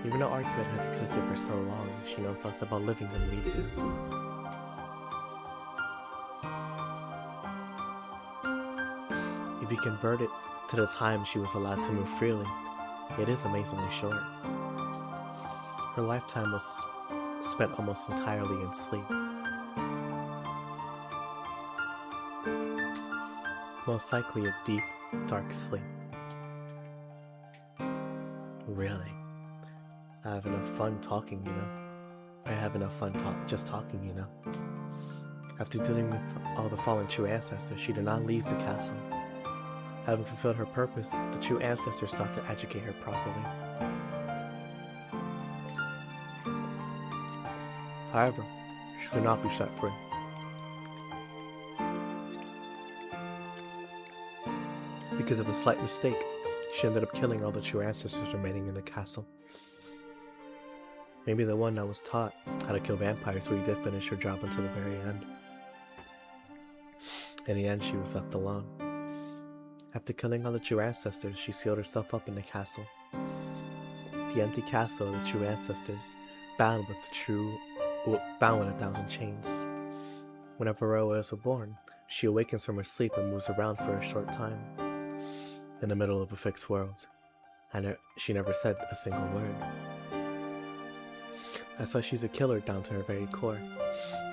Even though Arcueid has existed for so long, she knows less about living than we do. If you convert it to the time she was allowed to move freely, it is amazingly short. Her lifetime was spent almost entirely in sleep. Most likely a deep, dark sleep. Really? I have enough fun talking, you know? I have enough fun just talking, you know? After dealing with all the fallen true ancestors, she did not leave the castle. Having fulfilled her purpose, the true ancestors sought to educate her properly. However, she could not be set free. Because of a slight mistake, she ended up killing all the true ancestors remaining in the castle. Maybe the one that was taught how to kill vampires really did finish her job until the very end. In the end, she was left alone. After killing all the true ancestors, she sealed herself up in the castle. The empty castle of the true ancestors, bound with 1,000 chains. Whenever Roa is reborn, she awakens from her sleep and moves around for a short time. In the middle of a fixed world, and she never said a single word. That's why she's a killer down to her very core.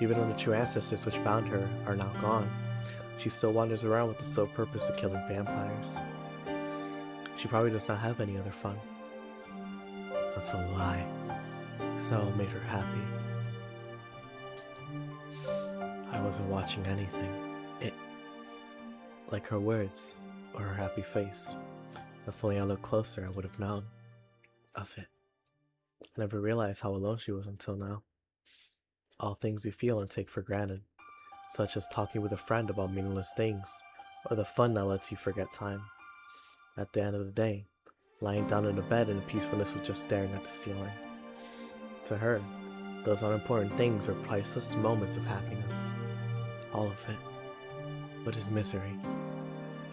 Even though the true ancestors which bound her are now gone, she still wanders around with the sole purpose of killing vampires. She probably does not have any other fun. That's a lie. So made her happy. I wasn't watching anything. Like her words, or her happy face. If only I looked closer, I would have known of it. I never realized how alone she was until now. All things we feel and take for granted, such as talking with a friend about meaningless things, or the fun that lets you forget time. At the end of the day, lying down in a bed in peacefulness with just staring at the ceiling. To her, those unimportant things are priceless moments of happiness. All of it. What is misery?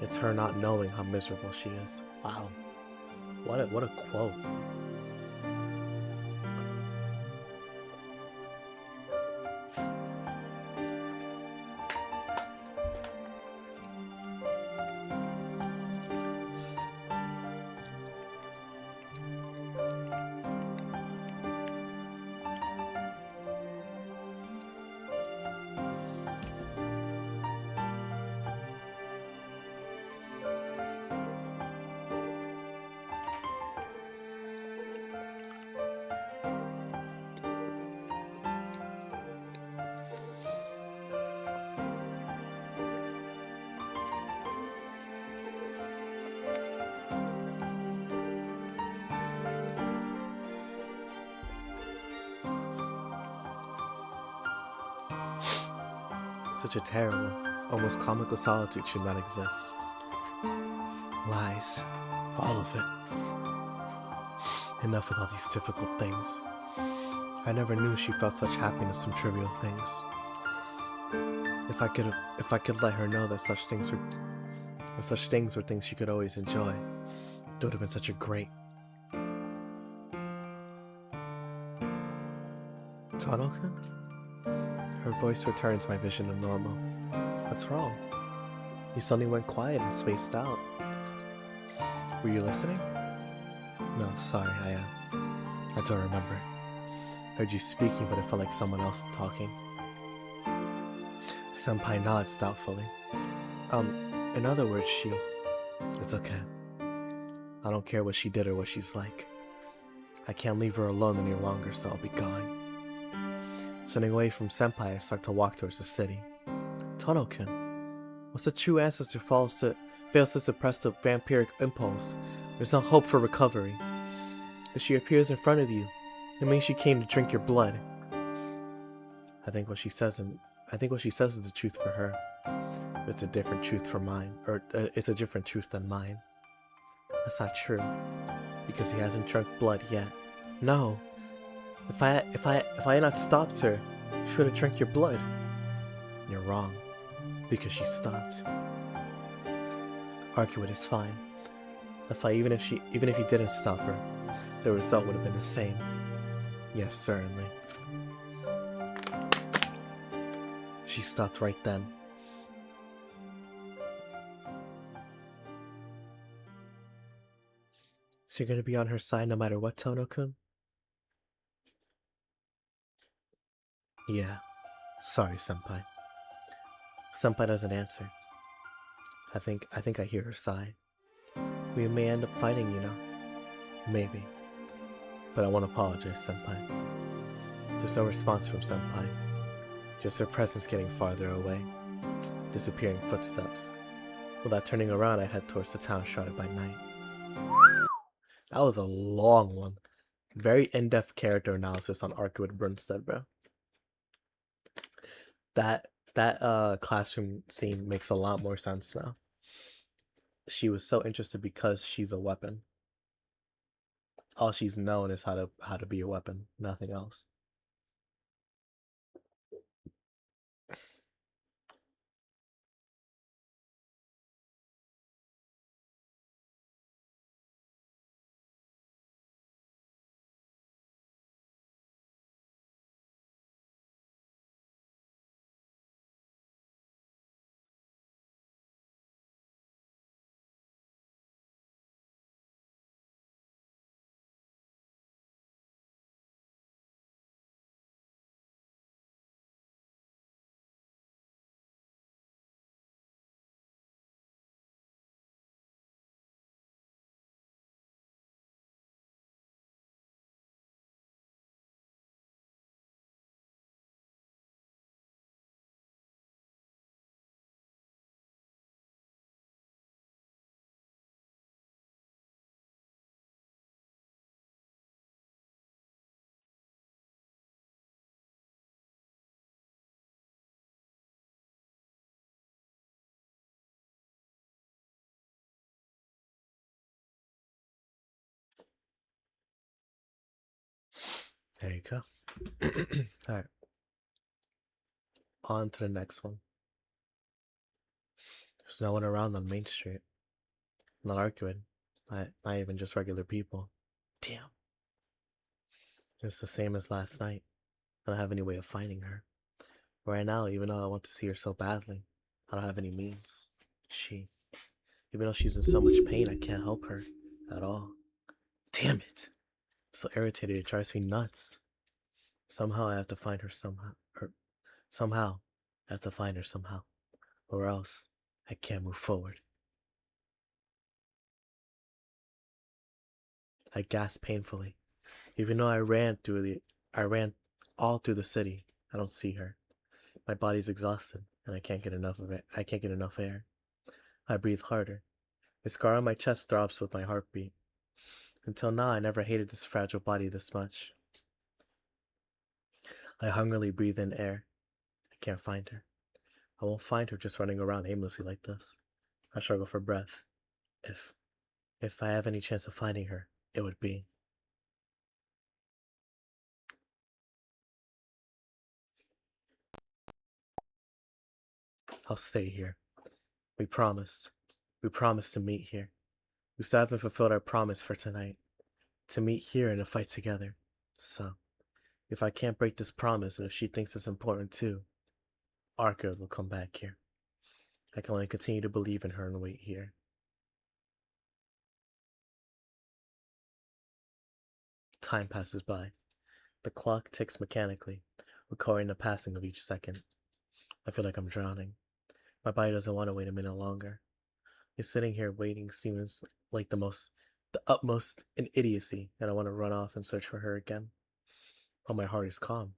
It's her not knowing how miserable she is. Wow. What a quote. Such a terrible, almost comical solitude should not exist. Lies. All of it. Enough with all these difficult things. I never knew she felt such happiness from trivial things. If I could let her know that such things were things she could always enjoy, it would have been such a great. Tanoka? Her voice returns my vision to normal. What's wrong? You suddenly went quiet and spaced out. Were you listening? No, sorry, I don't remember. Heard you speaking, but it felt like someone else talking. Senpai nods doubtfully. In other words, it's okay. I don't care what she did or what she's like. I can't leave her alone any longer, so I'll be gone. Turning away from Senpai, I start to walk towards the city. Tono-kun, once a true ancestor fails to suppress the vampiric impulse, there's no hope for recovery. If she appears in front of you, it means she came to drink your blood. I think what she says is the truth for her. It's a different truth for mine, it's a different truth than mine. That's not true, because he hasn't drunk blood yet. No, if I had not stopped her, she would have drank your blood. You're wrong, because she stopped. Arcueid is fine. That's why even if you didn't stop her, the result would have been the same. Yes, certainly. She stopped right then. So you're gonna be on her side no matter what, Tono-kun? Yeah. Sorry, Senpai. Senpai doesn't answer. I think I hear her sigh. We may end up fighting, you know. Maybe. But I won't apologize, Senpai. There's no response from Senpai. Just her presence getting farther away. Disappearing footsteps. Without turning around, I head towards the town shrouded by night. That was a long one. Very in-depth character analysis on Arcueid Brunstead, bro. That classroom scene makes a lot more sense now. She was so interested because she's a weapon. All she's known is how to be a weapon, nothing else. There you go. Alright. On to the next one. There's no one around on Main Street. Not Arcueid. Not even just regular people. Damn. It's the same as last night. I don't have any way of finding her. Right now, even though I want to see her so badly, I don't have any means. Even though she's in so much pain, I can't help her at all. Damn it. I'm so irritated, it drives me nuts. Somehow I have to find her somehow. I have to find her somehow. Or else I can't move forward. I gasp painfully. Even though I ran all through the city, I don't see her. My body's exhausted, and I can't get enough of it. I can't get enough air. I breathe harder. The scar on my chest throbs with my heartbeat. Until now, I never hated this fragile body this much. I hungrily breathe in air. I can't find her. I won't find her just running around aimlessly like this. I struggle for breath. If if I have any chance of finding her, it would be. I'll stay here. We promised. We promised to meet here. We still haven't fulfilled our promise for tonight. To meet here and to fight together. So, if I can't break this promise and if she thinks it's important too, Arcueid will come back here. I can only continue to believe in her and wait here. Time passes by. The clock ticks mechanically, recording the passing of each second. I feel like I'm drowning. My body doesn't want to wait a minute longer. Just sitting here waiting seems like the utmost in idiocy, and I want to run off and search for her again. But my heart is calm.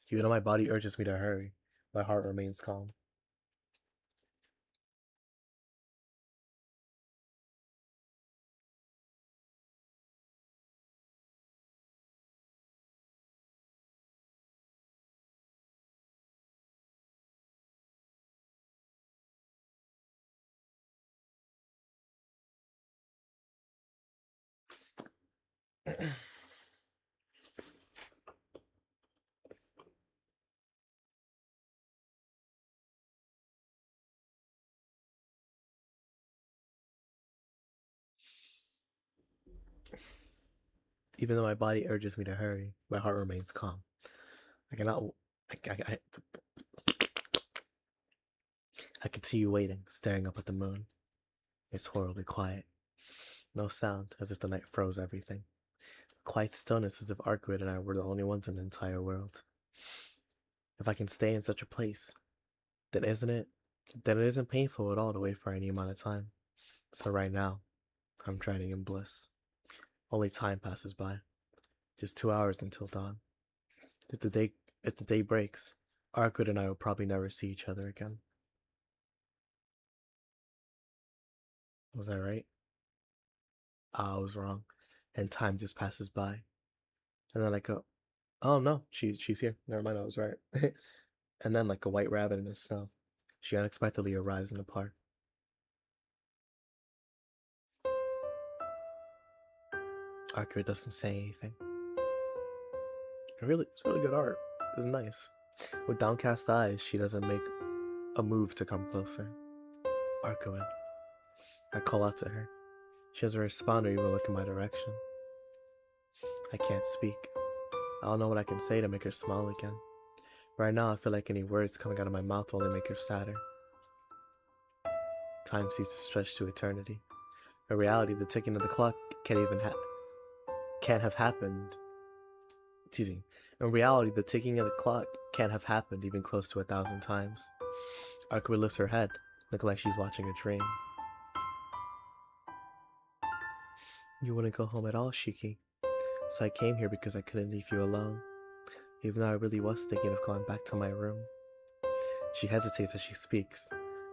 Even though my body urges me to hurry, my heart remains calm. Even though my body urges me to hurry, my heart remains calm. I cannot. I continue waiting, staring up at the moon. It's horribly quiet. No sound, as if the night froze everything. A quiet stillness, as if Arcueid and I were the only ones in the entire world. If I can stay in such a place, then it isn't painful at all to wait for any amount of time. So right now, I'm drowning in bliss. Only time passes by. Just 2 hours until dawn. If the day breaks, Arcueid and I will probably never see each other again. Was I right? I was wrong. And time just passes by. And then I go, oh no, she's here. Never mind, I was right. And then like a white rabbit in the snow, she unexpectedly arrives in the park. Arcueid doesn't say anything. It's really good art. It's nice. With downcast eyes, she doesn't make a move to come closer. Arcueid. I call out to her. She doesn't respond or even look in my direction. I can't speak. I don't know what I can say to make her smile again. Right now, I feel like any words coming out of my mouth will only make her sadder. Time seems to stretch to eternity. In reality, the ticking of the clock can't have happened. Excuse me. In reality, the ticking of the clock can't have happened even close to 1,000 times. Arcueid lifts her head, looking like she's watching a dream. You wouldn't go home at all, Shiki. So I came here because I couldn't leave you alone, even though I really was thinking of going back to my room. She hesitates as she speaks,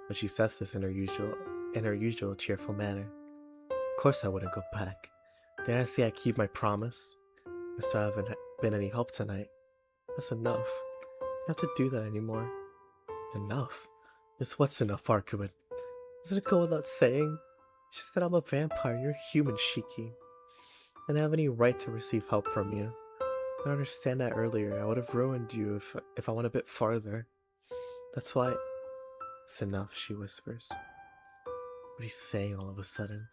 but she says this in her usual cheerful manner. Of course I wouldn't go back. Didn't I say I'd keep my promise? I still haven't been any help tonight. That's enough. You don't have to do that anymore. Enough? Just what's enough, Arcueid? Doesn't it go without saying? She said I'm a vampire, you're human, Shiki. I don't have any right to receive help from you. I understand that earlier. I would have ruined you if I went a bit farther. That's why... It's enough, she whispers. What are you saying all of a sudden?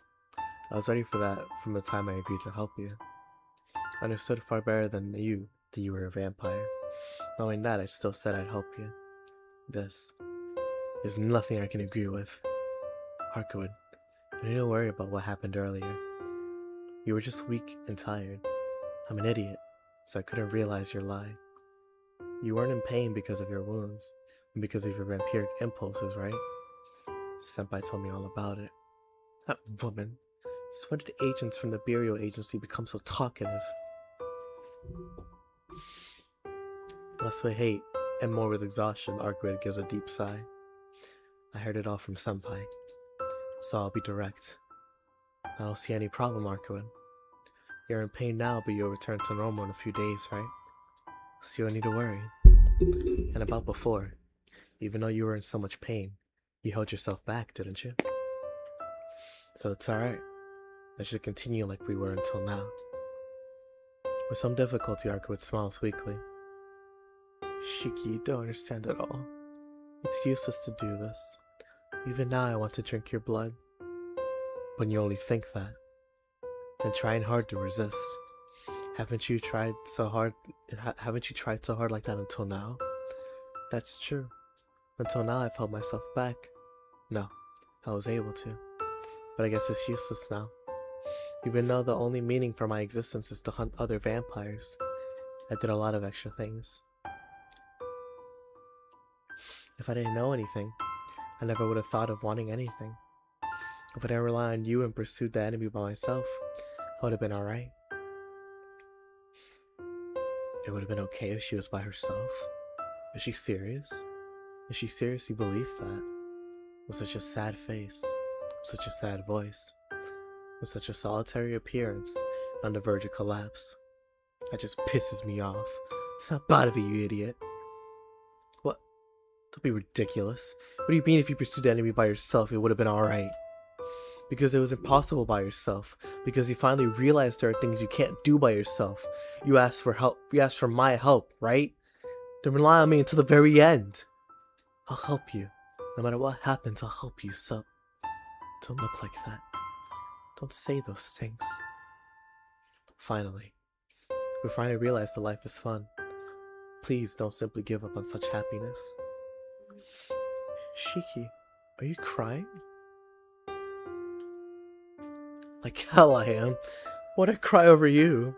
I was ready for that from the time I agreed to help you. I understood far better than you that you were a vampire. Knowing that, I still said I'd help you. This is nothing I can agree with. Arcueid, you need to worry about what happened earlier. You were just weak and tired. I'm an idiot, so I couldn't realize your lie. You weren't in pain because of your wounds, and because of your vampiric impulses, right? Senpai told me all about it. That woman. Since when did agents from the burial agency become so talkative? Less with hate, and more with exhaustion, Arcueid gives a deep sigh. I heard it all from Senpai, so I'll be direct. I don't see any problem, Arcueid. You're in pain now, but you'll return to normal in a few days, right? So you don't need to worry. And about before, even though you were in so much pain, you held yourself back, didn't you? So it's alright. Let's just continue like we were until now. With some difficulty, Arcueid smiles weakly. Shiki, you don't understand at all. It's useless to do this. Even now I want to drink your blood. When you only think that, then trying hard to resist. Haven't you tried so hard like that until now? That's true. Until now I've held myself back. No, I was able to. But I guess it's useless now. Even though the only meaning for my existence is to hunt other vampires, I did a lot of extra things. If I didn't know anything, I never would have thought of wanting anything. If I didn't rely on you and pursued the enemy by myself, I would have been alright. It would have been okay if she was by herself. Is she serious? Is she seriously believe that? With such a sad face, with such a sad voice, with such a solitary appearance, on the verge of collapse. That just pisses me off. Snap out of it, you idiot. What? Don't be ridiculous. What do you mean if you pursued the enemy by yourself, it would have been alright? Because it was impossible by yourself. Because you finally realized there are things you can't do by yourself. You asked for help. You asked for my help, right? Then rely on me until the very end. I'll help you. No matter what happens, I'll help you, so don't look like that. Don't say those things. Finally. We finally realized that life is fun. Please don't simply give up on such happiness. Shiki, are you crying? Like hell I am. Why'd I cry over you?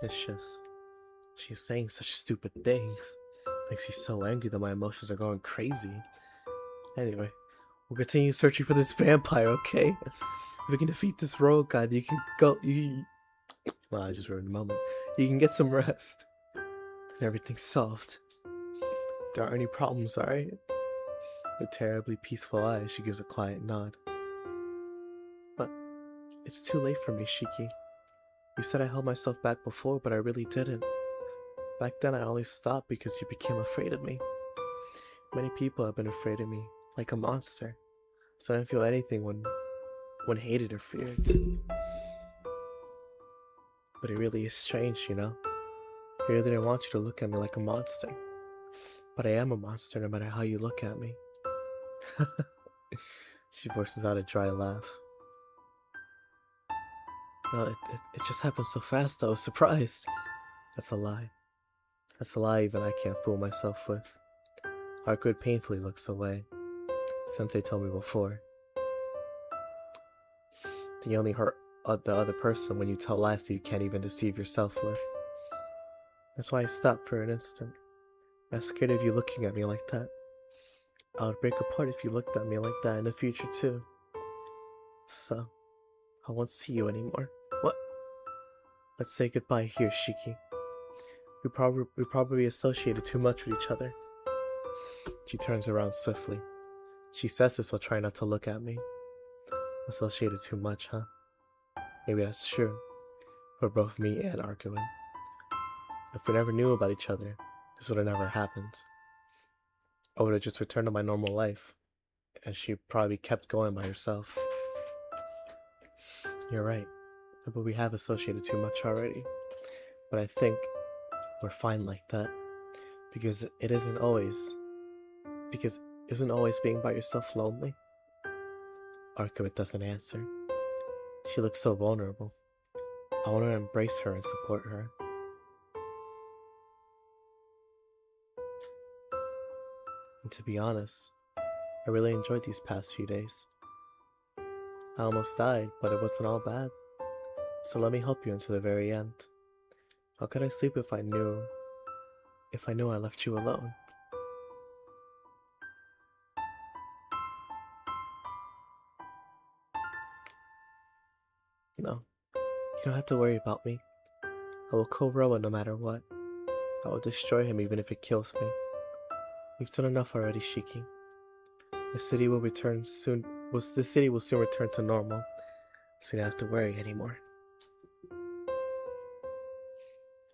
It's just, she's saying such stupid things. Makes me so angry that my emotions are going crazy. Anyway, we'll continue searching for this vampire, okay? If we can defeat this rogue guy, you can go. Well, I just ruined the moment. You can get some rest. And everything's solved. There aren't any problems, alright? With terribly peaceful eyes, she gives a quiet nod. But it's too late for me, Shiki. You said I held myself back before, but I really didn't. Back then I only stopped because you became afraid of me. Many people have been afraid of me, like a monster. So I didn't feel anything when hated or feared. But it really is strange, you know? I really didn't want you to look at me like a monster. But I am a monster no matter how you look at me. She forces out a dry laugh. No, it just happened so fast, I was surprised. That's a lie. That's a lie even I can't fool myself with. Arcueid painfully looks away. Sensei told me before. You only hurt the other person when you tell lies that you can't even deceive yourself with. That's why I stopped for an instant. I was scared of you looking at me like that. I would break apart if you looked at me like that in the future too. So, I won't see you anymore. What? Let's say goodbye here, Shiki. We probably associated too much with each other. She turns around swiftly. She says this while trying not to look at me. Associated too much, huh? Maybe that's true. For both me and Arcueid. If we never knew about each other, this would have never happened. I would have just returned to my normal life, and she probably kept going by herself. You're right, but we have associated too much already. But I think we're fine like that, because isn't always being by yourself lonely? Arcueid doesn't answer. She looks so vulnerable. I want to embrace her and support her. And to be honest, I really enjoyed these past few days. I almost died, but it wasn't all bad. So let me help you until the very end. How could I sleep if I knew I left you alone? No, you don't have to worry about me. I will kill Roa no matter what. I will destroy him even if it kills me. We've done enough already, Shiki. The city will soon return to normal, so you don't have to worry anymore.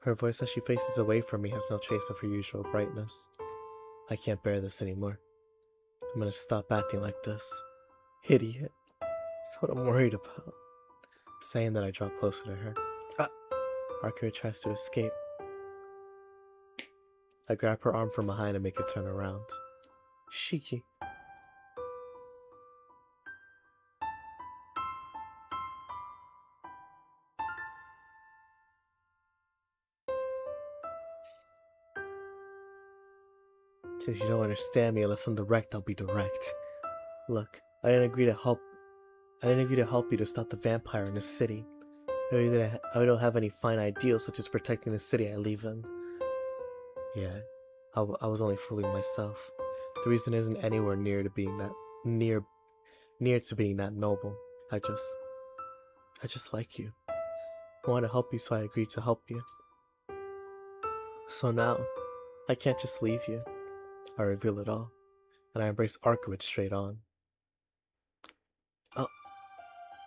Her voice as she faces away from me has no trace of her usual brightness. I can't bear this anymore. I'm gonna stop acting like this. Idiot. That's what I'm worried about. Saying that, I draw closer to her. Arcueid tries to escape. I grab her arm from behind and make her turn around. Shiki. Since you don't understand me unless I'm direct, I'll be direct. Look, I didn't agree to help you to stop the vampire in this city. I don't have any fine ideals such as protecting the city I live in. Yeah, I was only fooling myself. The reason isn't anywhere near to being that near to being that noble. I just like you. I want to help you, so I agreed to help you. So now, I can't just leave you. I reveal it all, and I embrace Arcueid straight on. Oh,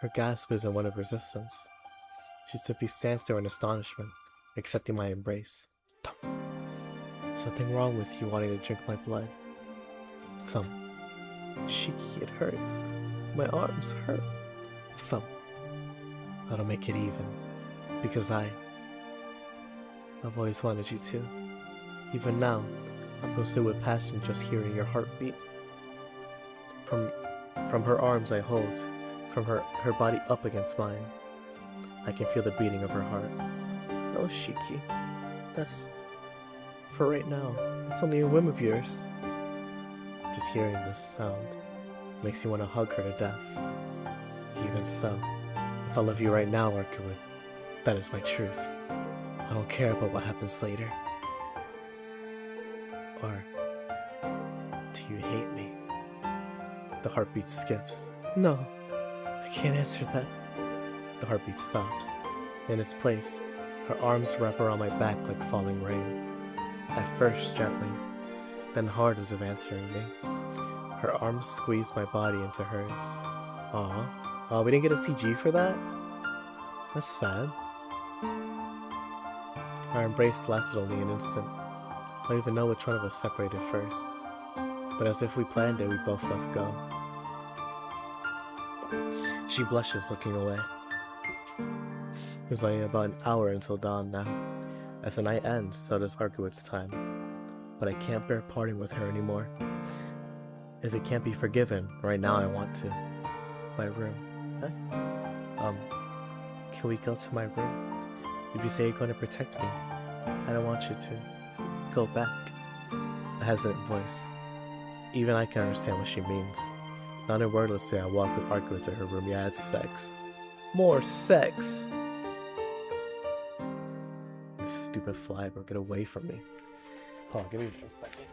her gasp isn't one of resistance. She simply stands there in astonishment, accepting my embrace. There's nothing wrong with you wanting to drink my blood. Thump. Shiki, it hurts. My arms hurt. Thump. That'll make it even. Because I've always wanted you to. Even now, I'm consumed with passion just hearing your heartbeat. From her arms I hold, from her body up against mine. I can feel the beating of her heart. No, Shiki. That's... for right now. It's only a whim of yours. Just hearing this sound makes me want to hug her to death. Even so, if I love you right now, Arcueid, that is my truth. I don't care about what happens later. Or do you hate me? The heartbeat skips. No, I can't answer that. The heartbeat stops. In its place, her arms wrap around my back like falling rain. At first gently, then hard as if answering me. Her arms squeeze my body into hers. Aw. Oh, we didn't get a CG for that? That's sad. Our embrace lasted only an instant. I don't even know which one of us separated first. But as if we planned it, we both let go. She blushes, looking away. It's only about an hour until dawn now. As the night ends, so does Arcueid's time. But I can't bear parting with her anymore. If it can't be forgiven, right now I want to. My room. Huh? Can we go to my room? If you say you're going to protect me, I don't want you to. Go back. A hesitant voice. Even I can understand what she means. Not wordlessly, I walk with Arcueid to her room. Yeah, it's sex. More sex! This stupid fly, bro, get away from me. Hold on, give me a second.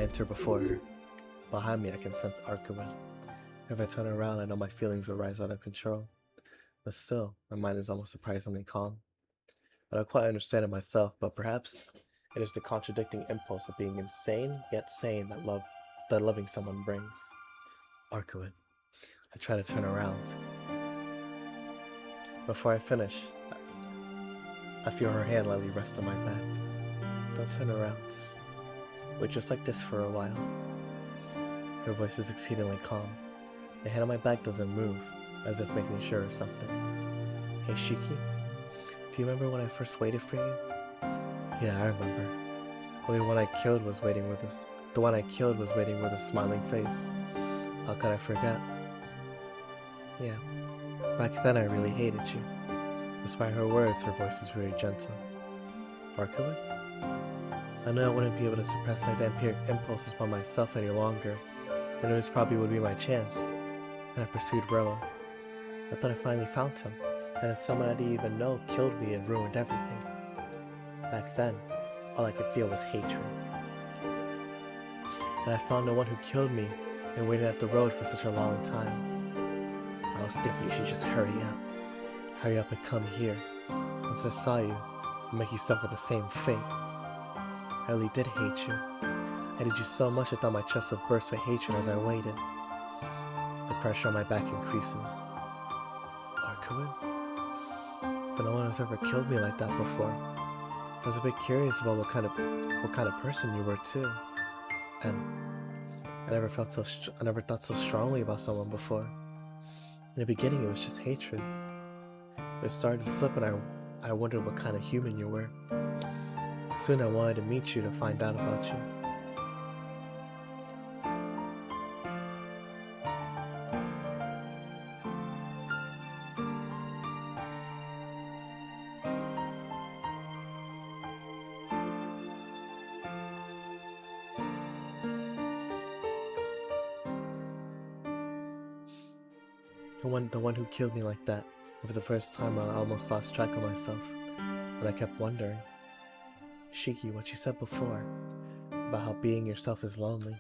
enter before her. Behind me, I can sense Arcueid. If I turn around, I know my feelings will rise out of control. But still, my mind is almost surprisingly calm. I don't quite understand it myself, but perhaps it is the contradicting impulse of being insane yet sane that loving someone brings. Arcueid. I try to turn around. Before I finish, I feel her hand lightly rest on my back. Don't turn around. Wait just like this for a while. Her voice is exceedingly calm. The hand on my back doesn't move, as if making sure of something. Hey Shiki, do you remember when I first waited for you? Yeah, I remember. Only one I killed was waiting with us. The one I killed was waiting with a smiling face. How could I forget? Yeah, back then I really hated you. Despite her words, her voice is very gentle. Arcueid? I knew I wouldn't be able to suppress my vampiric impulses by myself any longer, and this probably would be my chance. And I pursued Roa. I thought I finally found him, and that someone I didn't even know killed me and ruined everything. Back then, all I could feel was hatred. And I found the one who killed me and waited at the road for such a long time. I was thinking you should just hurry up. Hurry up and come here. Once I saw you, I'll make you suffer the same fate. I really did hate you. I hated you so much I thought my chest would burst with hatred as I waited. The pressure on my back increases. Arcueid? But no one has ever killed me like that before. I was a bit curious about what kind of person you were too. And I never thought so strongly about someone before. In the beginning it was just hatred. It started to slip and I wondered what kind of human you were. Soon I wanted to meet you to find out about you. The one who killed me like that. For the first time I almost lost track of myself, and I kept wondering. Shiki, what you said before, about how being yourself is lonely.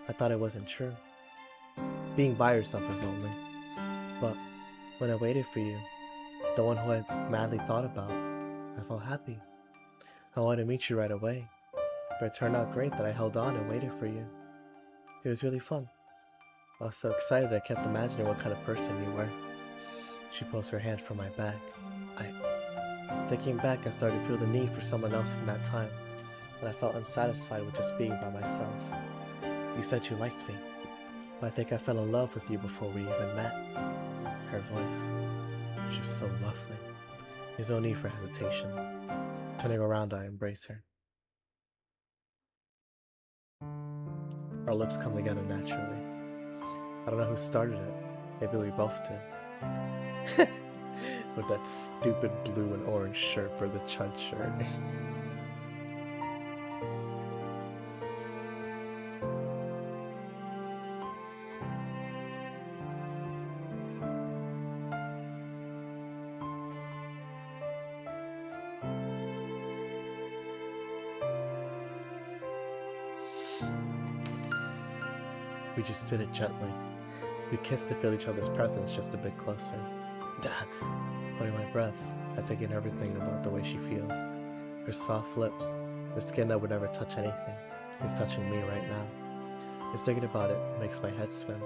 I thought it wasn't true. Being by yourself is lonely. But when I waited for you, the one who I madly thought about, I felt happy. I wanted to meet you right away, but it turned out great that I held on and waited for you. It was really fun. I was so excited I kept imagining what kind of person you were. She pulls her hand from my back. Thinking back, I started to feel the need for someone else from that time, and I felt unsatisfied with just being by myself. You said you liked me, but I think I fell in love with you before we even met. Her voice, she's so lovely. There's no need for hesitation. Turning around, I embrace her. Our lips come together naturally. I don't know who started it. Maybe we both did. With that stupid blue and orange shirt for the chud shirt. We just did it gently. We kissed to feel each other's presence just a bit closer. Holding my breath, I take in everything about the way she feels. Her soft lips, the skin that would never touch anything, is touching me right now. Just thinking about it makes my head swim.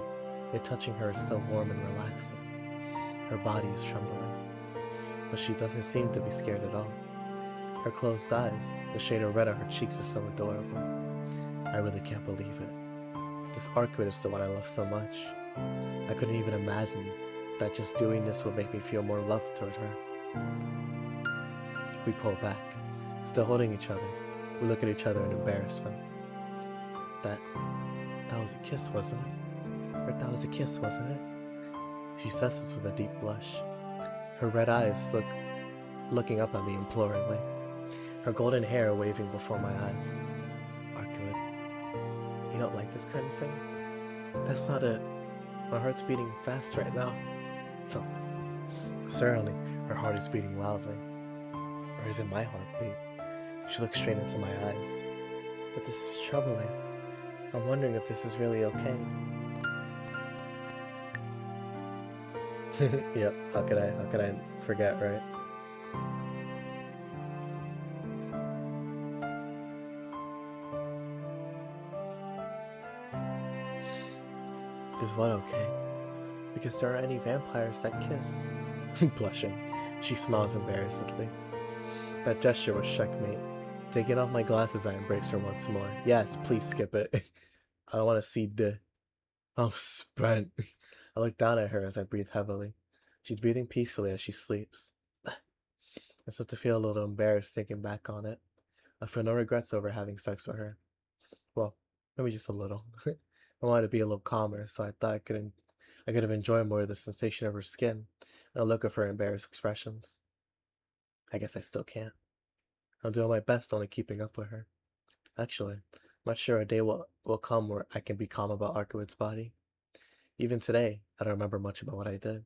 Yet touching her is so warm and relaxing. Her body is trembling, but she doesn't seem to be scared at all. Her closed eyes, the shade of red on her cheeks is so adorable. I really can't believe it. This Arcueid is the one I love so much. I couldn't even imagine that just doing this would make me feel more love toward her. We pull back, still holding each other. We look at each other in embarrassment. That was a kiss, wasn't it? Or that was a kiss, wasn't it? She says this with a deep blush. Her red eyes looking up at me imploringly. Her golden hair waving before my eyes. Arcueid, you don't like this kind of thing? That's not it. My heart's beating fast right now. Thump. Certainly, her heart is beating loudly. Or is it my heartbeat? She looks straight into my eyes. But this is troubling. I'm wondering if this is really okay. Yep, how could I forget, right? Is what okay? Because there aren't any vampires that kiss. Blushing, she smiles embarrassedly. That gesture was checkmate. Taking off my glasses, I embrace her once more. Yes, please skip it. I don't want to see the... I'm spent. I look down at her as I breathe heavily. She's breathing peacefully as she sleeps. I start to feel a little embarrassed thinking back on it. I feel no regrets over having sex with her. Well, maybe just a little. I wanted to be a little calmer, so I thought I could have enjoyed more of the sensation of her skin and the look of her embarrassed expressions. I guess I still can't. I'm doing my best only keeping up with her. Actually, I'm not sure a day will come where I can be calm about Arcueid's body. Even today, I don't remember much about what I did.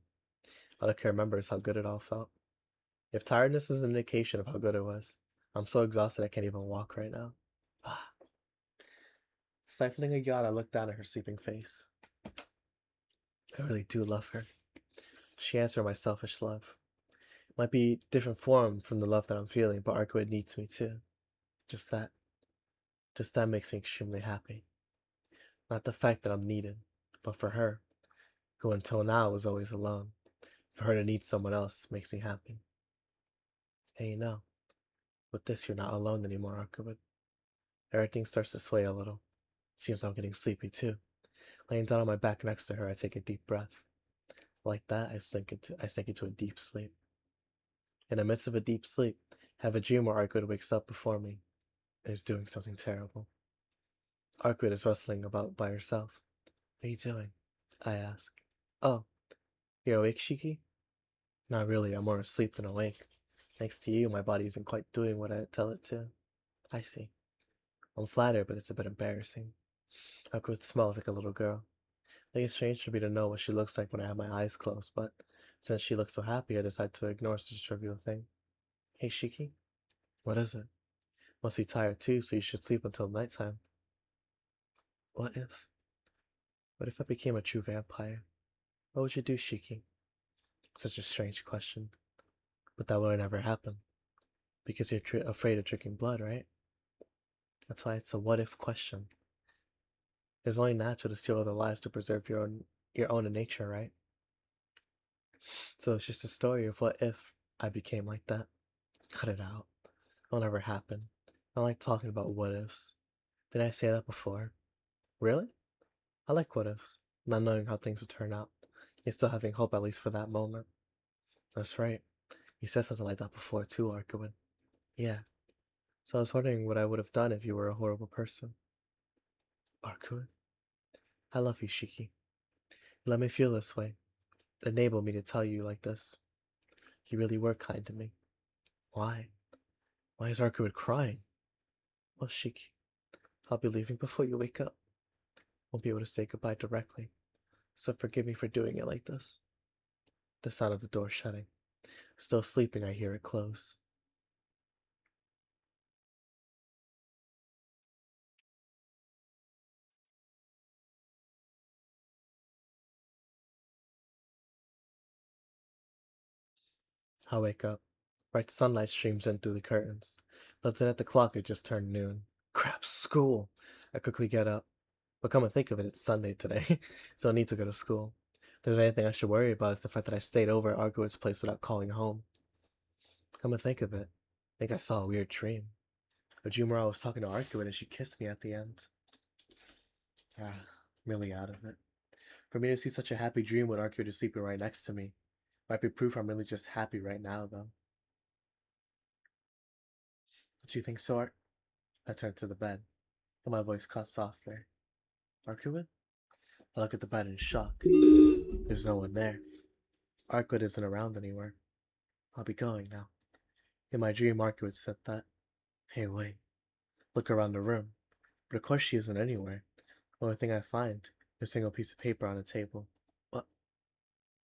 All I can remember is how good it all felt. If tiredness is an indication of how good it was, I'm so exhausted I can't even walk right now. Stifling a yawn, I look down at her sleeping face. I really do love her. She answered my selfish love. It might be different form from the love that I'm feeling, but Arcueid needs me too. Just that. Just that makes me extremely happy. Not the fact that I'm needed, but for her, who until now was always alone. For her to need someone else makes me happy. And with this you're not alone anymore, Arcueid. Everything starts to sway a little. Seems I'm getting sleepy too. Laying down on my back next to her, I take a deep breath. Like that, I sink into a deep sleep. In the midst of a deep sleep, I have a dream where Arcueid wakes up before me and is doing something terrible. Arcueid is rustling about by herself. What are you doing? I ask. Oh, you're awake, Shiki? Not really, I'm more asleep than awake. Thanks to you, my body isn't quite doing what I tell it to. I see. I'm flattered, but it's a bit embarrassing. Arcueid smells like a little girl. I think it's strange for me to know what she looks like when I have my eyes closed, but since she looks so happy, I decide to ignore such a trivial thing. Hey, Shiki? What is it? Must be tired too, so you should sleep until nighttime. What if? What if I became a true vampire? What would you do, Shiki? Such a strange question. But that would never happen. Because you're afraid of drinking blood, right? That's why it's a what if question. It's only natural to steal other lives to preserve your own nature, right? So it's just a story of what if I became like that. Cut it out. It'll never happen. I don't like talking about what ifs. Did I say that before? Really? I like what ifs. Not knowing how things will turn out. Yet still having hope at least for that moment. That's right. You said something like that before too, Arcueid. Yeah. So I was wondering what I would have done if you were a horrible person. Arcueid? I love you, Shiki. You let me feel this way. It enabled me to tell you like this. You really were kind to me. Why? Why is Arcueid crying? Well, Shiki, I'll be leaving before you wake up. Won't be able to say goodbye directly, so forgive me for doing it like this. The sound of the door shutting. Still sleeping, I hear it close. I wake up. Bright sunlight streams in through the curtains. Looking at the clock, it just turned noon. Crap, school! I quickly get up. But come and think of it, it's Sunday today, so I need to go to school. If there's anything I should worry about, is the fact that I stayed over at Arcueid's place without calling home. Come and think of it, I think I saw a weird dream. A dream where I was talking to Arcueid and she kissed me at the end. Ah, I'm really out of it. For me to see such a happy dream when Arcueid is sleeping right next to me might be proof I'm really just happy right now, though. Do you think so, Art? I turn to the bed, and my voice cuts softly. Arcueid? I look at the bed in shock. There's no one there. Arcueid isn't around anywhere. I'll be going now. In my dream, Arcueid said that. Hey, wait. Look around the room. But of course she isn't anywhere. The only thing I find is a single piece of paper on a table. What?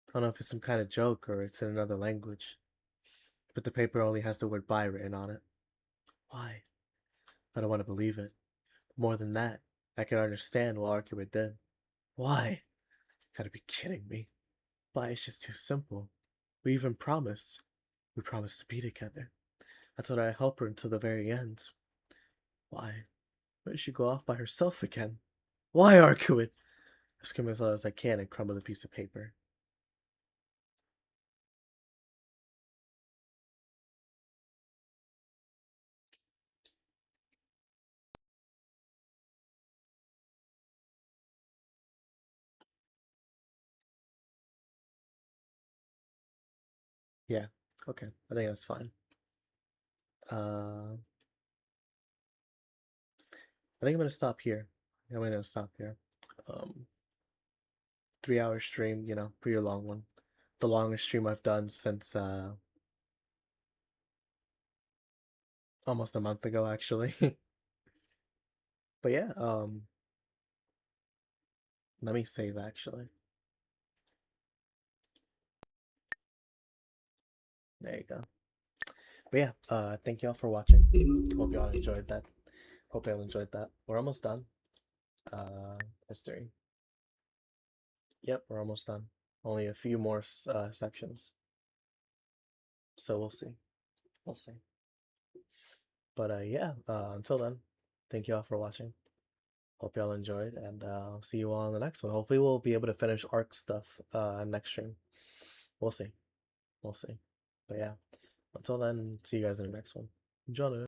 I don't know if it's some kind of joke or it's in another language. But the paper only has the word bye written on it. Why? I don't want to believe it. More than that, I can understand what Arcueid did. Why? Gotta be kidding me. Why, it's just too simple. We even promised. We promised to be together. I told her I'd help her until the very end. Why? Why did she go off by herself again? Why, Arcueid? I skim as loud as I can and crumble a piece of paper. Yeah, okay. I think that's fine. I think I'm gonna stop here. I'm gonna stop here. Um, 3 hour stream, pretty long one. The longest stream I've done since almost a month ago, actually. But yeah, let me save actually. There you go. But yeah, thank y'all for watching. Hope y'all enjoyed that. Hope y'all enjoyed that. We're almost done. History. Yep, we're almost done. Only a few more sections. So we'll see. We'll see. But yeah, until then, thank y'all for watching. Hope y'all enjoyed, and see you all on the next one. Hopefully, we'll be able to finish arc stuff next stream. We'll see. We'll see. But yeah, until then, see you guys in the next one. Enjoy it.